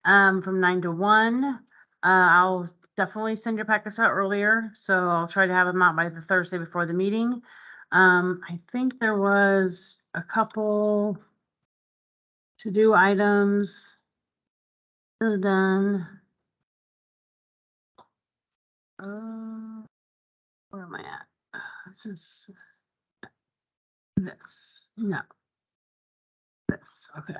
S1: from 9 to 1. I'll definitely send your packets out earlier, so I'll try to have them out by the Thursday before the meeting. I think there was a couple to-do items done. Where am I at? This is this. No. This. Okay.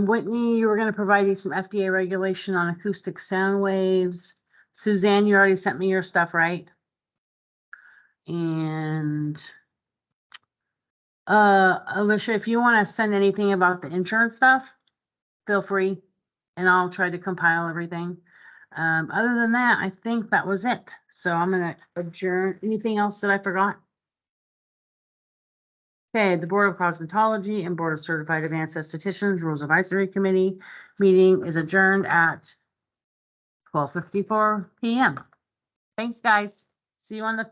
S1: Whitney, you were going to provide you some FDA regulation on acoustic sound waves. Suzanne, you already sent me your stuff, right? And Alicia, if you want to send anything about the insurance stuff, feel free, and I'll try to compile everything. Other than that, I think that was it. So I'm going to adjourn. Anything else that I forgot? Okay, the Board of Cosmetology and Board of Certified Advanced Estheticians Rules Advisory Committee meeting is adjourned at 12:54 PM. Thanks, guys. See you on the